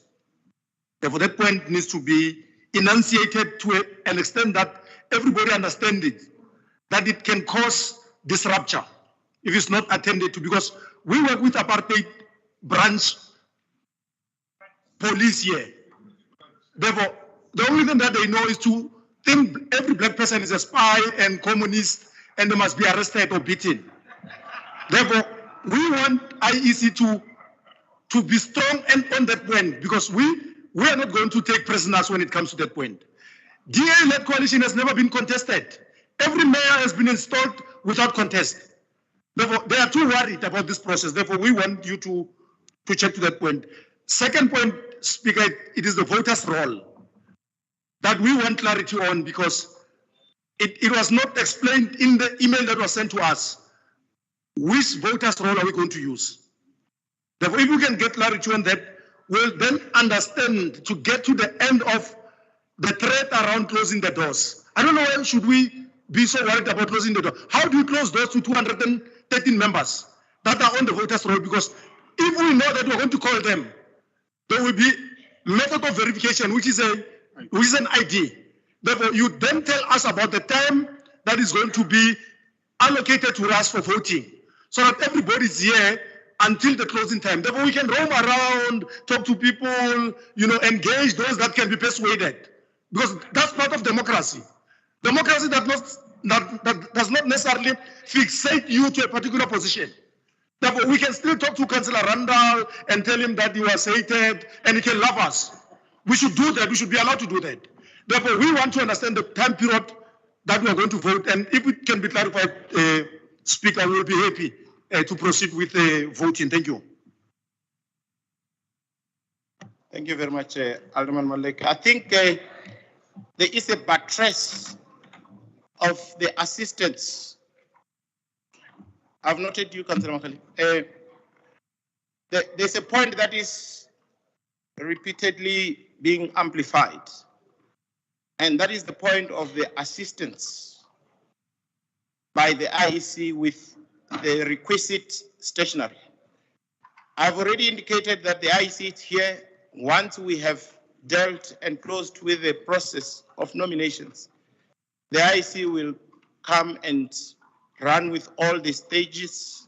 Therefore, that point needs to be enunciated to an extent that everybody understands it, that it can cause disruption if it's not attended to, because we work with apartheid branch police here. Therefore, the only thing that they know is to think every black person is a spy and communist and they must be arrested or beaten. Therefore, we want IEC to be strong and on that point, because we are not going to take prisoners when it comes to that point. DA-led coalition has never been contested. Every mayor has been installed without contest. Therefore, they are too worried about this process. Therefore, we want you to check to that point. Second point, Speaker, it is the voters' role that we want clarity on, because it was not explained in the email that was sent to us. Which voters' role are we going to use? Therefore, if we can get clarity on that, we'll then understand to get to the end of the threat around closing the doors. I don't know why should we be so worried about closing the door. How do you close doors to 213 members that are on the voters' roll? Because if we know that we're going to call them, there will be method of verification, which is an ID. Therefore, you then tell us about the time that is going to be allocated to us for voting, so that everybody is here until the closing time. Therefore, we can roam around, talk to people, engage those that can be persuaded, because that's part of democracy. Democracy that does not necessarily fixate you to a particular position. Therefore, we can still talk to Councillor Randall and tell him that he was hated and he can love us. We should do that. We should be allowed to do that. Therefore, we want to understand the time period that we are going to vote. And if it can be clarified, Speaker, we will be happy to proceed with voting. Thank you. Thank you very much, Alderman Malek. I think there is a buttress of the assistance. I've noted you, Councillor Makali. There's a point that is repeatedly being amplified, and that is the point of the assistance by the IEC with the requisite stationery. I've already indicated that the IEC is here once we have dealt and closed with the process of nominations. The IEC will come and run with all the stages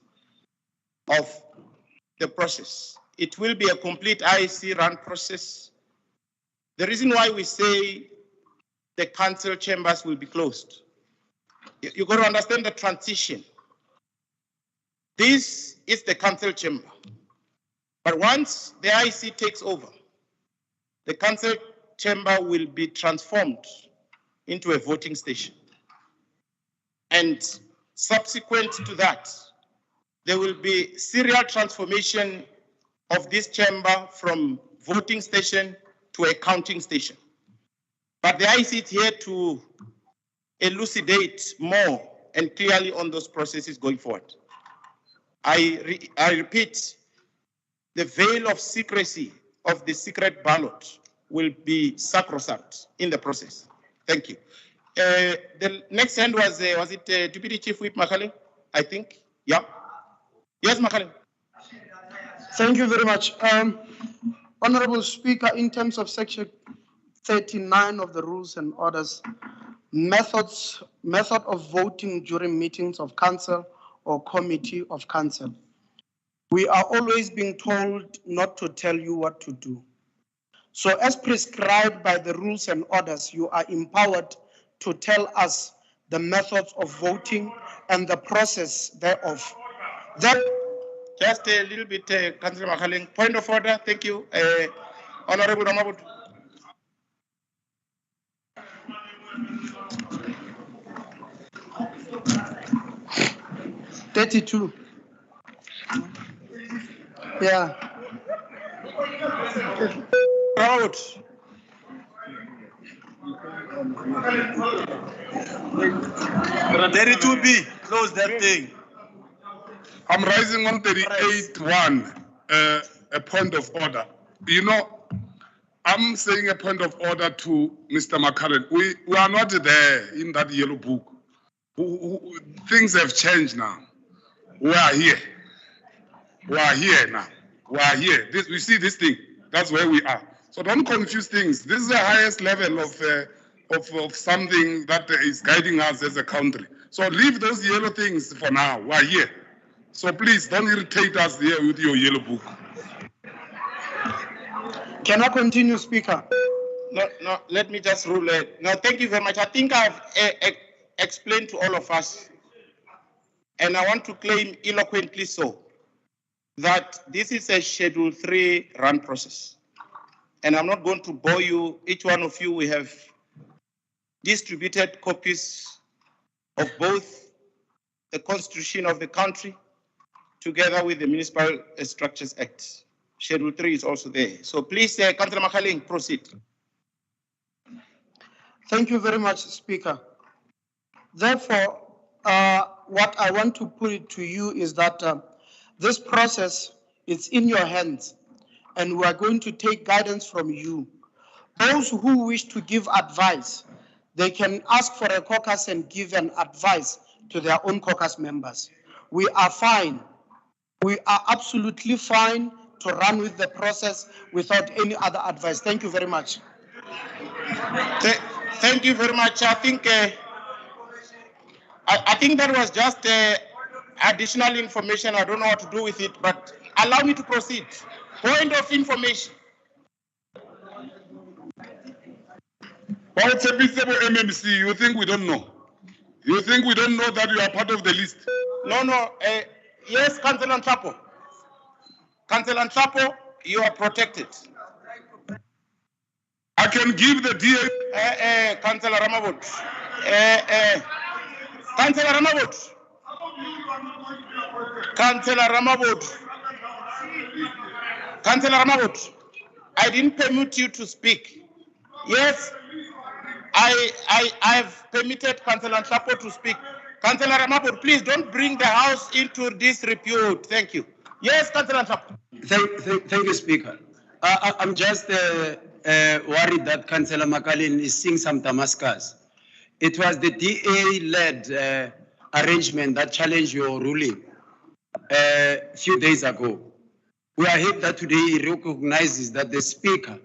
of the process. It will be a complete IEC run process. The reason why we say the council chambers will be closed, you got to understand the transition. This is the council chamber. But once the IEC takes over, the council chamber will be transformed into a voting station. And subsequent to that, there will be serial transformation of this chamber from voting station to a counting station. But the I sit here to elucidate more and clearly on those processes going forward. I repeat, the veil of secrecy of the secret ballot will be sacrosanct in the process. Thank you. The next hand was it Deputy Chief Whip Makale? I think. Yeah. Yes, Makale. Thank you very much. Honorable Speaker, in terms of Section 39 of the Rules and Orders, method of voting during meetings of council or committee of council. We are always being told not to tell you what to do. So as prescribed by the rules and orders, you are empowered to tell us the methods of voting and the process thereof. Just a little bit, Councillor Makaling. Point of order. Thank you. Honorable Ramabut. $32. Yeah. Out. Ready to be. Close that thing. I'm rising on 38-1, a point of order. You know, I'm saying a point of order to Mr. McCullen. We are not there in that yellow book. Things have changed now. We are here. We are here now. We are here. We see this thing. That's where we are. So don't confuse things. This is the highest level of something that is guiding us as a country. So leave those yellow things for now. We are here. So please don't irritate us here with your yellow book. Can I continue, Speaker? No, let me just rule it. No, thank you very much. I think I've explained to all of us, and I want to claim eloquently so, that this is a Schedule 3 run process. And I'm not going to bore you. Each one of you, we have distributed copies of both the Constitution of the country together with the Municipal Structures Act. Schedule 3 is also there. So please, Councillor Makaling, proceed. Thank you very much, Speaker. Therefore, what I want to put it to you is that this process is in your hands, and we are going to take guidance from you. Those who wish to give advice, they can ask for a caucus and give an advice to their own caucus members. We are fine. We are absolutely fine to run with the process without any other advice. Thank you very much. Thank you very much. I think that was just additional information. I don't know what to do with it, but allow me to proceed. Point of information. Why it's a bit about MMC? You think we don't know? You think we don't know that you are part of the list? No. Yes, Councillor Nhlapo. Councillor Nhlapo, you are protected. I can give the DA. Councillor Ramabut. Councillor Ramabut. Councillor Ramabut. Councillor Ramabut, I didn't permit you to speak. Yes, I've permitted Councillor Nhlapo to speak. Councillor Ramabut, please don't bring the House into disrepute. Thank you. Yes, Councillor Nhlapo. Thank you, Speaker. I'm just worried that Councillor Makalin is seeing some Damascus. It was the DA-led arrangement that challenged your ruling a few days ago. We are happy that today he recognizes that the Speaker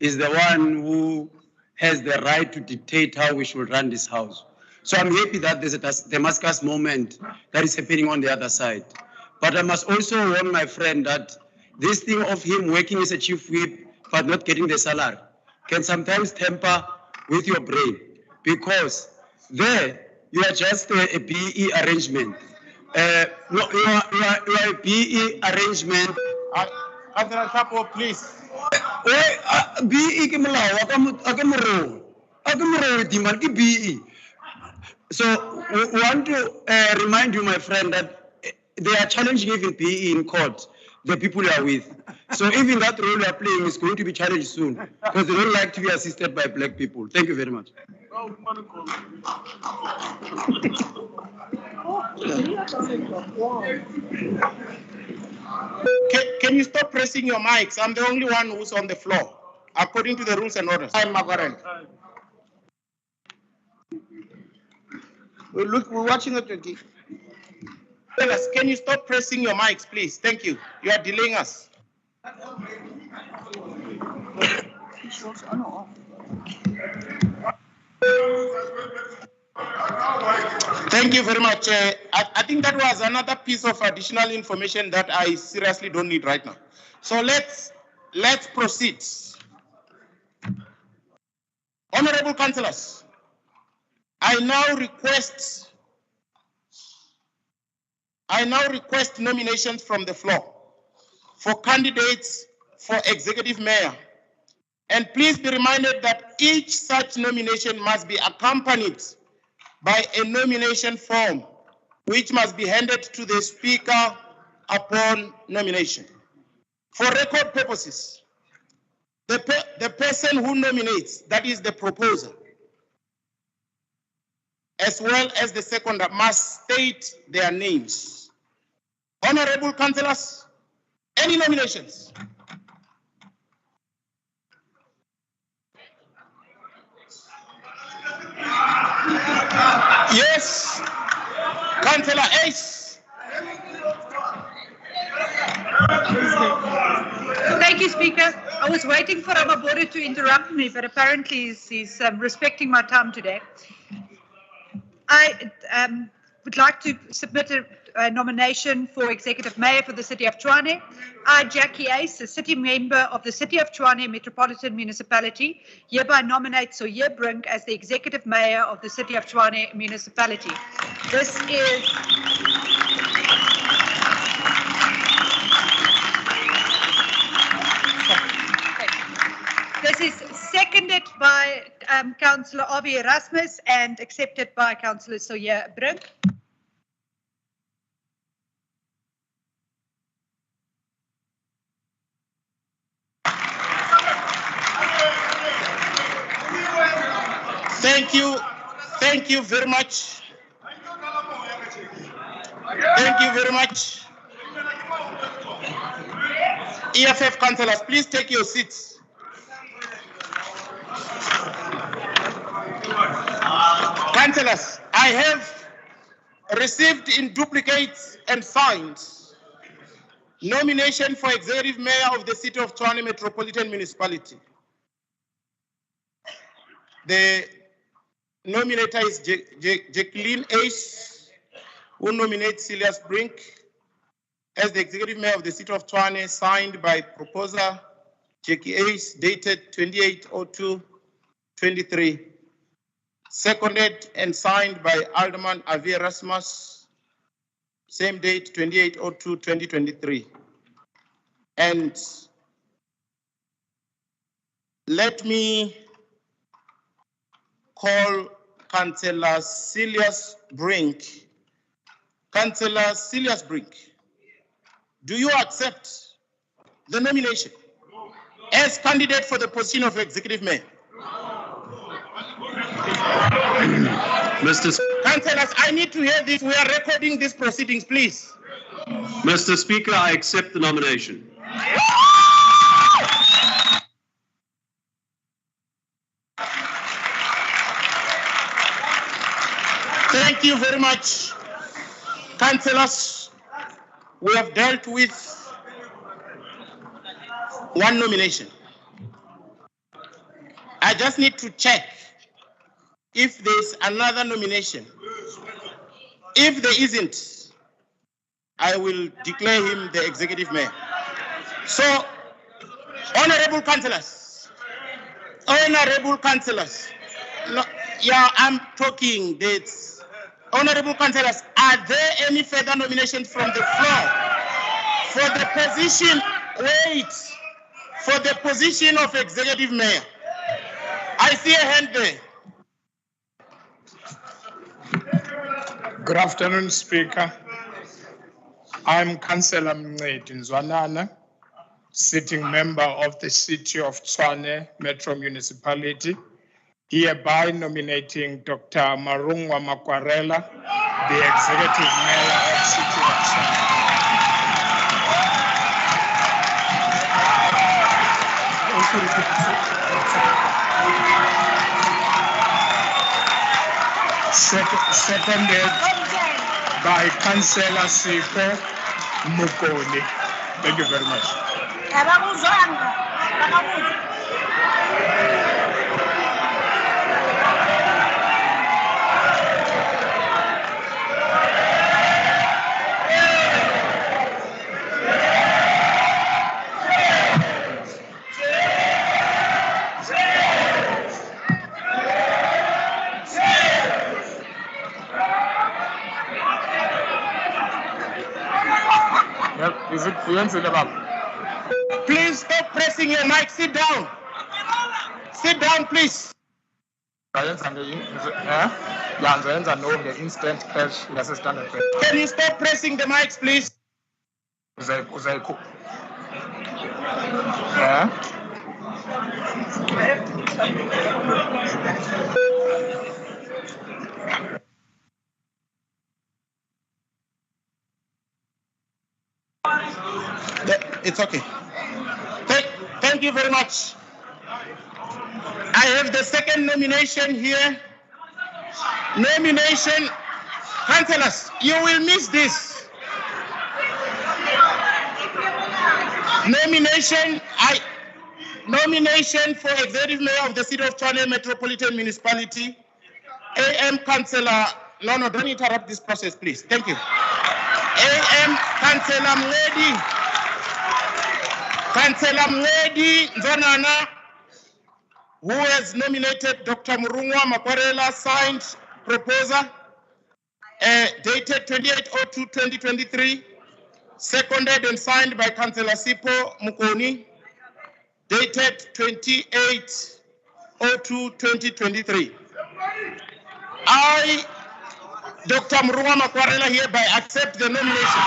is the one who has the right to dictate how we should run this House. So I'm happy that there's a Damascus moment that is happening on the other side. But I must also warn my friend that this thing of him working as a chief whip but not getting the salary can sometimes temper with your brain, because there you are just a BE arrangement. No, you are a BE arrangement. Councillor Nhlapo, please. BE ke molao a ke morero demand ke BE. So we want to remind you, my friend, that they are challenging even BE in court, the people you are with. So even that role you are playing is going to be challenged soon because they don't like to be assisted by black people. Thank you very much. Can you stop pressing your mics? I'm the only one who's on the floor, according to the rules and orders. I'm Magarel. We're watching it, Ricky. Fellas, can you stop pressing your mics, please? Thank you. You are delaying us. Thank you very much. I think that was another piece of additional information that I seriously don't need right now. So let's proceed. Honorable councillors, I now request nominations from the floor for candidates for executive mayor. And please be reminded that each such nomination must be accompanied by a nomination form, which must be handed to the speaker upon nomination. For record purposes, the person who nominates, that is the proposer, as well as the seconder, must state their names. Honorable councillors, any nominations? Yes, Councillor Ace. Thank you, Speaker. I was waiting for Amabore to interrupt me, but apparently he's respecting my time today. I would like to submit a nomination for Executive Mayor for the City of Tshwane. I, Jackie Ace, a city member of the City of Tshwane Metropolitan Municipality, hereby nominate Soye Brink as the Executive Mayor of the City of Tshwane Municipality. This is seconded by Councillor Avi Erasmus and accepted by Councillor Soye Brink. Thank you very much. Thank you very much. EFF councillors, please take your seats. Councillors, I have received in duplicates and signed nomination for Executive Mayor of the City of Tshwane Metropolitan Municipality. The nominator is Jacqueline Ace, who nominates Silas Brink as the Executive Mayor of the City of Tshwane, signed by proposer Jackie Ace, dated 28/02/23. Seconded and signed by Alderman Avi Erasmus, same date, 28/02/2023. And let me call Councillor Silas Brink. Councillor Silas Brink, do you accept the nomination as candidate for the position of Executive Mayor? Councillors, I need to hear this. We are recording these proceedings, please. Mr. Speaker, I accept the nomination. Thank you very much, councillors. We have dealt with one nomination. I just need to check if there's another nomination. If there isn't, I will declare him the Executive Mayor. So, honorable councillors, no, yeah, I'm talking dates. Honorable councillors, are there any further nominations from the floor for the position, for the position of executive mayor? I see a hand there. Good afternoon, Speaker. I'm Councillor Mncedi Nzwanana, sitting member of the City of Tshwane Metro Municipality, hereby nominating Dr. Marungwa Makwarela, the Executive Mayor of City of Tshwane. Seconded by Councillor Sipho Mukoni. Thank you very much. Is it please stop pressing your mic. Sit down. Sit down, please. Can you stop pressing the mics, please? It's okay. Thank you very much. I have the second nomination here. Nomination, councillors, you will miss this. Nomination for executive mayor of the City of Tshwane Metropolitan Municipality. AM Councillor, no, don't interrupt this process, please. Thank you. AM Councillor Mncedi Nzwanana, who has nominated Dr. Marungwa Makwarela, signed proposer, dated 28/02/2023, seconded and signed by Councillor Sipho Mukoni, dated 28/02/2023. I, Dr. Marungwa Makwarela, hereby accept the nomination.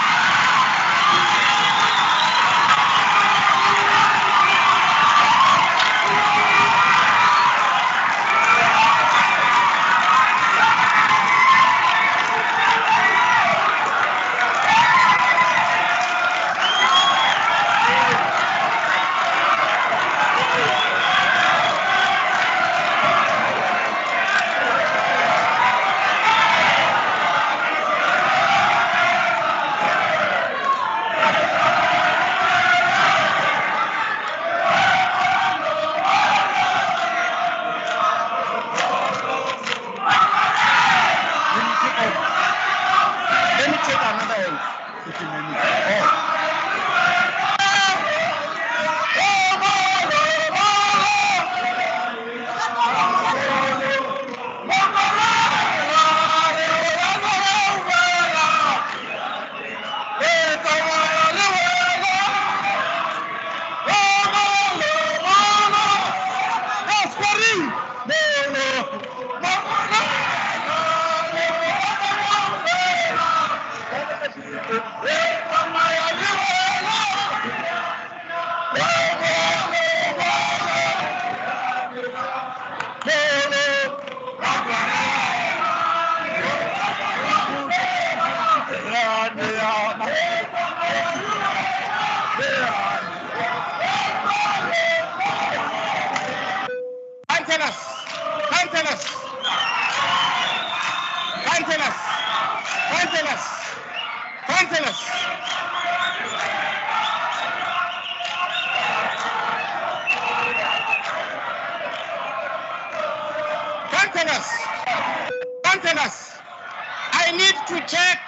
I need to check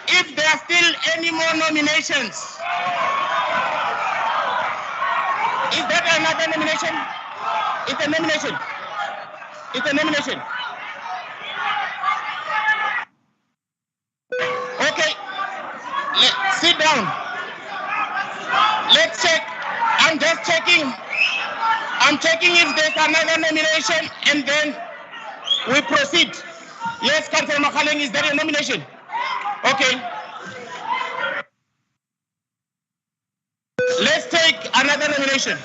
if there are still any more nominations. Is that another nomination? It's a nomination. It's a nomination. Okay. Sit down. Let's check. I'm just just checking. I'm checking if there's another nomination and then we proceed. Yes, Councillor Makhaleng, is there a nomination? Okay. Let's take another nomination.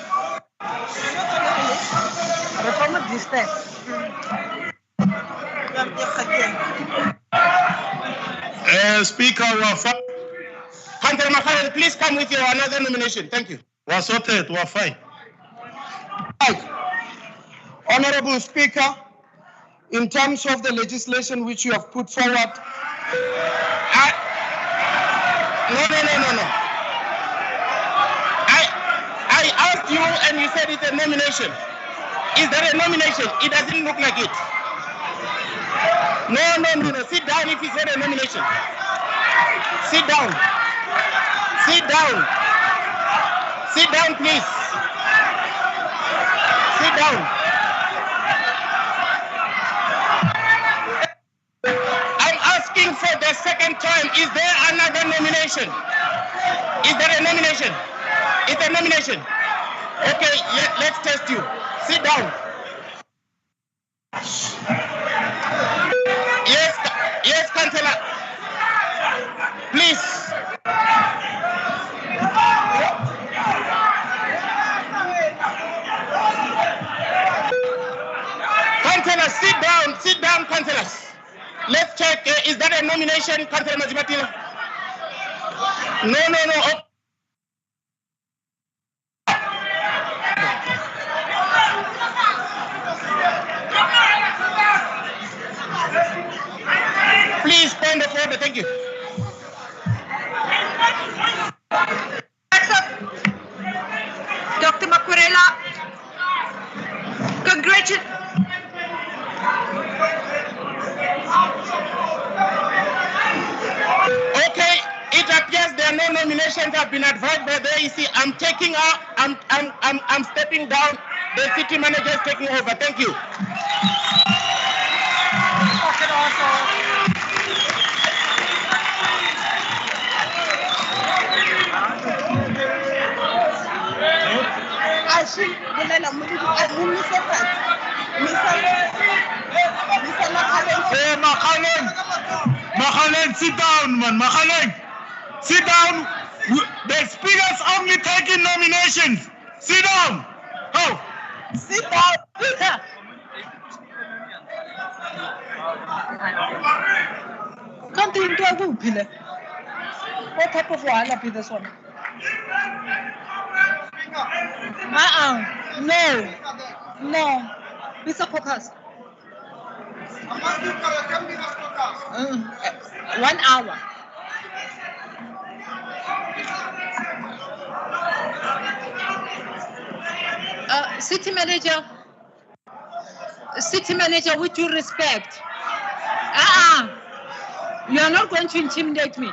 Speaker, Councillor Makhaleng, please come with your another nomination. Thank you. Wafai. Honorable Speaker, in terms of the legislation which you have put forward. No. I asked you and you said it's a nomination. Is there a nomination? It doesn't look like it. No. Sit down if it's not a nomination. Sit down. Sit down. Sit down, please. Sit down. I'm asking for the second time, is there another nomination? Is there a nomination? It's a nomination. Okay, let's test you. Sit down. Yes, Councillor. Please. Councillor, sit down, councillors. Let's check, is that a nomination, Councillor Mazibatila? No. Oh. Please, point of order, thank you. Dr. Makwarela, congratulations. Okay, it appears there are no nominations have been advised by the AEC. I'm taking out, I'm stepping down. The city manager is taking over. Thank you. Makhaleng, sit down, man. Makhaleng, sit down. The speaker's only taking nominations. Sit down. Oh. Sit down, Peter. Can't you do a Peter? What type of wahala be this one? No. Mr. Focus. 1 hour. City manager, with due respect. You are not going to intimidate me.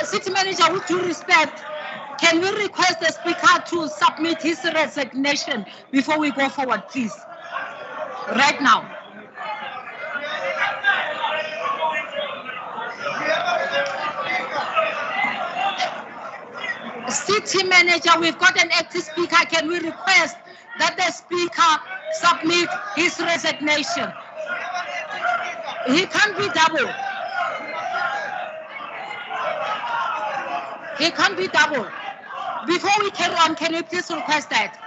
City manager, with due respect, can we request the speaker to submit his resignation before we go forward, please? Right now. City manager, we've got an active speaker. Can we request that the speaker submit his resignation? He can't be double. He can't be double. Before we carry on, can you please request that?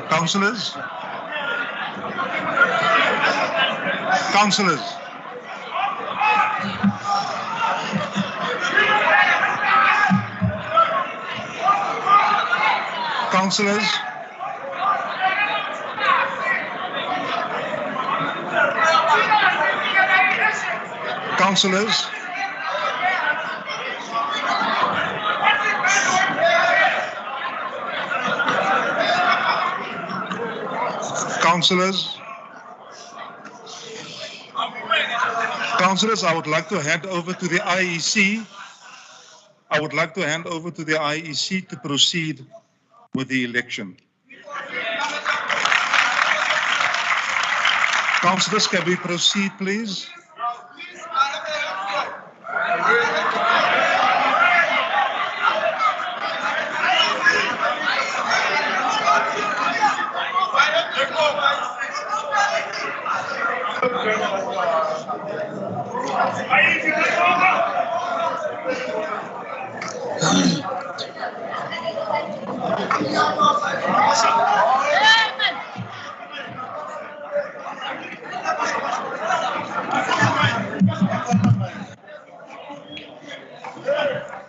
Councillors. Councillors, I would like to hand over to the IEC. To proceed with the election. Councillors, can we proceed, please?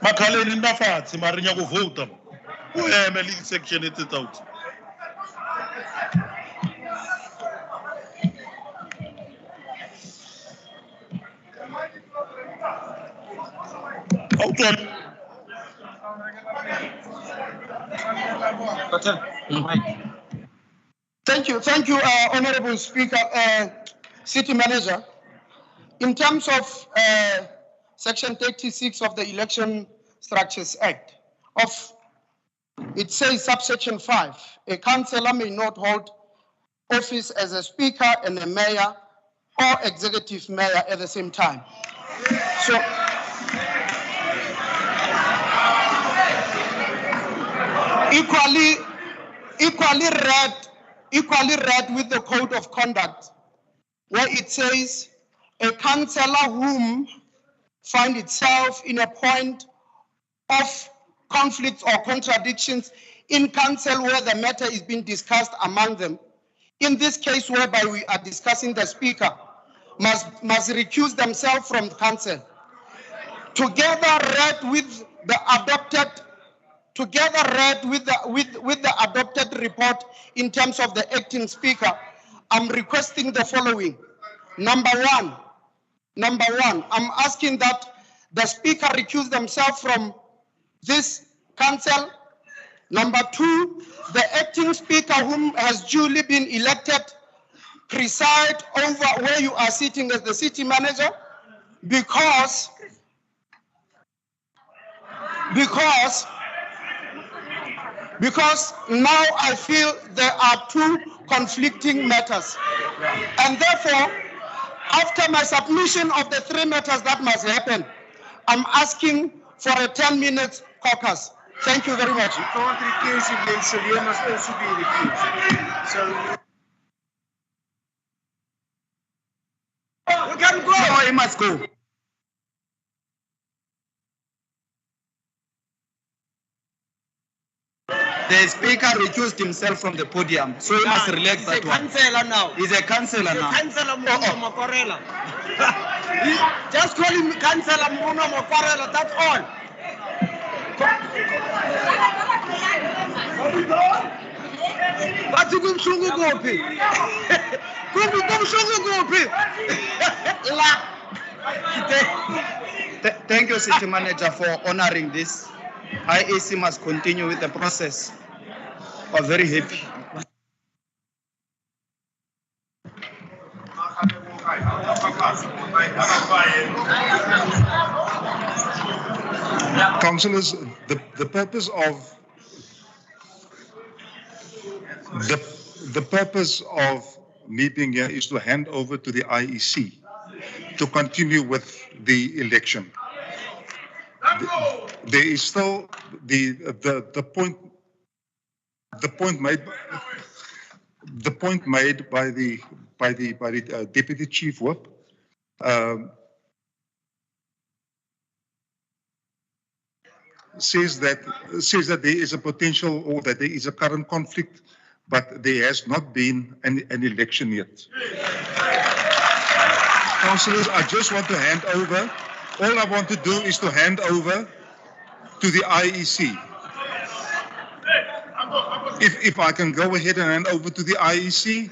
Makhaleni nna fatshe mare nya go vouta. O eme le section e tse out. Thank you, Honorable Speaker, City Manager. In terms of Section 36 of the Election Structures Act, it says subsection 5, a councillor may not hold office as a speaker and a mayor or executive mayor at the same time. So, equally read with the code of conduct, where it says a councillor whom find itself in a point of conflicts or contradictions in council where the matter is being discussed among them. In this case whereby we are discussing, the speaker must recuse themselves from the council. Together read with the adopted report in terms of the acting speaker, I'm requesting the following. Number one, I'm asking that the speaker recuse themselves from this council. Number two, the acting speaker whom has duly been elected preside over where you are sitting as the city manager, because now I feel there are two conflicting matters. And therefore, after my submission of the three matters that must happen, I'm asking for a 10-minute caucus. Thank you very much. You can't recuse him, then Sylvia must also be recused. So you can go. No, he must go. The speaker recused himself from the podium, so he must relax that one. He's a councillor now. He's a councillor now. Councillor Muno Mokorela. Just call him Councillor Muno Mokorela, that's all. Bathi kumshungu kuphi? Kumshungu kuphi? Thank you, City Manager, for honoring this. IEC must continue with the process. We're very happy. Councillors, the purpose of the purpose of me being here is to hand over to the IEC to continue with the election. There is still the point made by the Deputy Chief Whip. Says that there is a potential, or that there is a current conflict, but there has not been an election yet. Councillors, I just want to hand over. All I want to do is to hand over to the IEC. If I can go ahead and hand over to the IEC.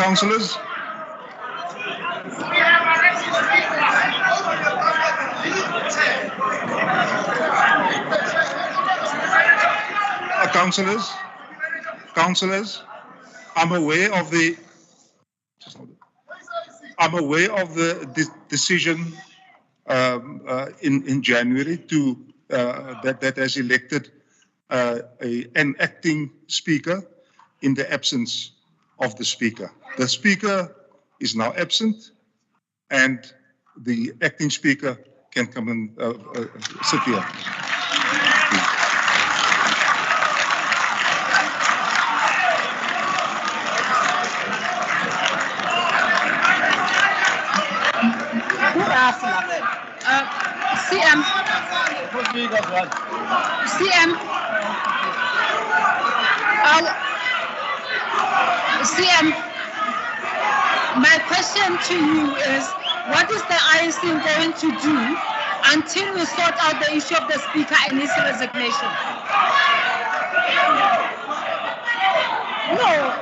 Councillors. Councillors, I'm aware of the decision in January that has elected an acting speaker. in the absence of the Speaker. The Speaker is now absent, and the acting Speaker can come and sit here. CM, my question to you is, what is the IEC going to do until we sort out the issue of the Speaker and his resignation? No.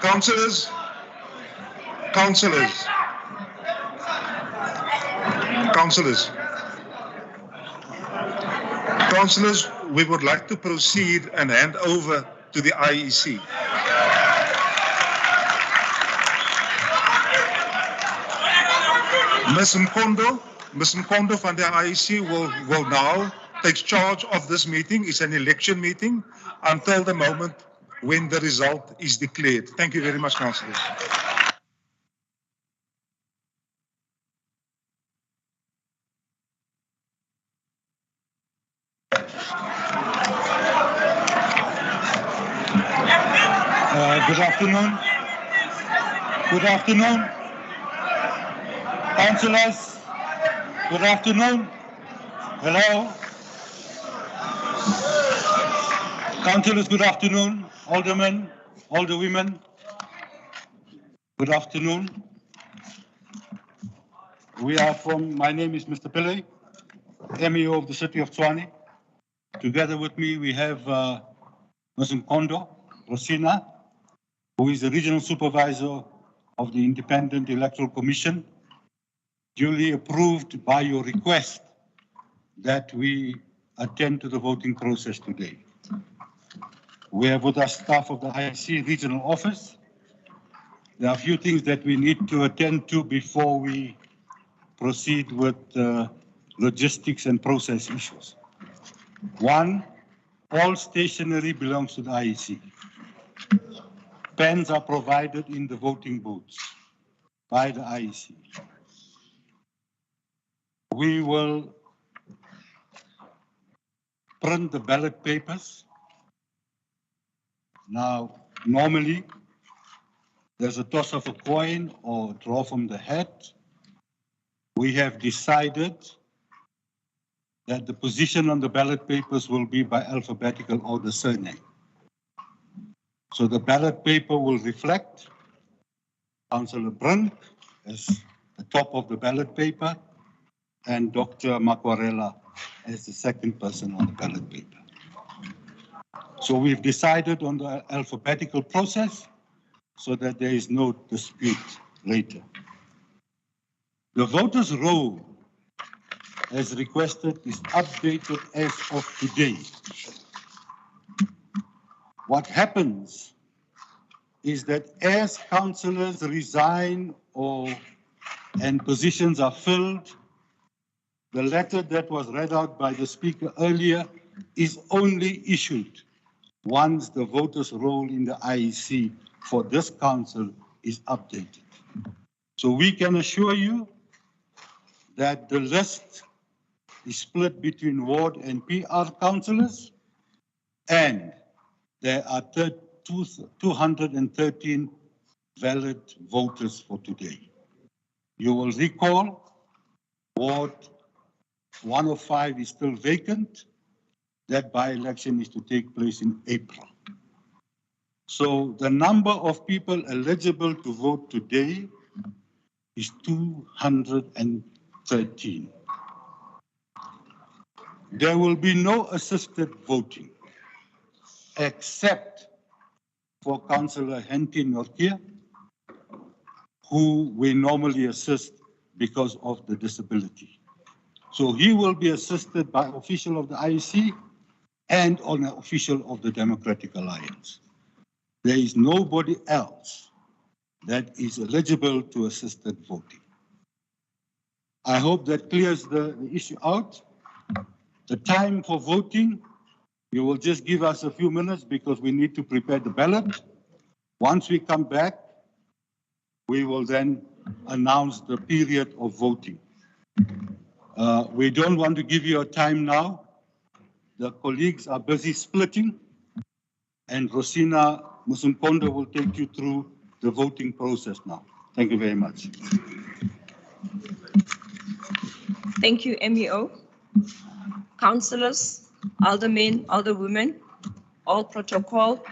Councillors, councillors, councillors, councillors, we would like to proceed and hand over to the IEC. Ms. Mkondo from the IEC will now take charge of this meeting. It's an election meeting until the moment when the result is declared. Thank you very much, councillors. Good afternoon. Good afternoon. Councillors, good afternoon. Hello. Councillors, good afternoon. Aldermen, alderwomen, good afternoon. My name is Mr. Pillay, MEO of the City of Tshwane. Together with me, we have Ms. Mkondo Rosina, who is the Regional Supervisor of the Independent Electoral Commission, duly approved by your request that we attend to the voting process today. We have with us staff of the IEC Regional Office. There are a few things that we need to attend to before we proceed with logistics and process issues. One, all stationery belongs to the IEC. pens are provided in the voting booths by the IEC. We will print the ballot papers. Now, normally, there's a toss of a coin or draw from the hat. We have decided that the position on the ballot papers will be by alphabetical order surname. So the ballot paper will reflect Councillor Brink as the top of the ballot paper and Dr. Makwarela as the second person on the ballot paper. So we've decided on the alphabetical process so that there is no dispute later. The voters' roll, as requested, is updated as of today. What happens is that as councillors resign and positions are filled, the letter that was read out by the speaker earlier is only issued once the voters' roll in the IEC for this council is updated. So we can assure you that the list is split between ward and PR councillors, and there are 213 valid voters for today. You will recall Ward 105 is still vacant. That by-election is to take place in April. So the number of people eligible to vote today is 213. There will be no assisted voting except for Councillor Henty Norkia, who we normally assist because of the disability. So he will be assisted by official of the IEC and on an official of the Democratic Alliance. There is nobody else that is eligible to assisted voting. I hope that clears the issue out. The time for voting, you will just give us a few minutes because we need to prepare the ballot. Once we come back, we will then announce the period of voting. We don't want to give you a time now. The colleagues are busy splitting, and Rosina Musumkondo will take you through the voting process now. Thank you very much. Thank you, MEO. Councillors, aldermen, alderwomen, all protocol.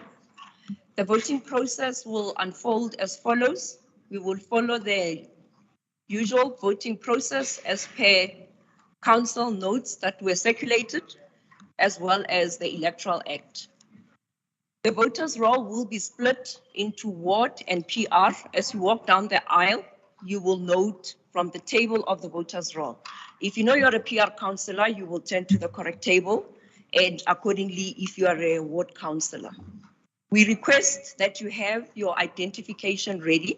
The voting process will unfold as follows. We will follow the usual voting process as per council notes that were circulated, as well as the Electoral Act. The voters' roll will be split into ward and PR. As you walk down the aisle, you will note from the table of the voters' roll. If you know you're a PR councillor, you will turn to the correct table, and accordingly, if you are a ward councillor. We request that you have your identification ready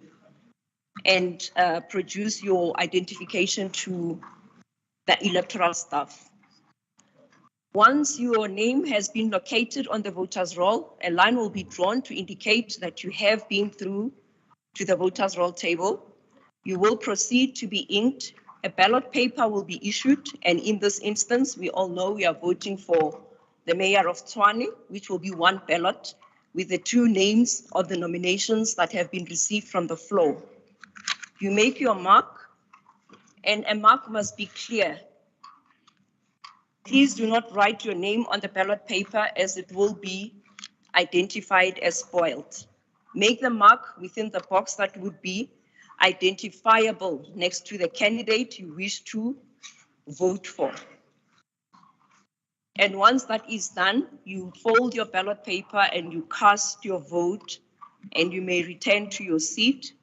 and produce your identification to the electoral staff. Once your name has been located on the voters' roll, a line will be drawn to indicate that you have been through to the voters' roll table. You will proceed to be inked. A ballot paper will be issued, and in this instance, we all know we are voting for the mayor of Tshwane, which will be one ballot with the two names of the nominations that have been received from the floor. You make your mark, and a mark must be clear. Please do not write your name on the ballot paper as it will be identified as spoiled. Make the mark within the box that would be identifiable next to the candidate you wish to vote for. And once that is done, you fold your ballot paper and you cast your vote, and you may return to your seat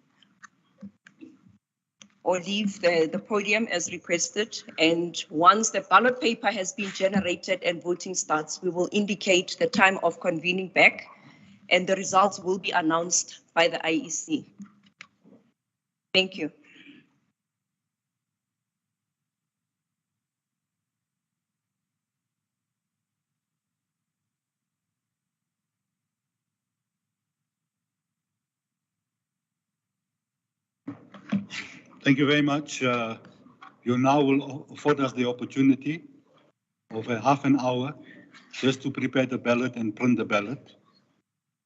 or leave the podium as requested. And once the ballot paper has been generated and voting starts, we will indicate the time of convening back, and the results will be announced by the IEC. Thank you. Thank you very much. You now will afford us the opportunity of a half an hour just to prepare the ballot and print the ballot.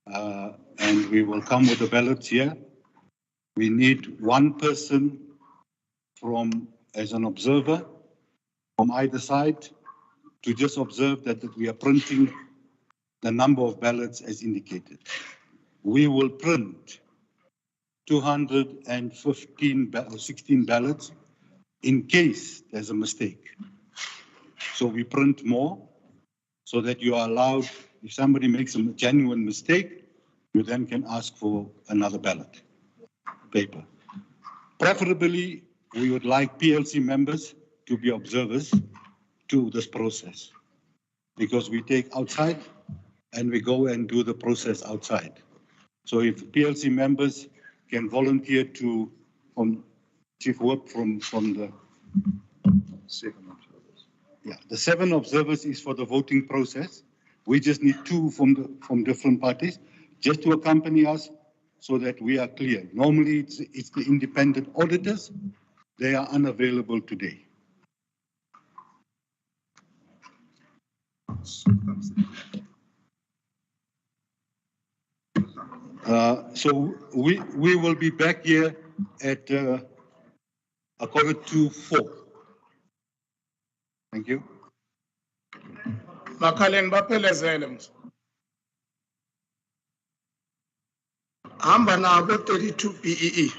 And we will come with the ballots here. We need one person as an observer from either side to just observe that we are printing the number of ballots as indicated. We will print 215 or 16 ballots in case there's a mistake. So we print more so that you are allowed, if somebody makes a genuine mistake, you then can ask for another ballot paper. Preferably, we would like PLC members to be observers to this process because we take outside and we go and do the process outside. So if PLC members can volunteer to, Chief Whip from the 7 observers. Yeah, the 7 observers is for the voting process. We just need 2 from different parties just to accompany us so that we are clear. Normally it's the independent auditors. They are unavailable today. So we will be back here at 4:45. Thank you. Makhaleni baphelezele mse. Hamba nabo 32 BEE.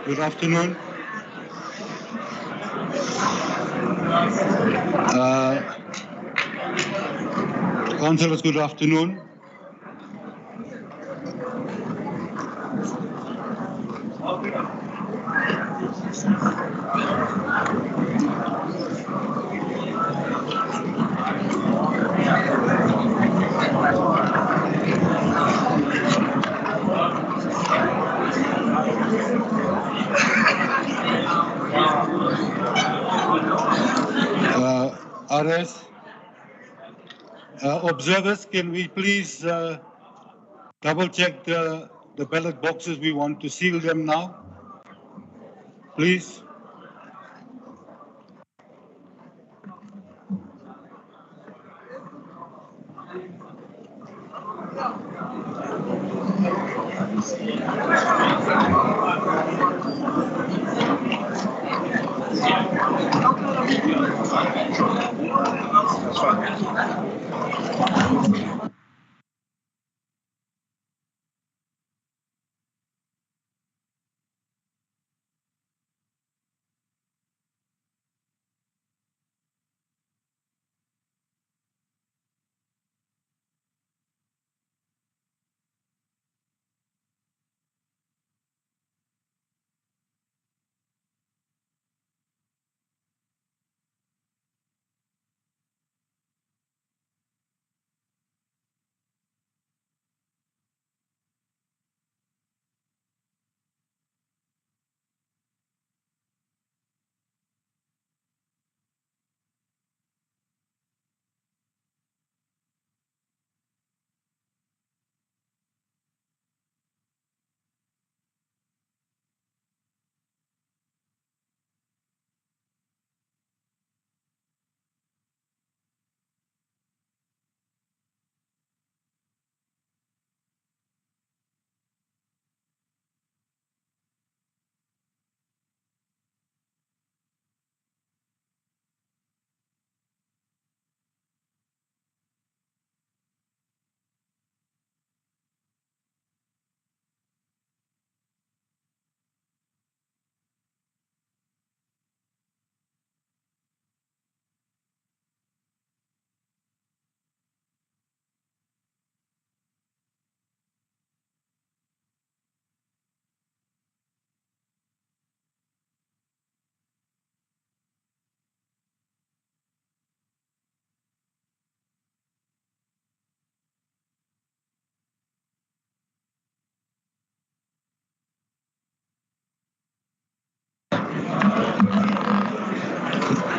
good afternoon. Councillors, good afternoon. RS, observers, can we please double check the ballot boxes? We want to seal them now. Please.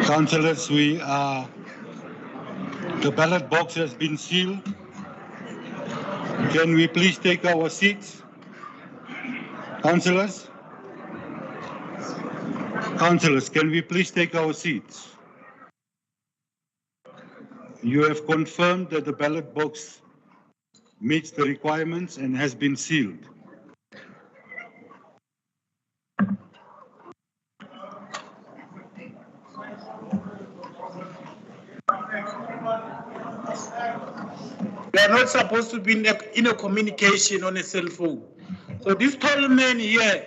Councillors, the ballot box has been sealed. Can we please take our seats? Councillors? Councillors, can we please take our seats? You have confirmed that the ballot box meets the requirements and has been sealed. We are not supposed to be in a communication on a cell phone. So this tall man here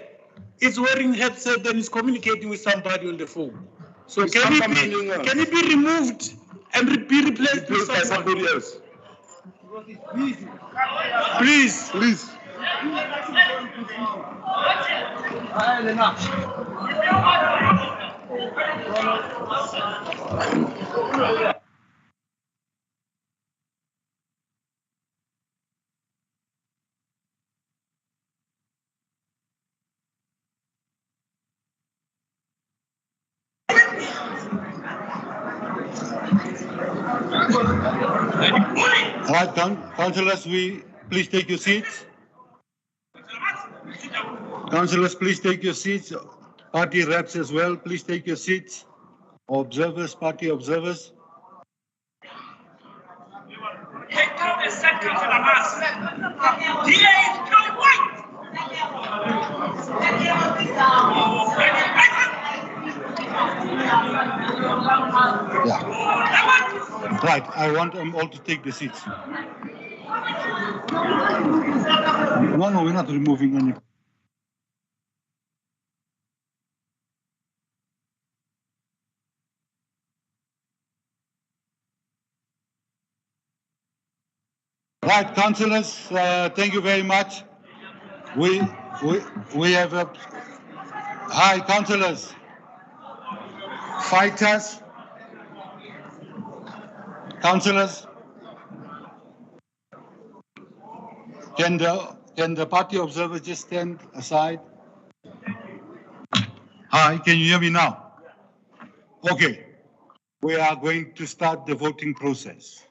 is wearing headset and is communicating with somebody on the phone. So can it be removed and be replaced with somebody else? Please. Please. All right, councillors, please take your seats. Councillors, please take your seats. Party reps as well, please take your seats. Observers, party observers. Yeah. Right, I want them all to take the seats. No, we're not removing any. Right, councillors, thank you very much. We, we have a, hi, councillors, fighters, councillors, can the party observers just stand aside? Hi, can you hear me now? Okay, we are going to start the voting process.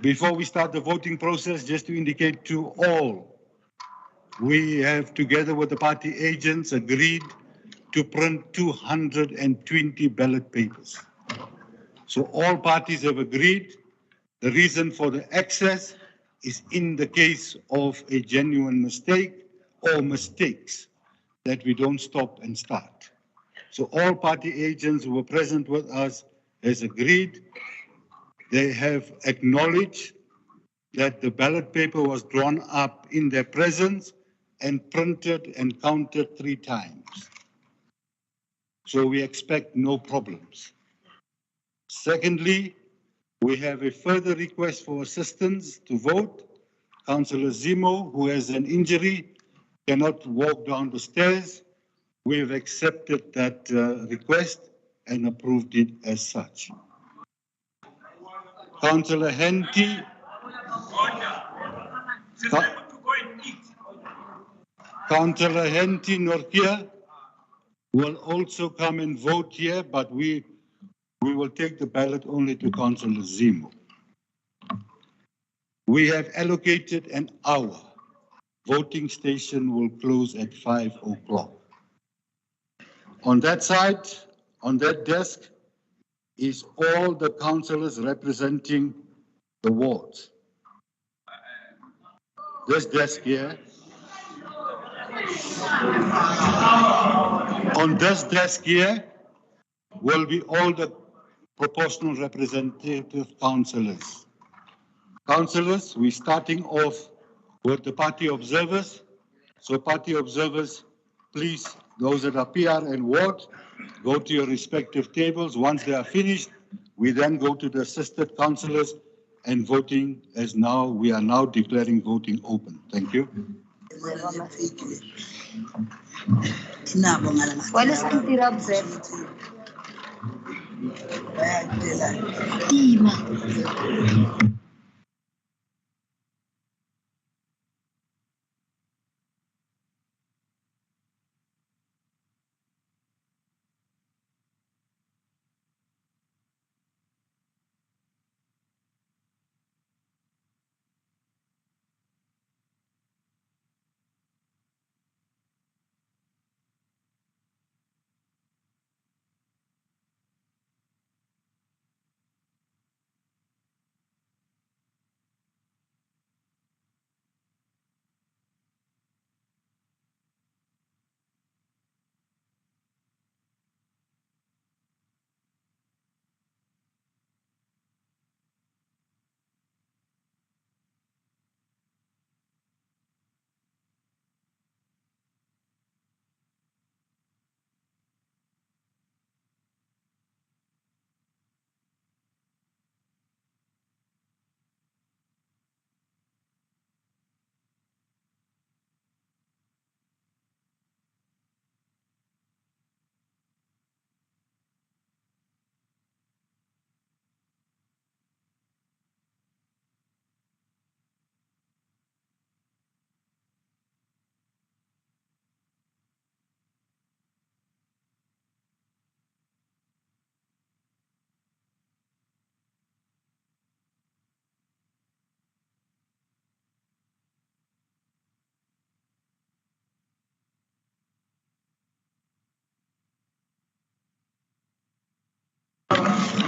Before we start the voting process, just to indicate to all, we have, together with the party agents, agreed to print 220 ballot papers. So all parties have agreed. The reason for the excess is in the case of a genuine mistake or mistakes that we don't stop and start. So all party agents who were present with us has agreed. They have acknowledged that the ballot paper was drawn up in their presence and printed and counted 3 times. So we expect no problems. Secondly, we have a further request for assistance to vote. Councillor Zimo, who has an injury, cannot walk down the stairs. We have accepted that request and approved it as such. Councillor Henty, Councillor Henty Norkia will also come and vote here, but we will take the ballot only to Councillor Zimo. We have allocated an hour. Voting station will close at 5 o'clock. On that side, on that desk, is all the councillors representing the wards. This desk here, on this desk here, will be all the proportional representative councillors. Councillors, we're starting off with the party observers. So party observers, please, those that are PR and ward, go to your respective tables. Once they are finished, we then go to the assisted councillors and voting as now, we are now declaring voting open. Thank you.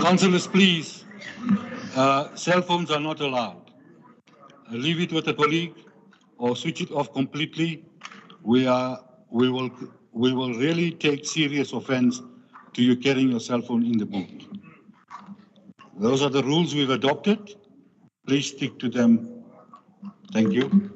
Councillors, please, cell phones are not allowed. Leave it with a colleague or switch it off completely. We will really take serious offense to you carrying your cell phone in the booth. Those are the rules we've adopted. Please stick to them. Thank you.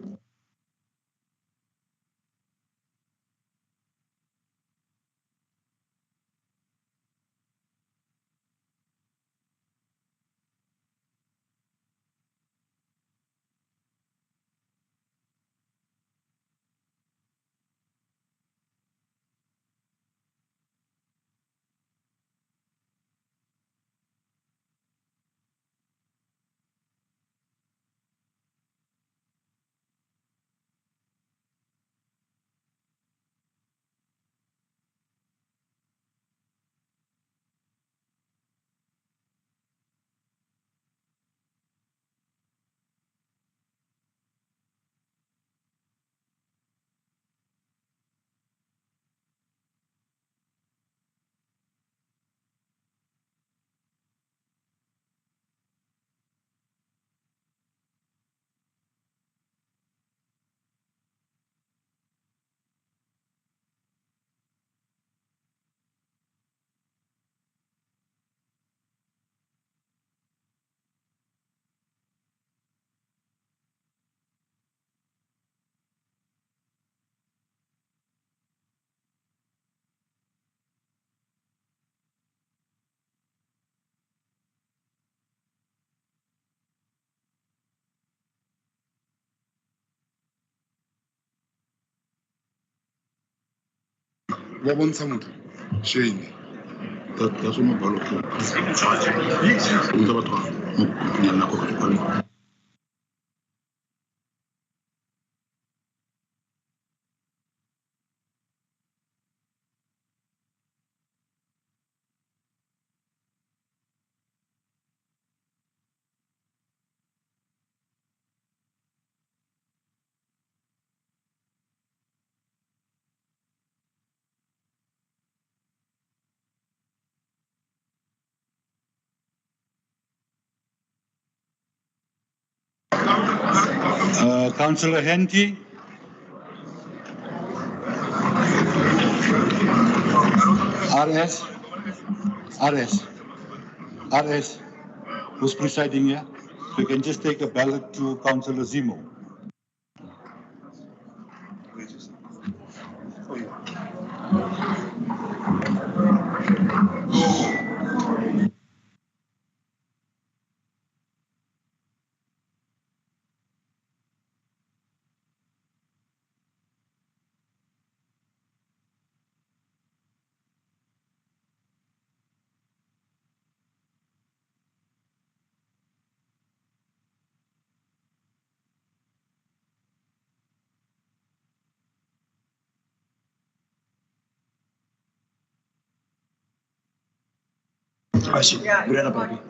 Wa bontsha motho? Shane. That's what my ballot is. Councillor Henty. RS, who's presiding here? So you can just take a ballot to Councillor Zimo.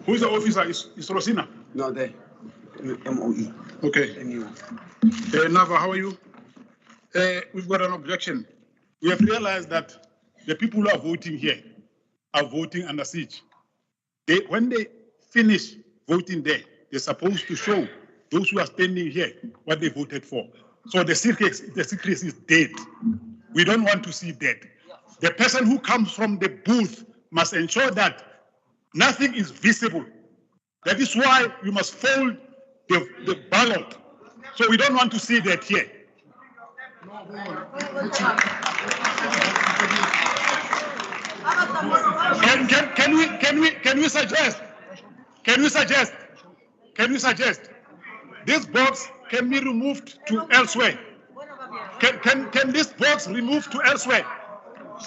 Who is the officer? Is Rosina? No, there. MOE. Okay. Nava, how are you? We've got an objection. We have realized that the people who are voting here are voting under siege. When they finish voting there, they're supposed to show those who are standing here what they voted for. So the secrecy is dead. We don't want to see that. The person who comes from the booth must ensure that nothing is visible. That is why you must fold the ballot. So we don't want to see that here. Can we suggest this box can be removed to elsewhere? Can this box removed to elsewhere?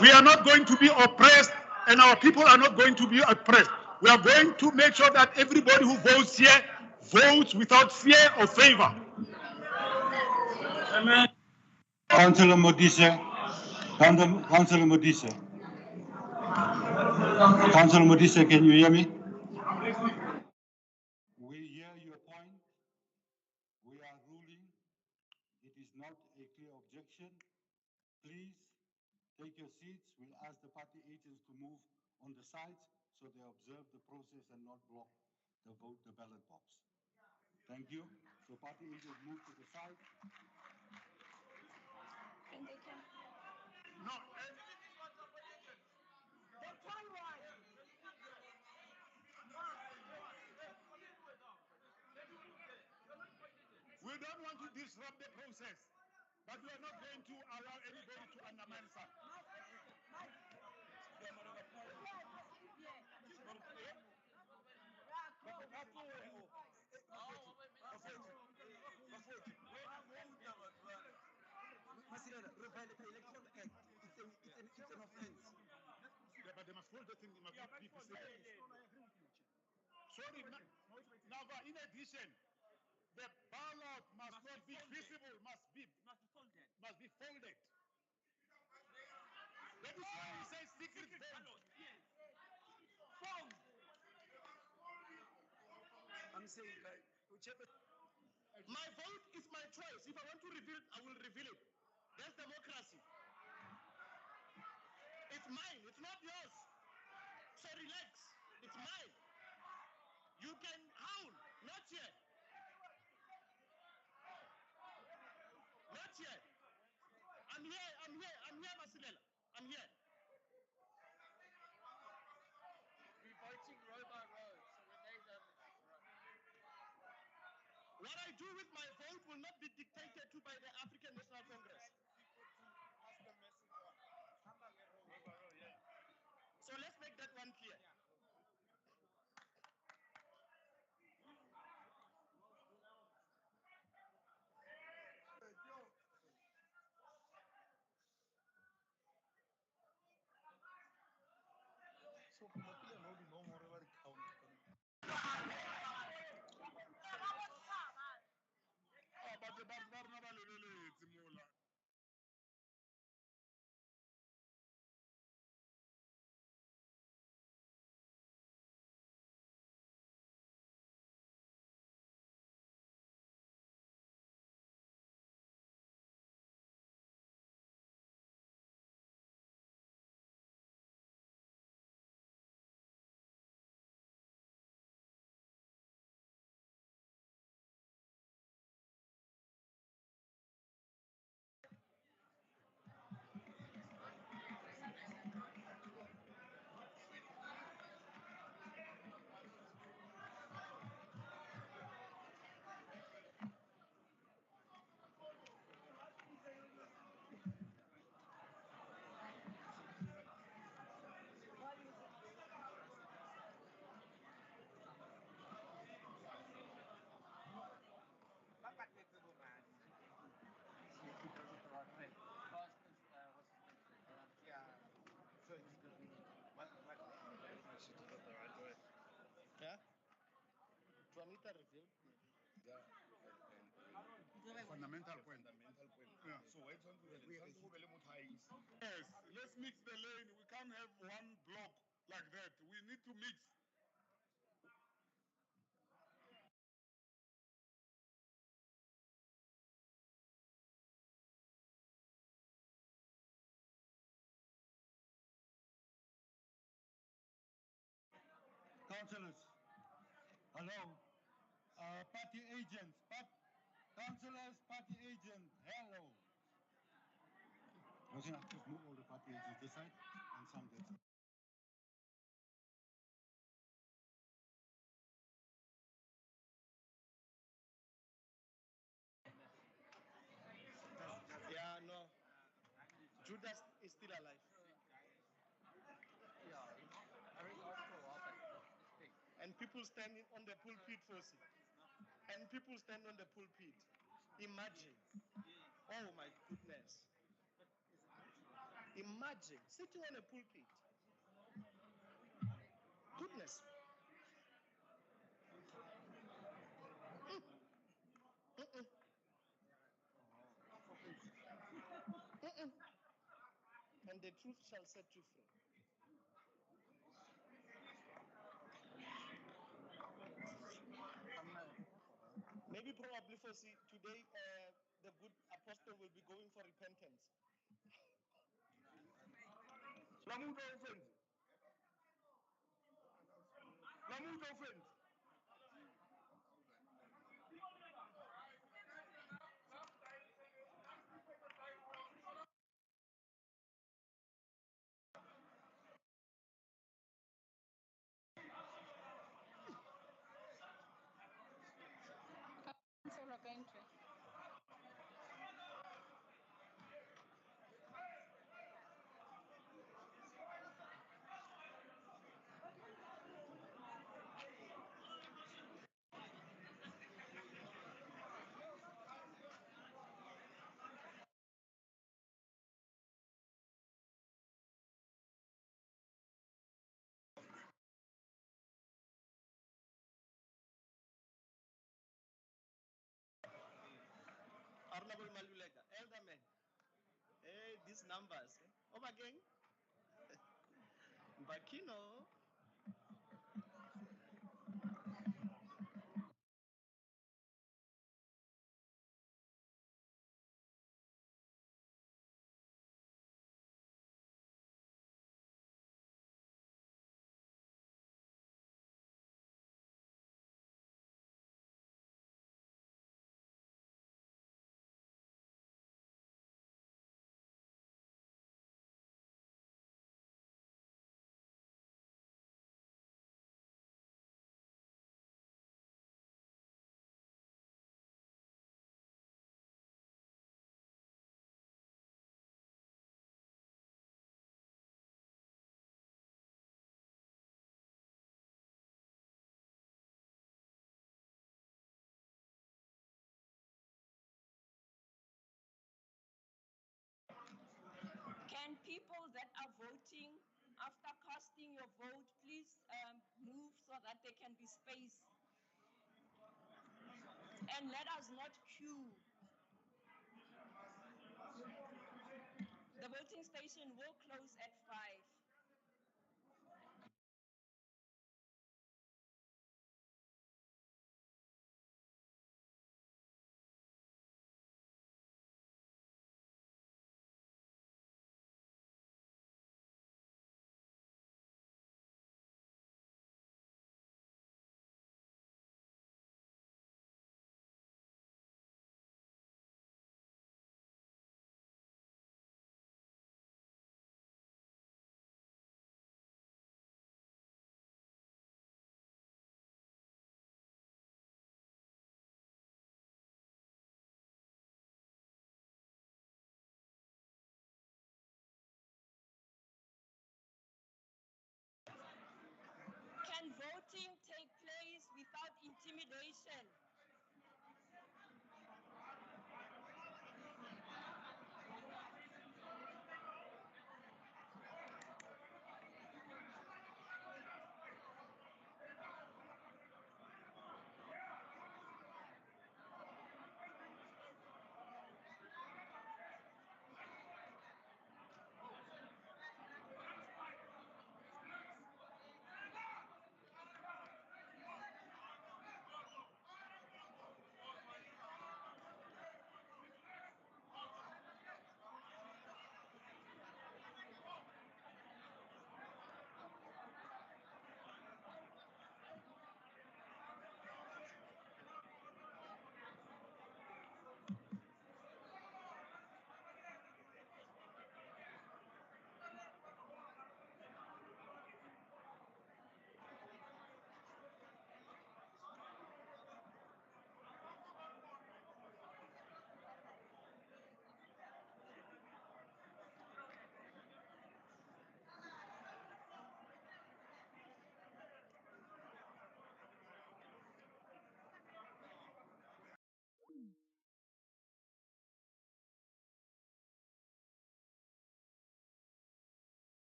We are not going to be oppressed, and our people are not going to be oppressed. We are going to make sure that everybody who votes here votes without fear or favor. Amen. Councillor Modise. Councillor Modise. Councillor Modise, can you hear me? We hear your point. We are ruling. It is not a clear objection. Please take your seats. We'll ask the party agents to move on the sides so they observe the process and not block the vote, the ballot box. Thank you. So party agents move to the side. And they can. No. We don't want to disrupt the process, but we are not going to allow anybody to undermine something. Yeah, but they must hold the thing, they must not be Sorry, Nava, in addition, the ballot must not be visible, must be folded. That is why we say secret ballot. Fold. I'm saying, whichever. My vote is my choice. If I want to reveal it, I will reveal it. That's democracy. It's mine. It's not yours. So relax. It's mine. You can howl. Not yet. Not yet. I'm here, Masilela. I'm here. We're voting row by row. So when they don't. What I do with my vote will not be dictated to by the African National Congress. So let's make that one clear. Fundamental point. Yeah. So it's on Yes, let's mix the lane. We can't have one block like that. We need to mix. Councillors, hello. Party agents, councillors, party agent, hello. We can just move all the party agents this side and some that side. Yeah, no. Judas is still alive. And people standing on the pulpit, Fosi. And people stand on the pulpit. Imagine. Oh my goodness. Imagine sitting on a pulpit. Goodness. Mm-mm. Mm-mm. And the truth shall set you free. Maybe probably for today, the good apostle will be going for repentance. Lamuta offense. Lamuta offense. Councillor Gantry. Honorable Malulega, elderman. Hey, these numbers. Over again. Bakino. Can people that are voting, after casting your vote, please move so that there can be space? And let us not queue. The voting station will close at 5.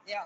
Yeah.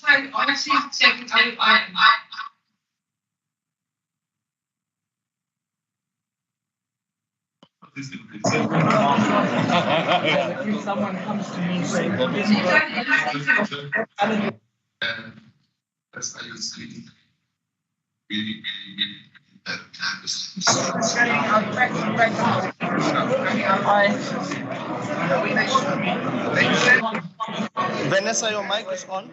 I honestly think I If someone comes to me and says, that's how you see we Vanessa, your mic is on.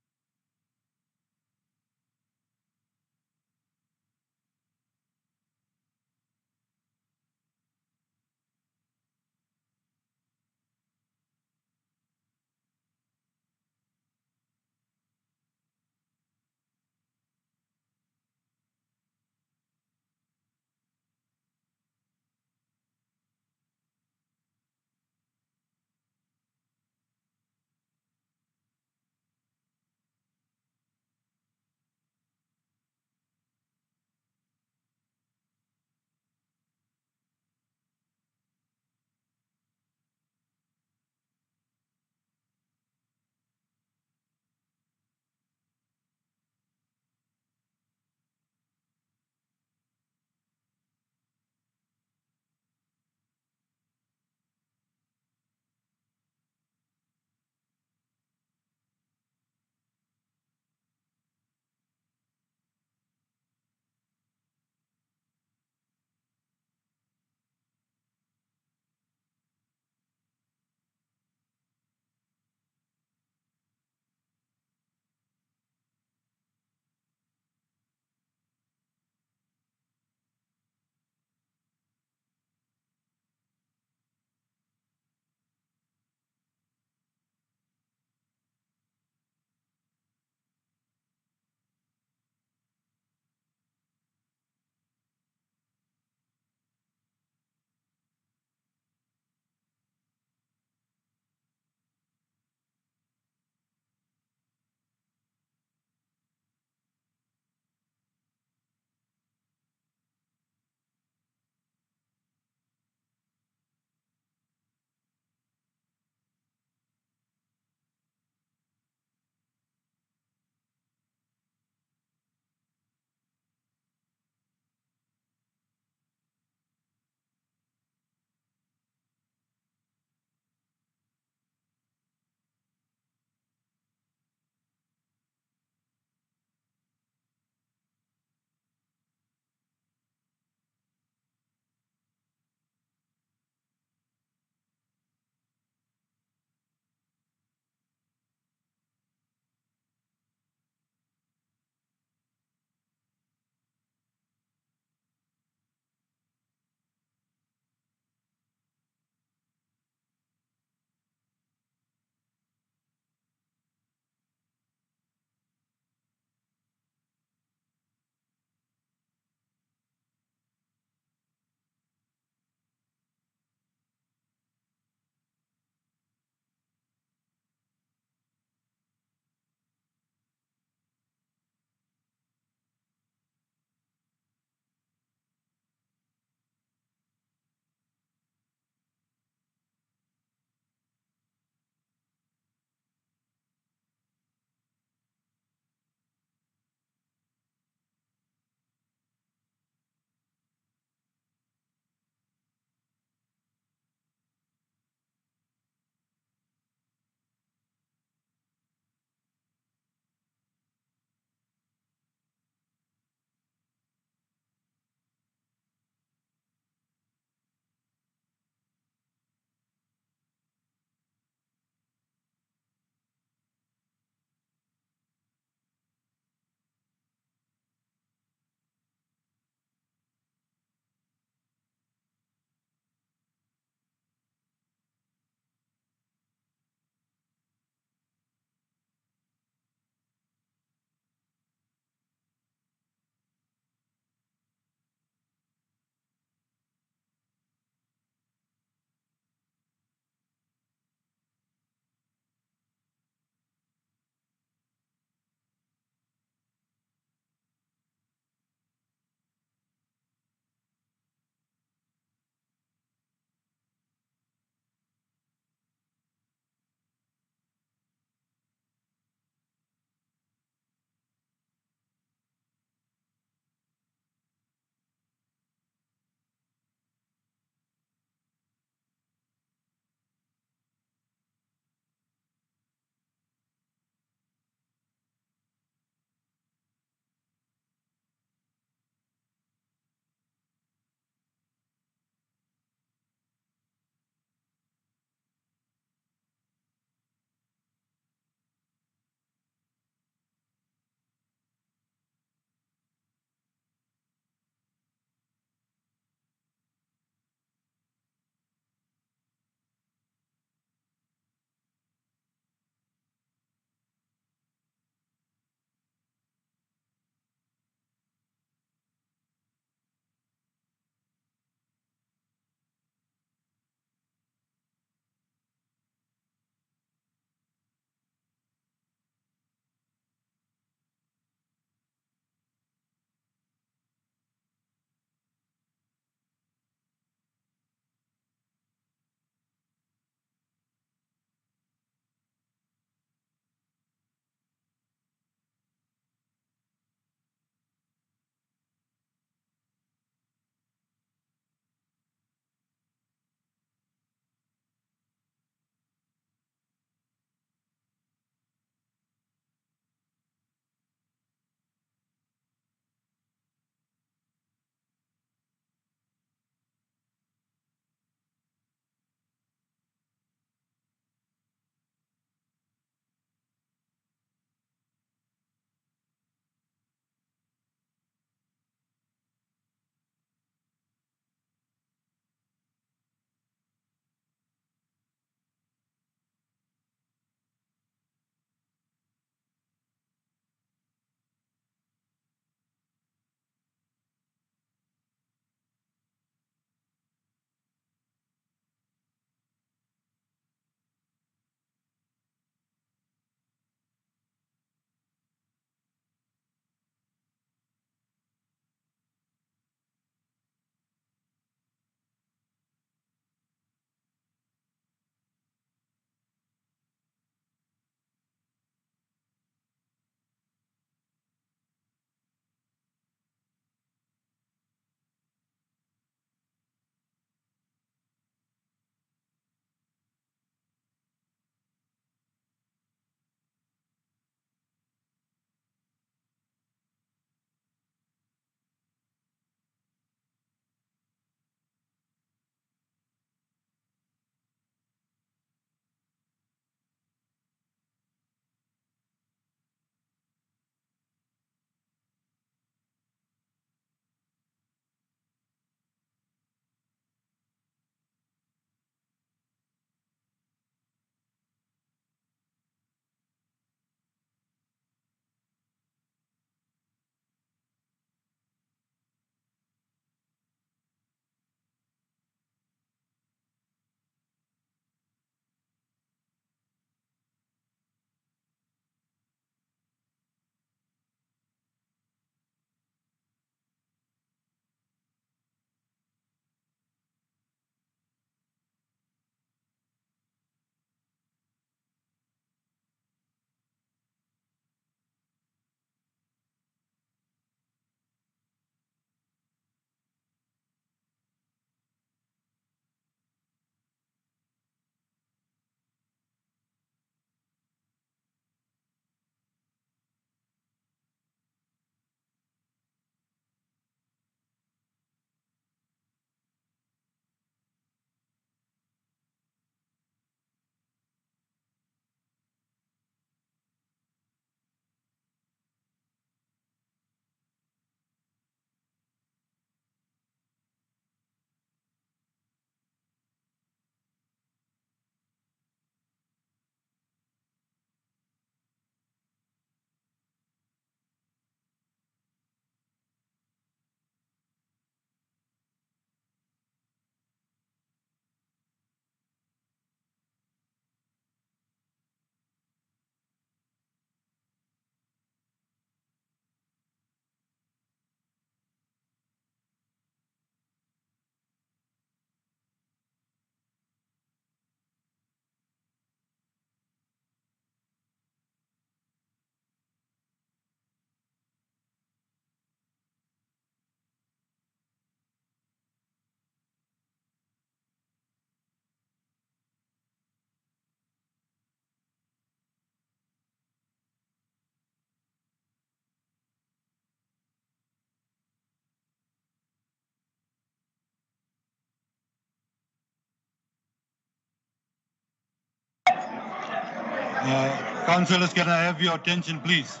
Councillors, can I have your attention, please?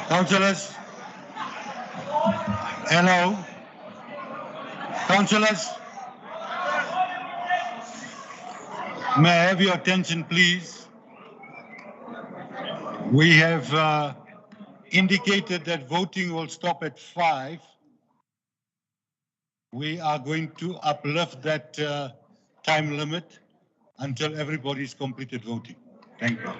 Councillors? Hello? Councillors? May I have your attention, please? We have indicated that voting will stop at 5. We are going to uplift that time limit until everybody's completed voting. Thank you.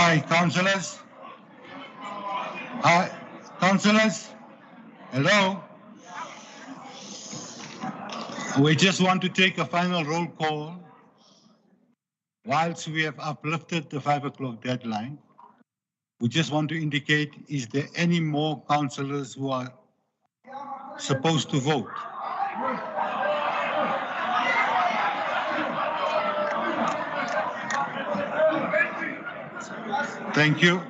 Hi, councillors. Hi, councillors. Hello. We just want to take a final roll call. Whilst we have uplifted the 5 o'clock deadline, we just want to indicate, is there any more councillors who are supposed to vote? Thank you.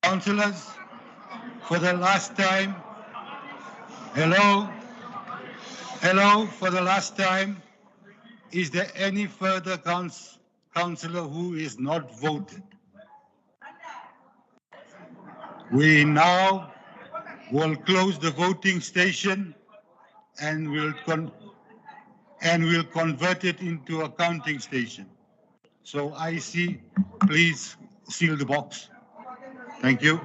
Councillors, for the last time, hello, for the last time, is there any further councillor who is not voted? We now will close the voting station and we'll convert it into a counting station. So IC, please seal the box. Thank you.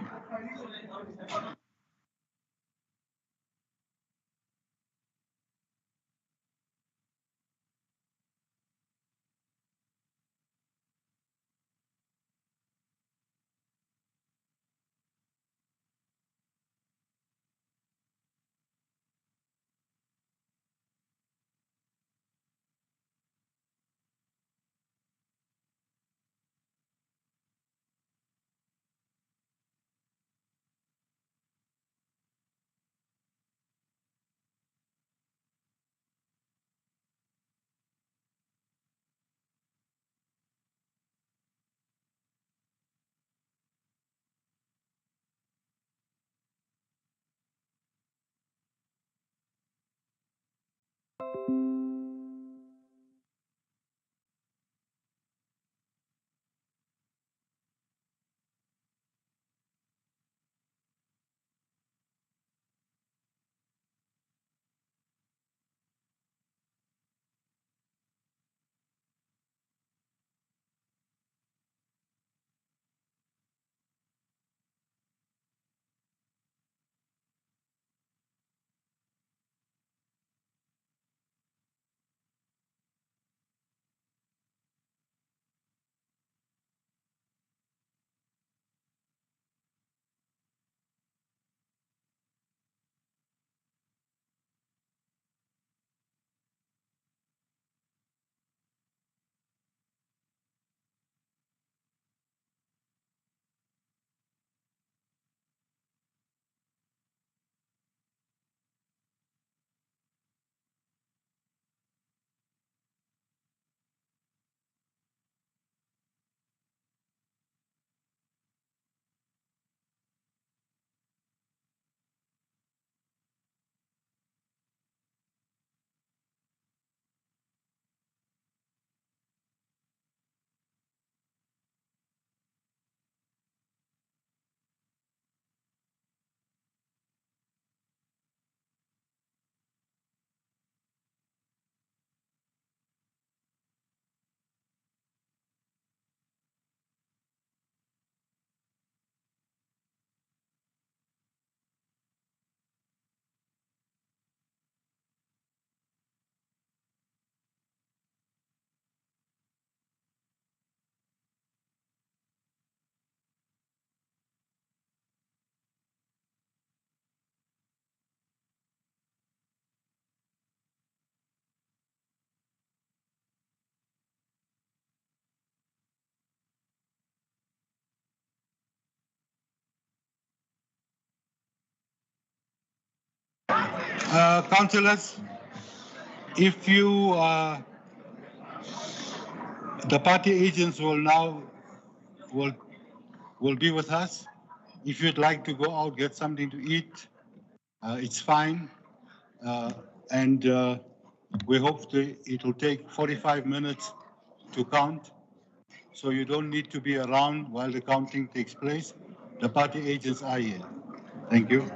Councillors, if you, the party agents will now, will be with us. If you'd like to go out, get something to eat, it's fine. And we hope it will take 45 minutes to count. So you don't need to be around while the counting takes place. The party agents are here. Thank you.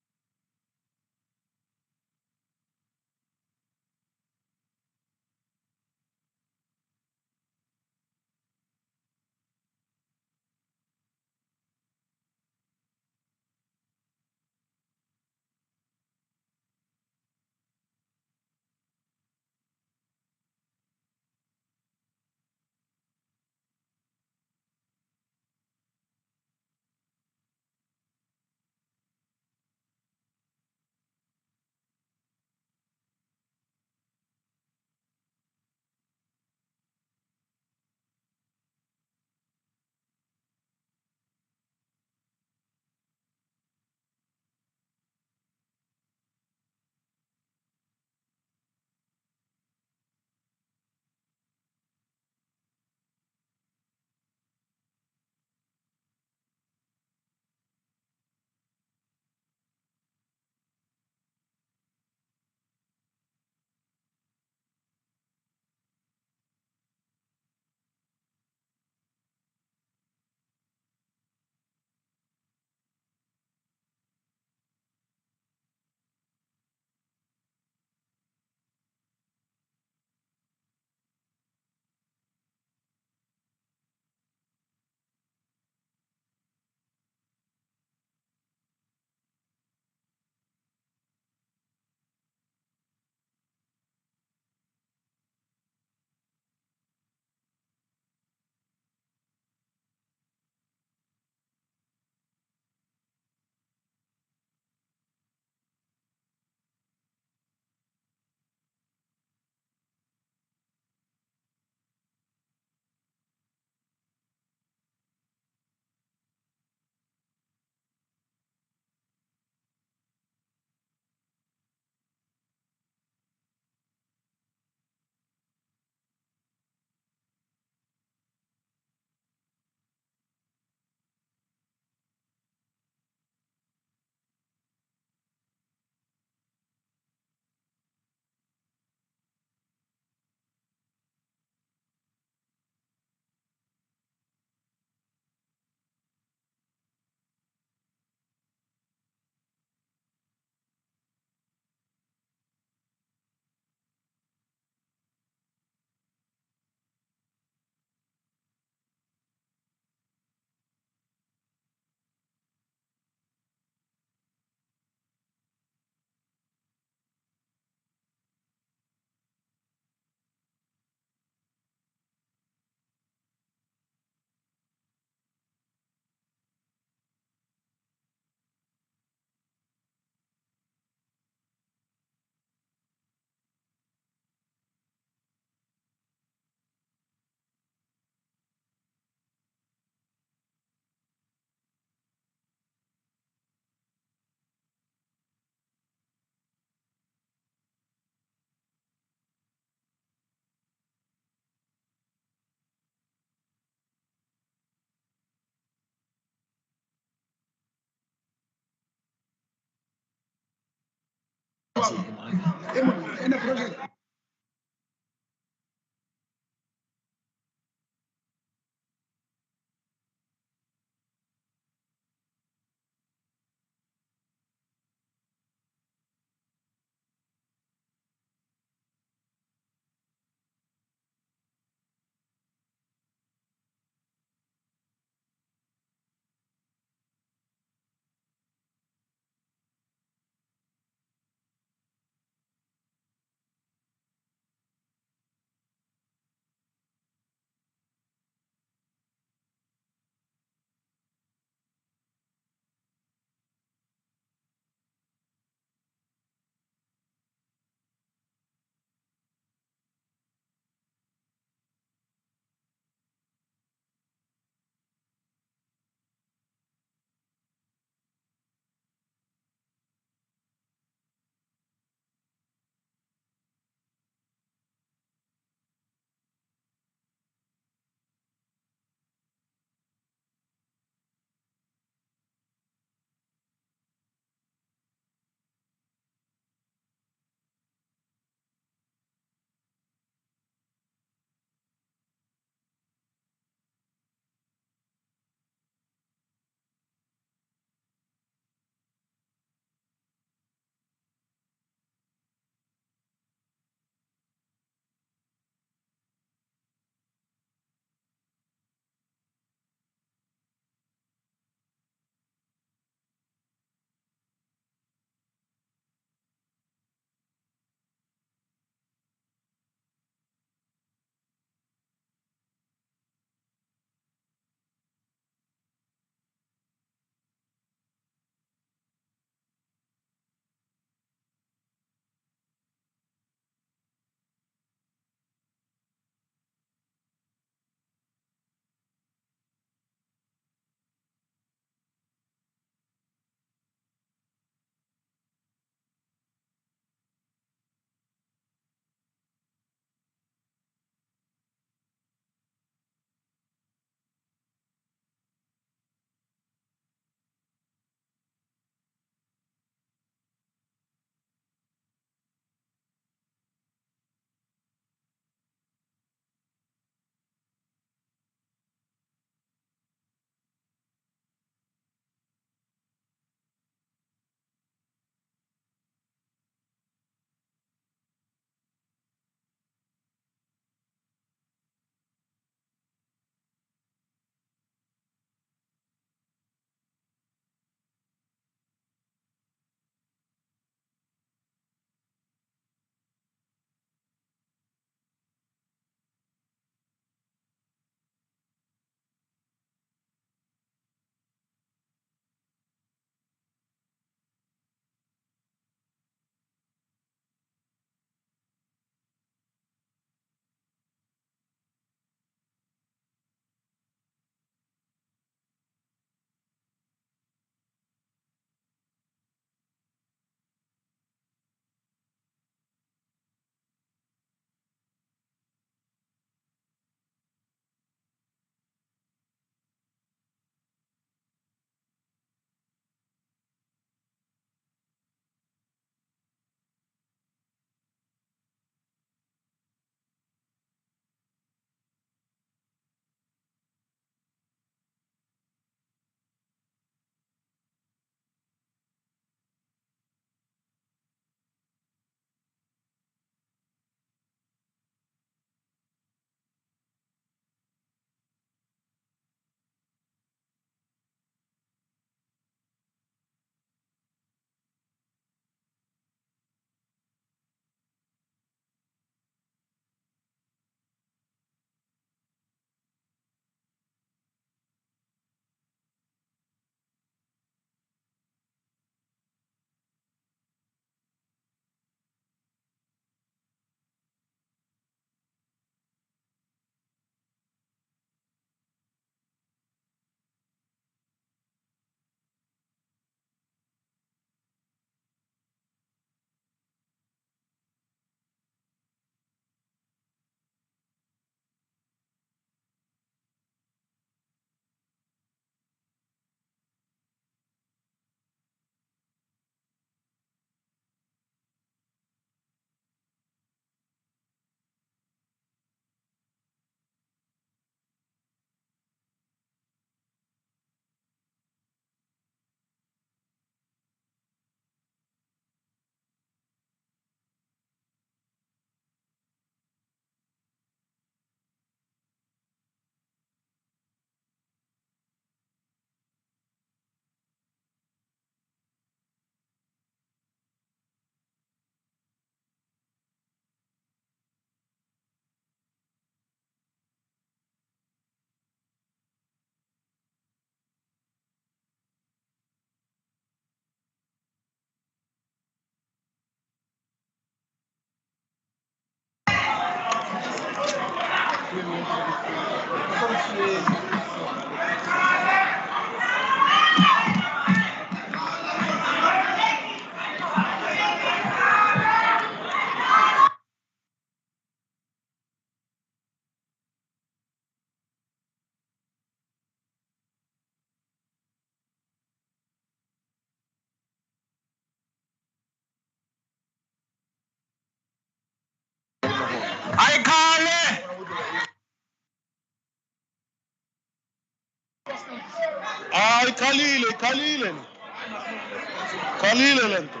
Khalile lento.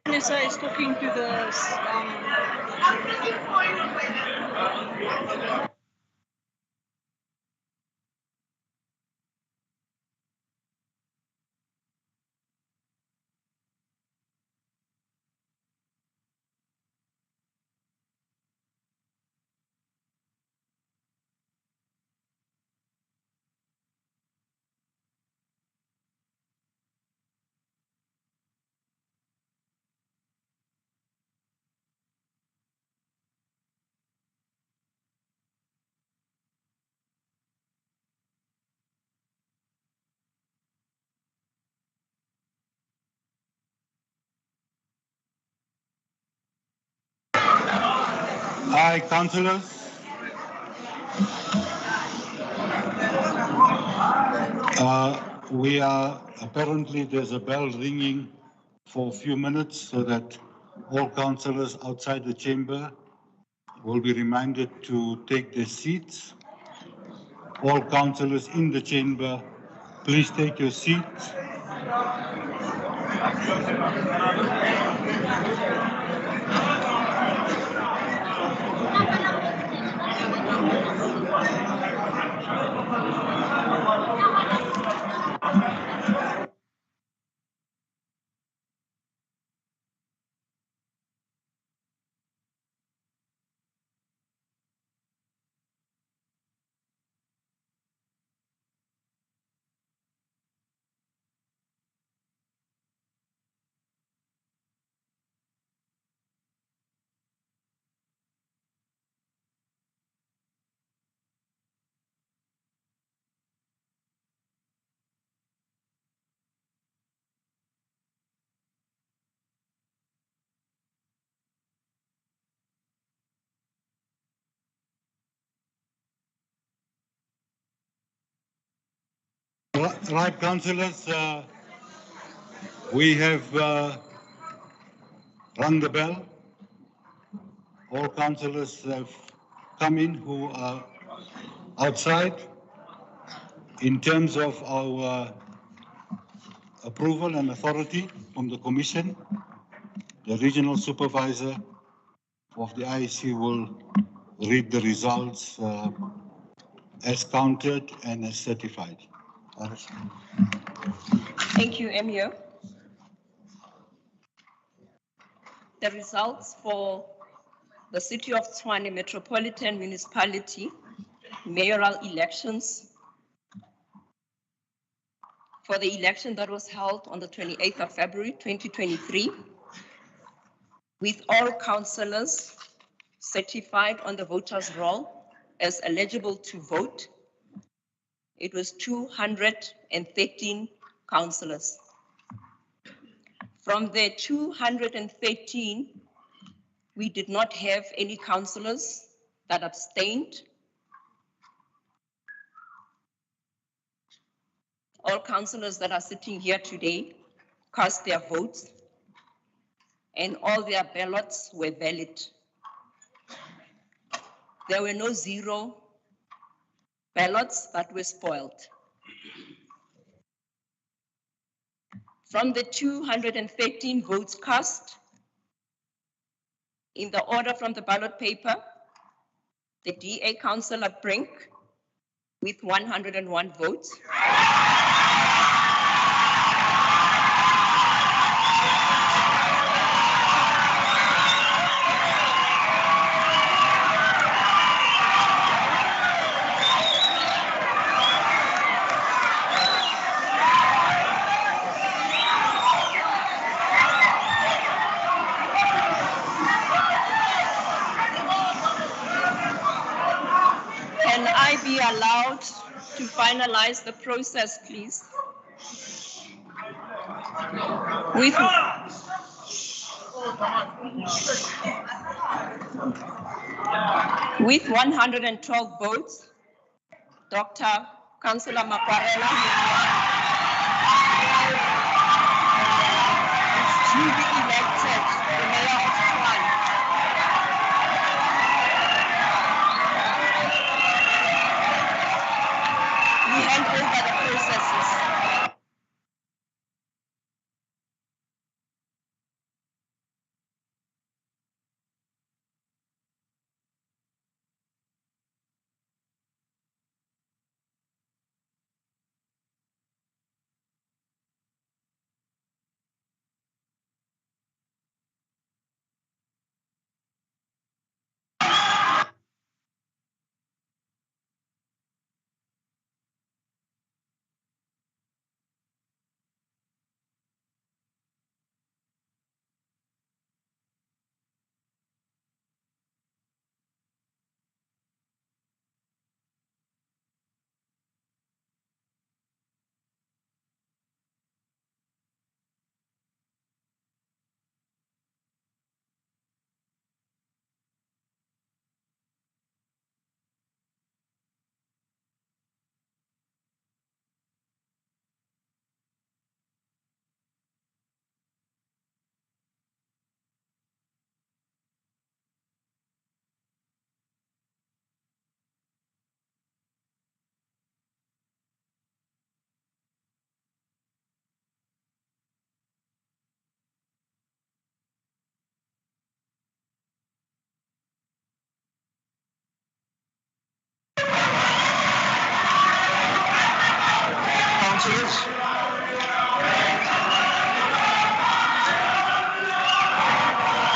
Anissa is talking to the Hi, councillors. Apparently there's a bell ringing for a few minutes so that all councillors outside the chamber will be reminded to take their seats. All councillors in the chamber, please take your seats. Right, councillors, we have rung the bell. All councillors have come in who are outside. In terms of our approval and authority from the Commission, the regional supervisor of the IEC will read the results as counted and as certified. Thank you, Emir. The results for the City of Tshwane Metropolitan Municipality mayoral elections for the election that was held on the 28th of February 2023, with all councillors certified on the voters' roll as eligible to vote. It was 213 councillors. From the 213, we did not have any councillors that abstained. All councillors that are sitting here today cast their votes and all their ballots were valid. There were no zero ballots that were spoiled. From the 213 votes cast, in the order from the ballot paper, the DA Councillor Brink with 101 votes. allowed to finalize the process, please? With 112 votes, Dr. Councillor Makwarela is duly elected the Mayor of Tshwane. We hand over the processes. Councillors.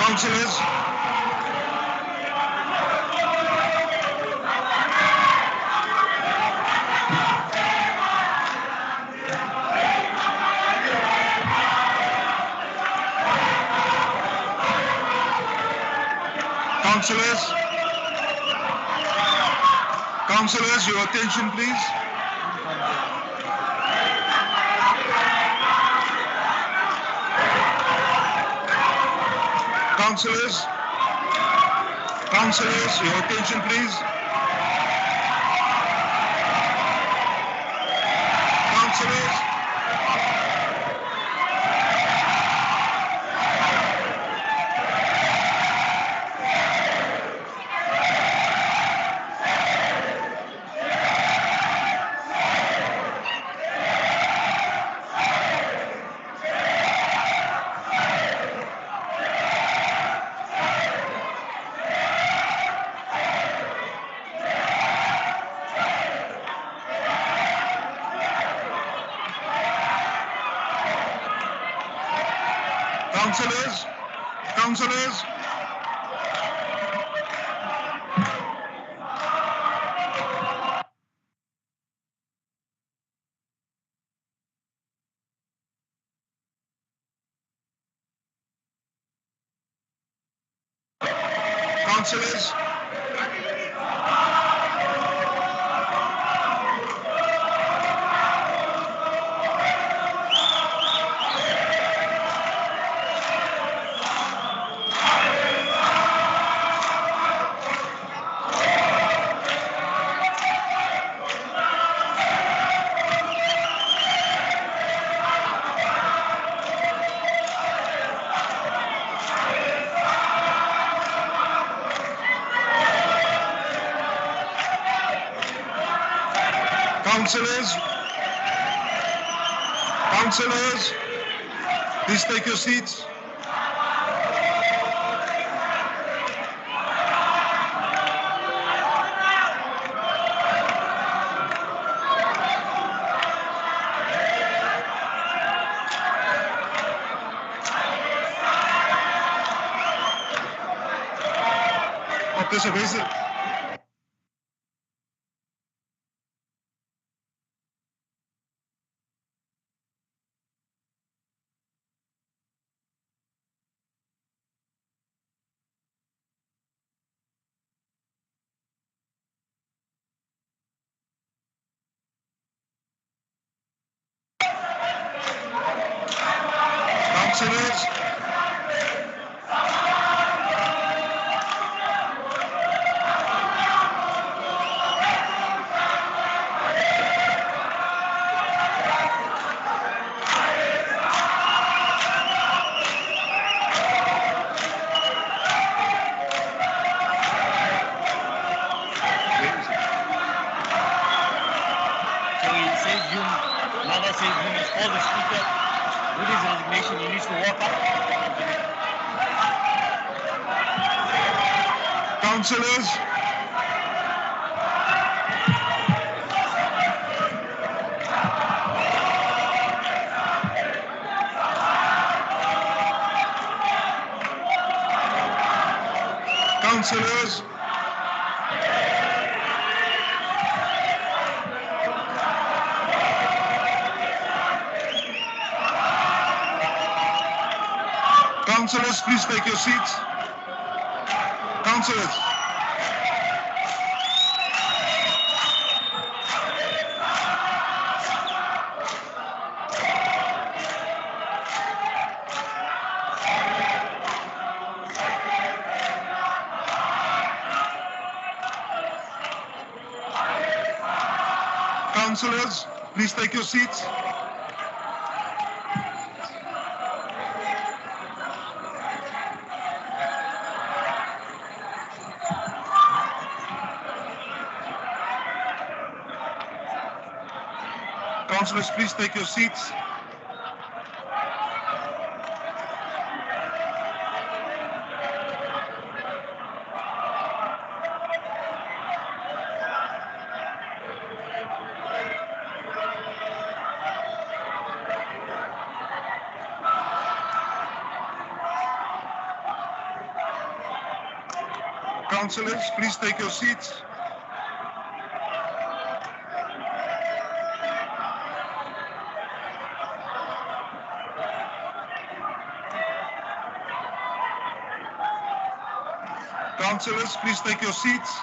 Councillors. Councillors. Councillors, your attention, please. Councillors. Councillors, your attention, please. Councillors. Councillors. Councillors. Councillors. Councillors. Councillors. Please take your seats. Deixa eu ver se... Councillors, So he says you, Mother says you must call the speaker with his resignation. He needs to walk up. councillors, councillors, councillors, please take your seats. Councillors. Councillors, please take your seats. Councillors, please take your seats. Councillors, please take your seats. Councillors, please take your seats.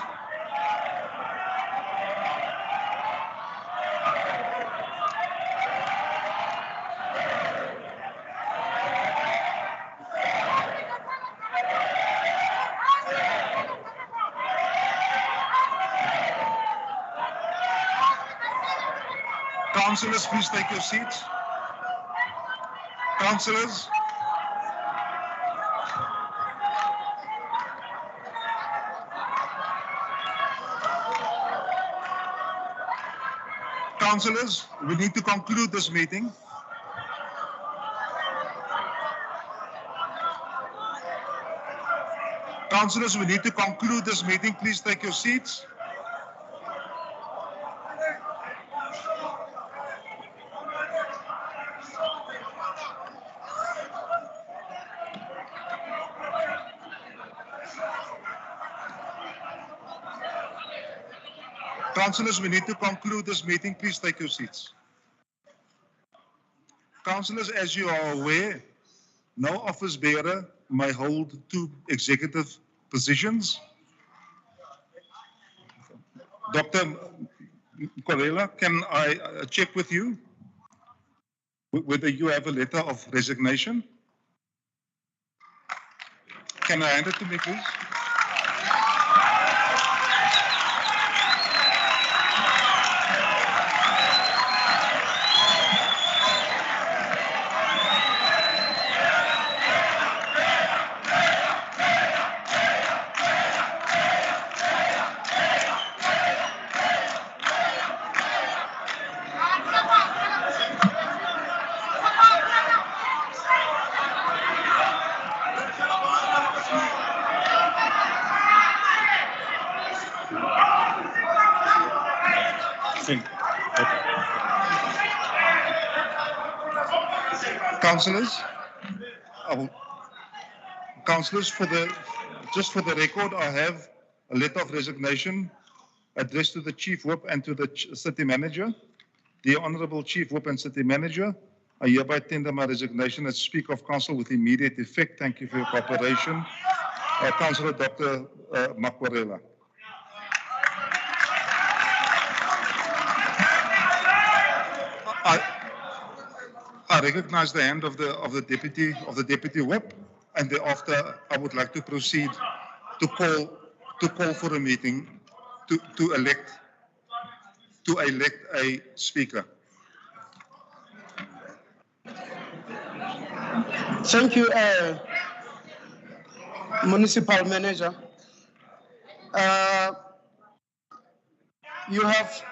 Councillors, please take your seats. Councillors. Councillors, we need to conclude this meeting. Councillors, we need to conclude this meeting. Please take your seats. Councillors, we need to conclude this meeting. Please take your seats. Councillors, as you are aware, no office bearer may hold two executive positions. Dr. Corella, can I check with you whether you have a letter of resignation? Can I hand it to me, please? Councillors, councillors, just for the record, I have a letter of resignation addressed to the Chief Whip and to the City Manager. Dear Honourable Chief Whip and City Manager, I hereby tender my resignation as Speaker of Council with immediate effect. Thank you for your cooperation. Councillor Dr. Makwarela. I I recognize the hand of the deputy whip, and thereafter I would like to proceed to call for a meeting to elect a speaker. Thank you, Municipal Manager. You have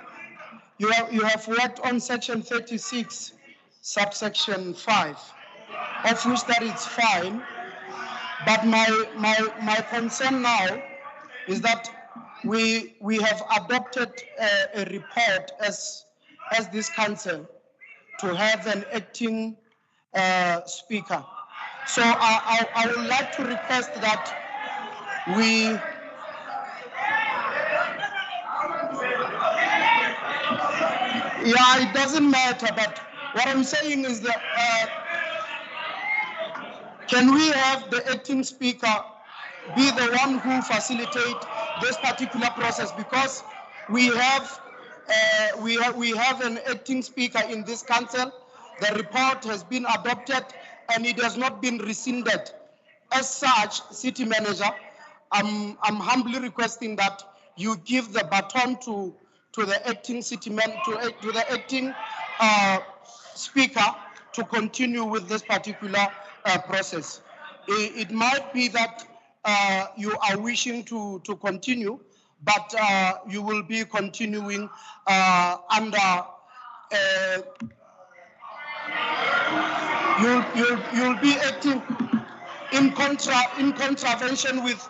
worked on Section 36, subsection 5, of which that is fine. But my concern now is that we have adopted a report as this council to have an acting speaker. So I would like to request that we it doesn't matter, but what I'm saying is that can we have the acting speaker be the one who facilitate this particular process, because we have an acting speaker in this council. The report has been adopted and it has not been rescinded. As such, City Manager, I'm humbly requesting that you give the baton to the acting to the acting speaker to continue with this particular process. It might be that you are wishing to continue, but you will be continuing under you'll be acting in contravention with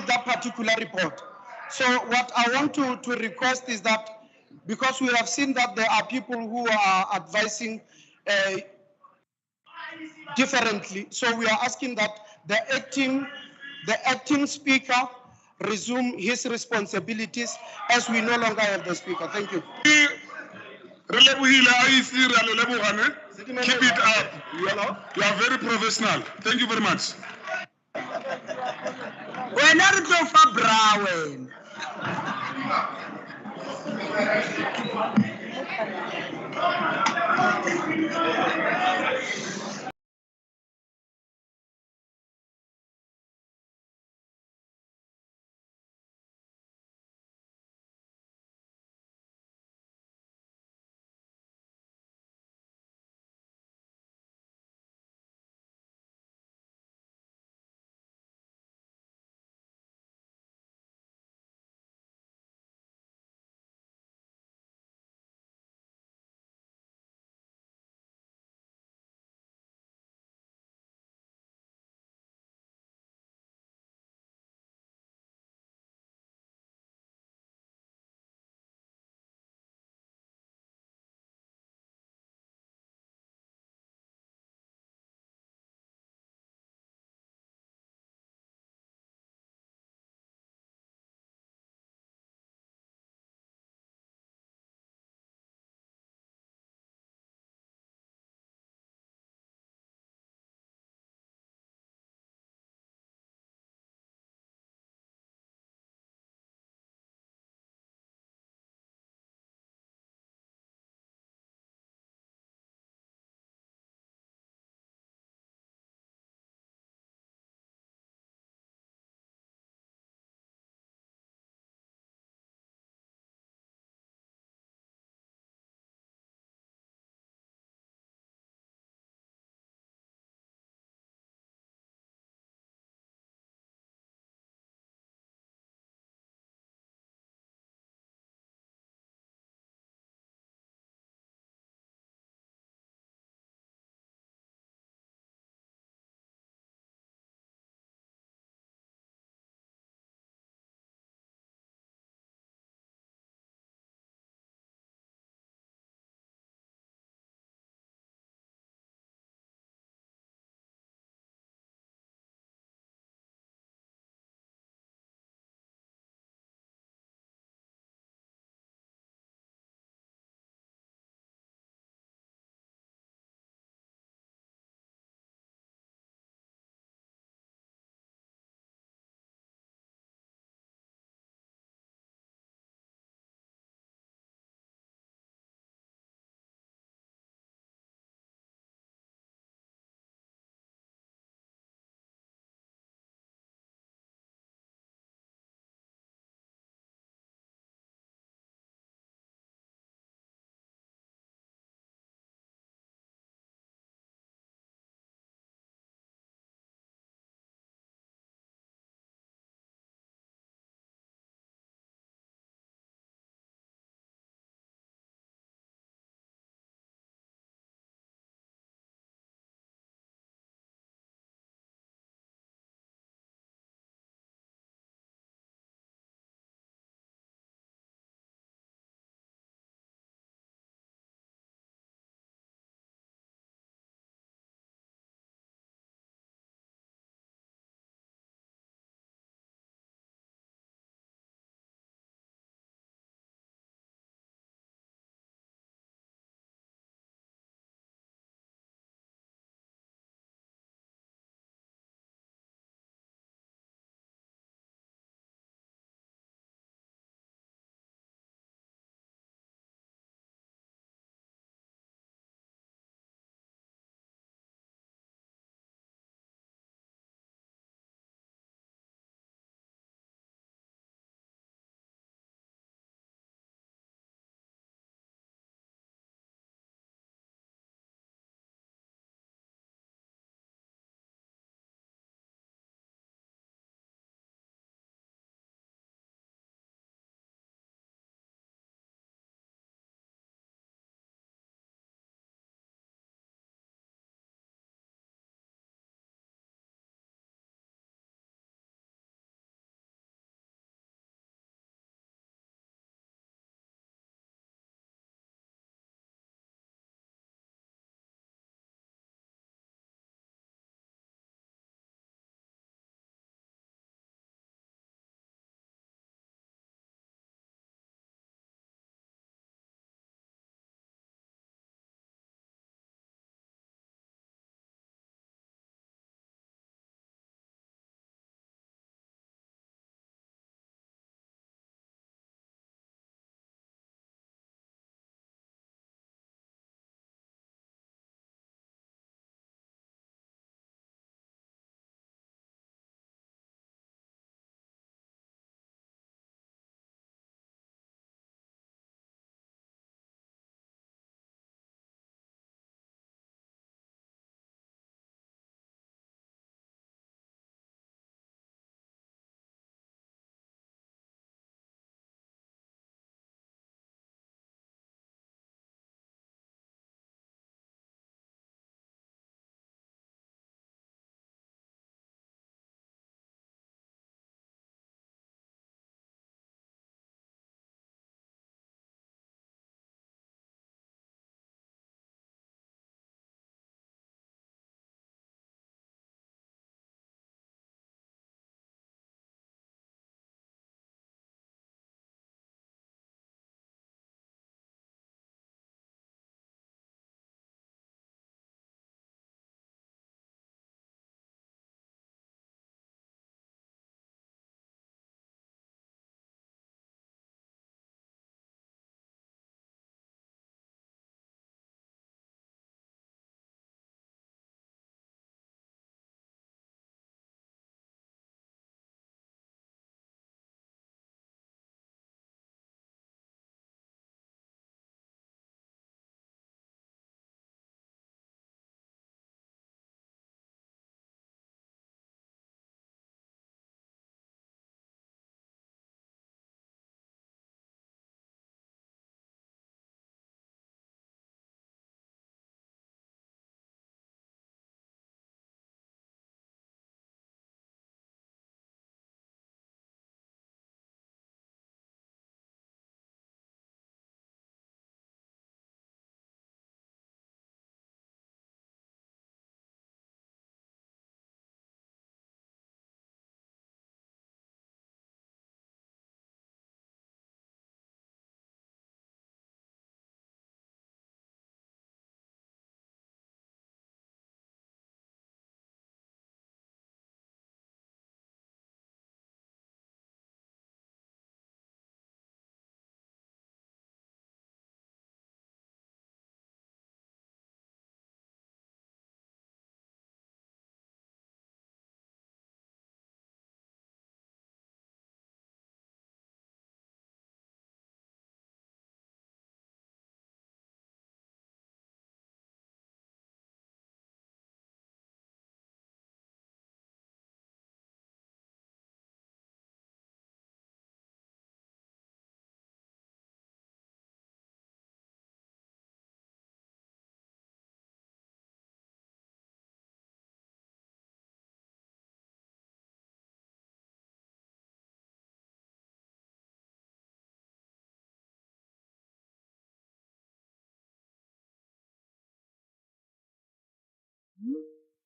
that particular report. So what I want to request is that, because we have seen that there are people who are advising differently, so we are asking that the acting speaker resume his responsibilities, as we no longer have the speaker. Thank you. Keep it up. You are very professional. Thank you very much. Wena re tlo fa bra wena.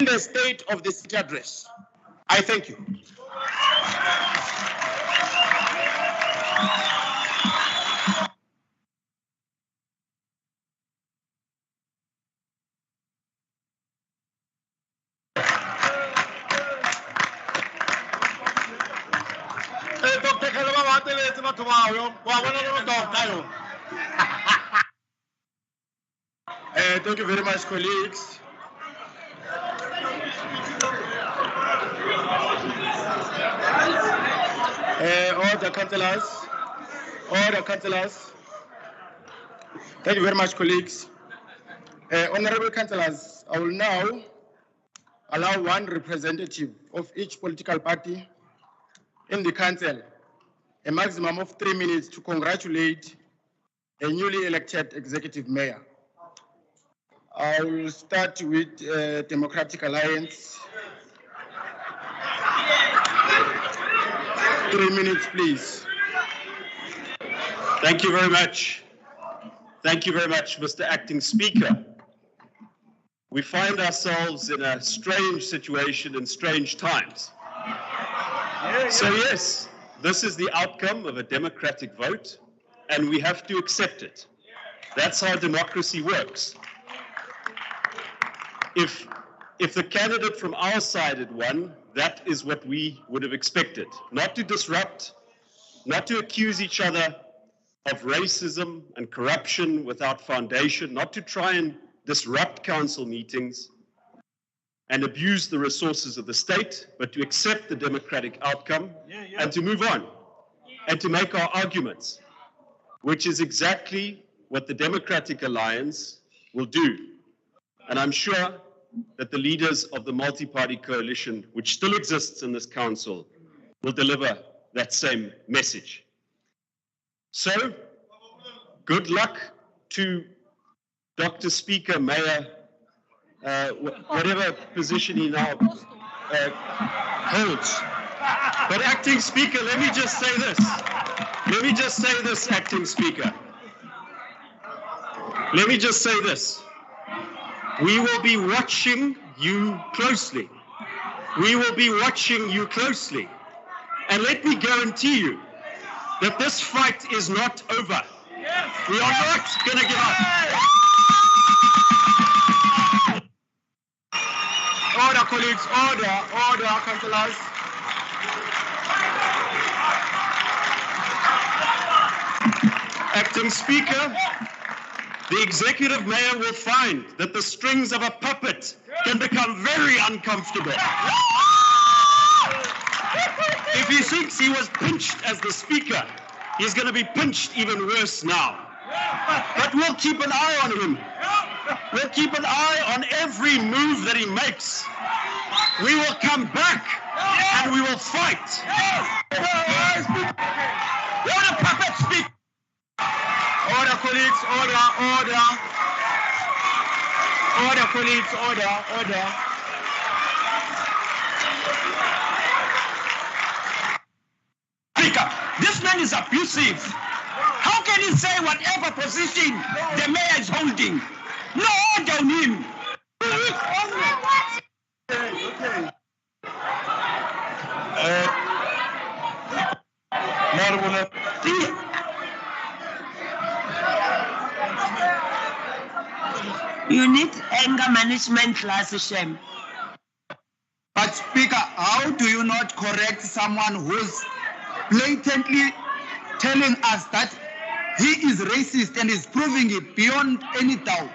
the state of the city address. I thank you. Thank you very much, colleagues. Order, councillors. Order, councillors. Thank you very much, colleagues. Honorable councillors, I will now allow one representative of each political party in the council a maximum of 3 minutes to congratulate a newly elected executive mayor. I will start with Democratic Alliance. 3 minutes, please. Thank you very much. Thank you very much, Mr. Acting Speaker. We find ourselves in a strange situation in strange times. So yes, this is the outcome of a democratic vote, and we have to accept it. That's how democracy works. If the candidate from our side had won, that is what we would have expected. Not to disrupt, not to accuse each other of racism and corruption without foundation, not to try and disrupt council meetings and abuse the resources of the state, but to accept the democratic outcome and to move on and to make our arguments, which is exactly what the Democratic Alliance will do. And I'm sure that the leaders of the multi-party coalition, which still exists in this council, will deliver that same message. So, good luck to Dr. Speaker, Mayor, whatever position he now holds. But Acting Speaker, let me just say this. Let me just say this, Acting Speaker. Let me just say this. We will be watching you closely. We will be watching you closely. And let me guarantee you that this fight is not over. We are not going to give up. Order, colleagues, order, councillors. Acting Speaker, the executive mayor will find that the strings of a puppet can become very uncomfortable. If he thinks he was pinched as the speaker, he's going to be pinched even worse now. But we'll keep an eye on him. We'll keep an eye on every move that he makes. We will come back and we will fight. What a puppet speak! Order, colleagues, order. Order, colleagues, order. Speaker, this man is abusive. How can he say whatever position the mayor is holding? No order on him. You need anger management class, Shem. But Speaker, how do you not correct someone who's blatantly telling us that he is racist and is proving it beyond any doubt?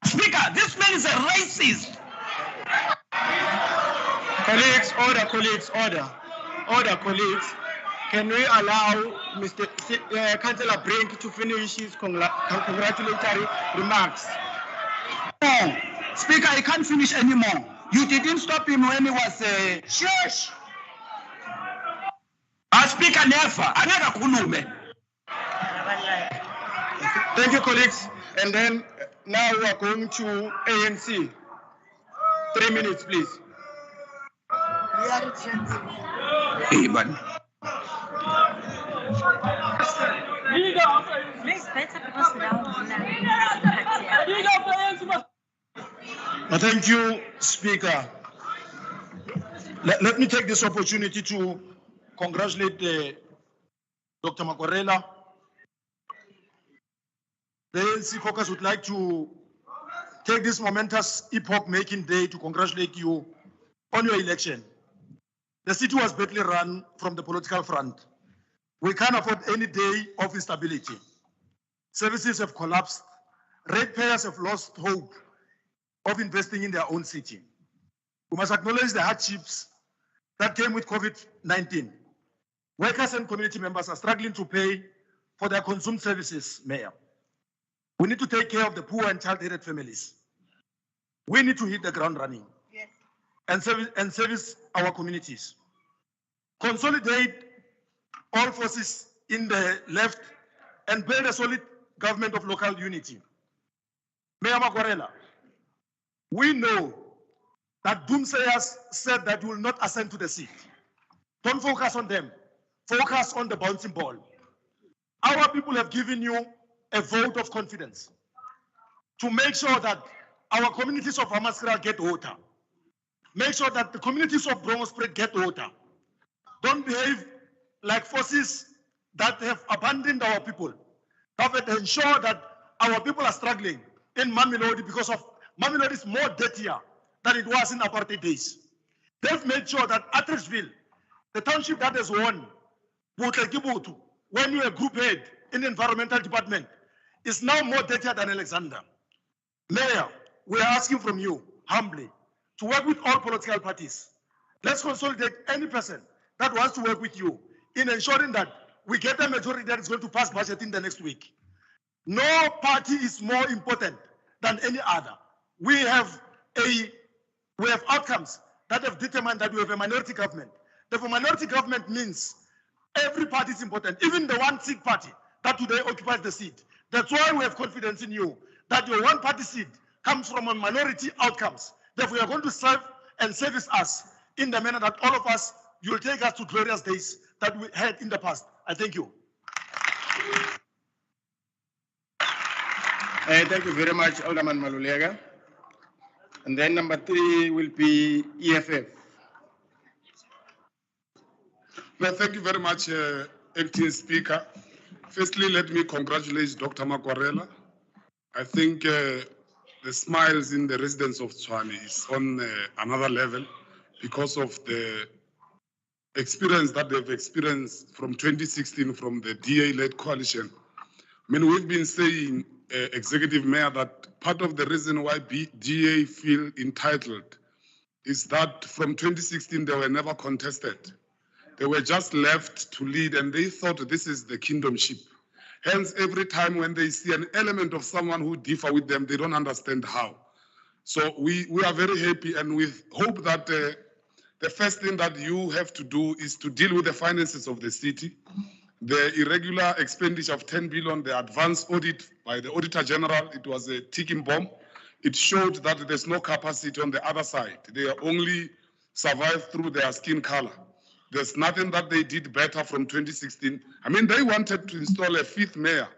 Speaker, this man is a racist. Colleagues, order. Order, colleagues. Can we allow Mr. Councillor Brink to finish his congratulatory remarks? No, Speaker, I can't finish anymore. You didn't stop him when he was... Shush! Speaker, never. Another kulume. Thank you, colleagues. And then now we are going to ANC. 3 minutes, please. Hey, man. Thank you, Speaker, let me take this opportunity to congratulate Dr. Makorela. The ANC caucus would like to take this momentous epoch-making day to congratulate you on your election. The city was badly run from the political front. We can't afford any day of instability. Services have collapsed. Ratepayers have lost hope of investing in their own city. We must acknowledge the hardships that came with COVID-19. Workers and community members are struggling to pay for their consumed services, Mayor. We need to take care of the poor and child-headed families. We need to hit the ground running. Yes. and service our communities. Consolidate all forces in the left and build a solid government of local unity. Mayor Makorela, we know that doomsayers said that you will not ascend to the seat. Don't focus on them. Focus on the bouncing ball. Our people have given you a vote of confidence to make sure that our communities of Hammanskraal get water. Make sure that the communities of Brongospruit get water. Don't behave like forces that have abandoned our people. Have ensure that our people are struggling in Mamelodi because of Mamelodi is more dirtier than it was in apartheid days. They've made sure that Attersville, the township that has won, when you're a group head in the environmental department, is now more dirtier than Alexander. Mayor, we are asking from you, humbly, to work with all political parties. Let's consolidate any person that wants to work with you in ensuring that we get a majority that is going to pass budget in the next week. No party is more important than any other. We have outcomes that have determined that we have a minority government. Therefore, minority government means every party is important, even the one seat party that today occupies the seat. That's why we have confidence in you, that your one party seat comes from a minority outcomes. Therefore, you are going to serve and service us in the manner that all of us, you will take us to glorious days that we had in the past. I thank you. Thank you very much, Alderman Malulega. And then number 3 will be EFF. Well, thank you very much, Acting Speaker. Firstly, let me congratulate Dr. Makorela. I think the smiles in the residents of Tshwane is on another level because of the experience that they've experienced from 2016 from the DA-led coalition. I mean, we've been saying, Executive Mayor, that part of the reason why DA feel entitled is that from 2016 they were never contested. They were just left to lead and they thought this is the kingdomship. Hence, every time when they see an element of someone who differ with them, they don't understand how. So we are very happy and we hope that the first thing that you have to do is to deal with the finances of the city. The irregular expenditure of 10 billion, the advance audit by the Auditor General, it was a ticking bomb. It showed that there's no capacity on the other side. They only survived through their skin color. There's nothing that they did better from 2016. I mean, they wanted to install a 5th mayor.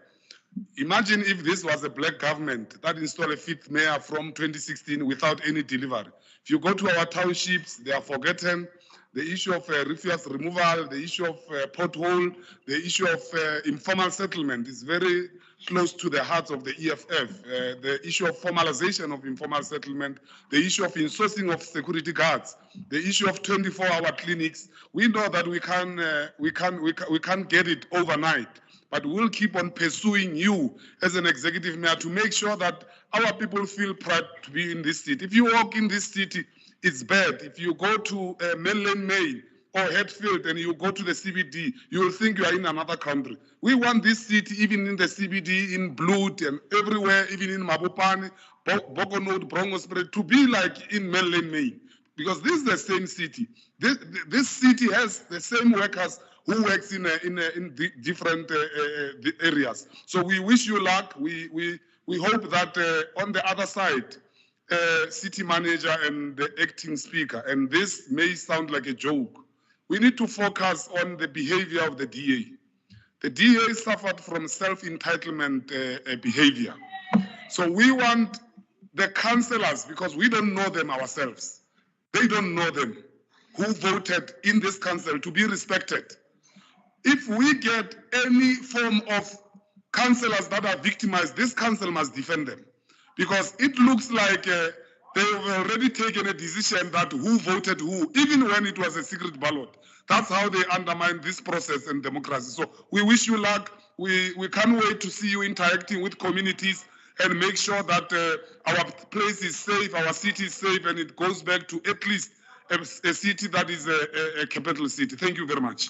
Imagine if this was a black government that installed a 5th mayor from 2016 without any delivery. If you go to our townships, they are forgotten. The issue of refuse removal, the issue of pothole, the issue of informal settlement is very close to the heart of the EFF. The issue of formalization of informal settlement, the issue of insourcing of security guards, the issue of 24-hour clinics. We know that we can't get it overnight, but we'll keep on pursuing you as an executive mayor to make sure that our people feel proud to be in this city. If you walk in this city, it's bad. If you go to Mainland Mail or Hatfield and you go to the CBD, you will think you are in another country. We want this city, even in the CBD, in Blood and everywhere, even in Mabopane, Bokonod, Brongospruit, to be like in Mainland Mail. Because this is the same city. This city has the same workers who works in different areas. So we wish you luck. We hope that on the other side, city manager and the acting speaker, and this may sound like a joke, we need to focus on the behavior of the DA. The DA suffered from self-entitlement behavior. So we want the councillors, because we don't know them ourselves, they don't know them, who voted in this council to be respected. If we get any form of councillors that are victimized, this council must defend them. Because it looks like they've already taken a decision that who voted who, even when it was a secret ballot. That's how they undermine this process and democracy. So we wish you luck. We can't wait to see you interacting with communities and make sure that our place is safe, our city is safe, and it goes back to at least a city that is a capital city. Thank you very much.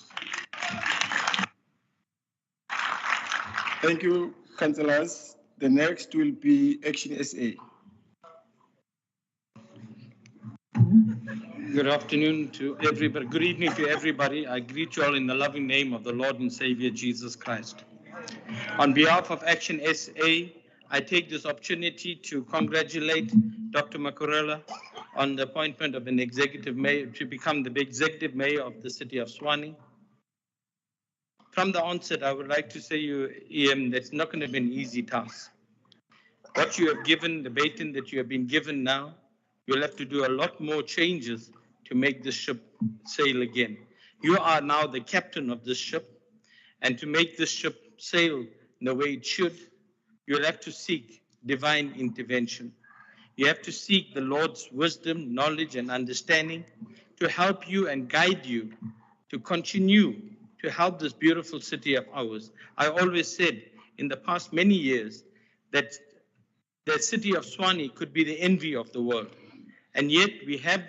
Thank you, councillors. The next will be Action SA. Good afternoon to everybody. Good evening to everybody. I greet you all in the loving name of the Lord and Savior Jesus Christ. On behalf of Action SA, I take this opportunity to congratulate Dr. Makurela on the appointment of an executive mayor to become the executive mayor of the city of Tshwane. From the onset, I would like to say you, EM, that's not going to be an easy task. What you have given, the baton that you have been given now, you'll have to do a lot more changes to make the ship sail again. You are now the captain of this ship, and to make this ship sail in the way it should, you'll have to seek divine intervention. You have to seek the Lord's wisdom, knowledge, and understanding to help you and guide you to continue to help this beautiful city of ours. I always said in the past many years that the city of Tshwane could be the envy of the world. And yet we have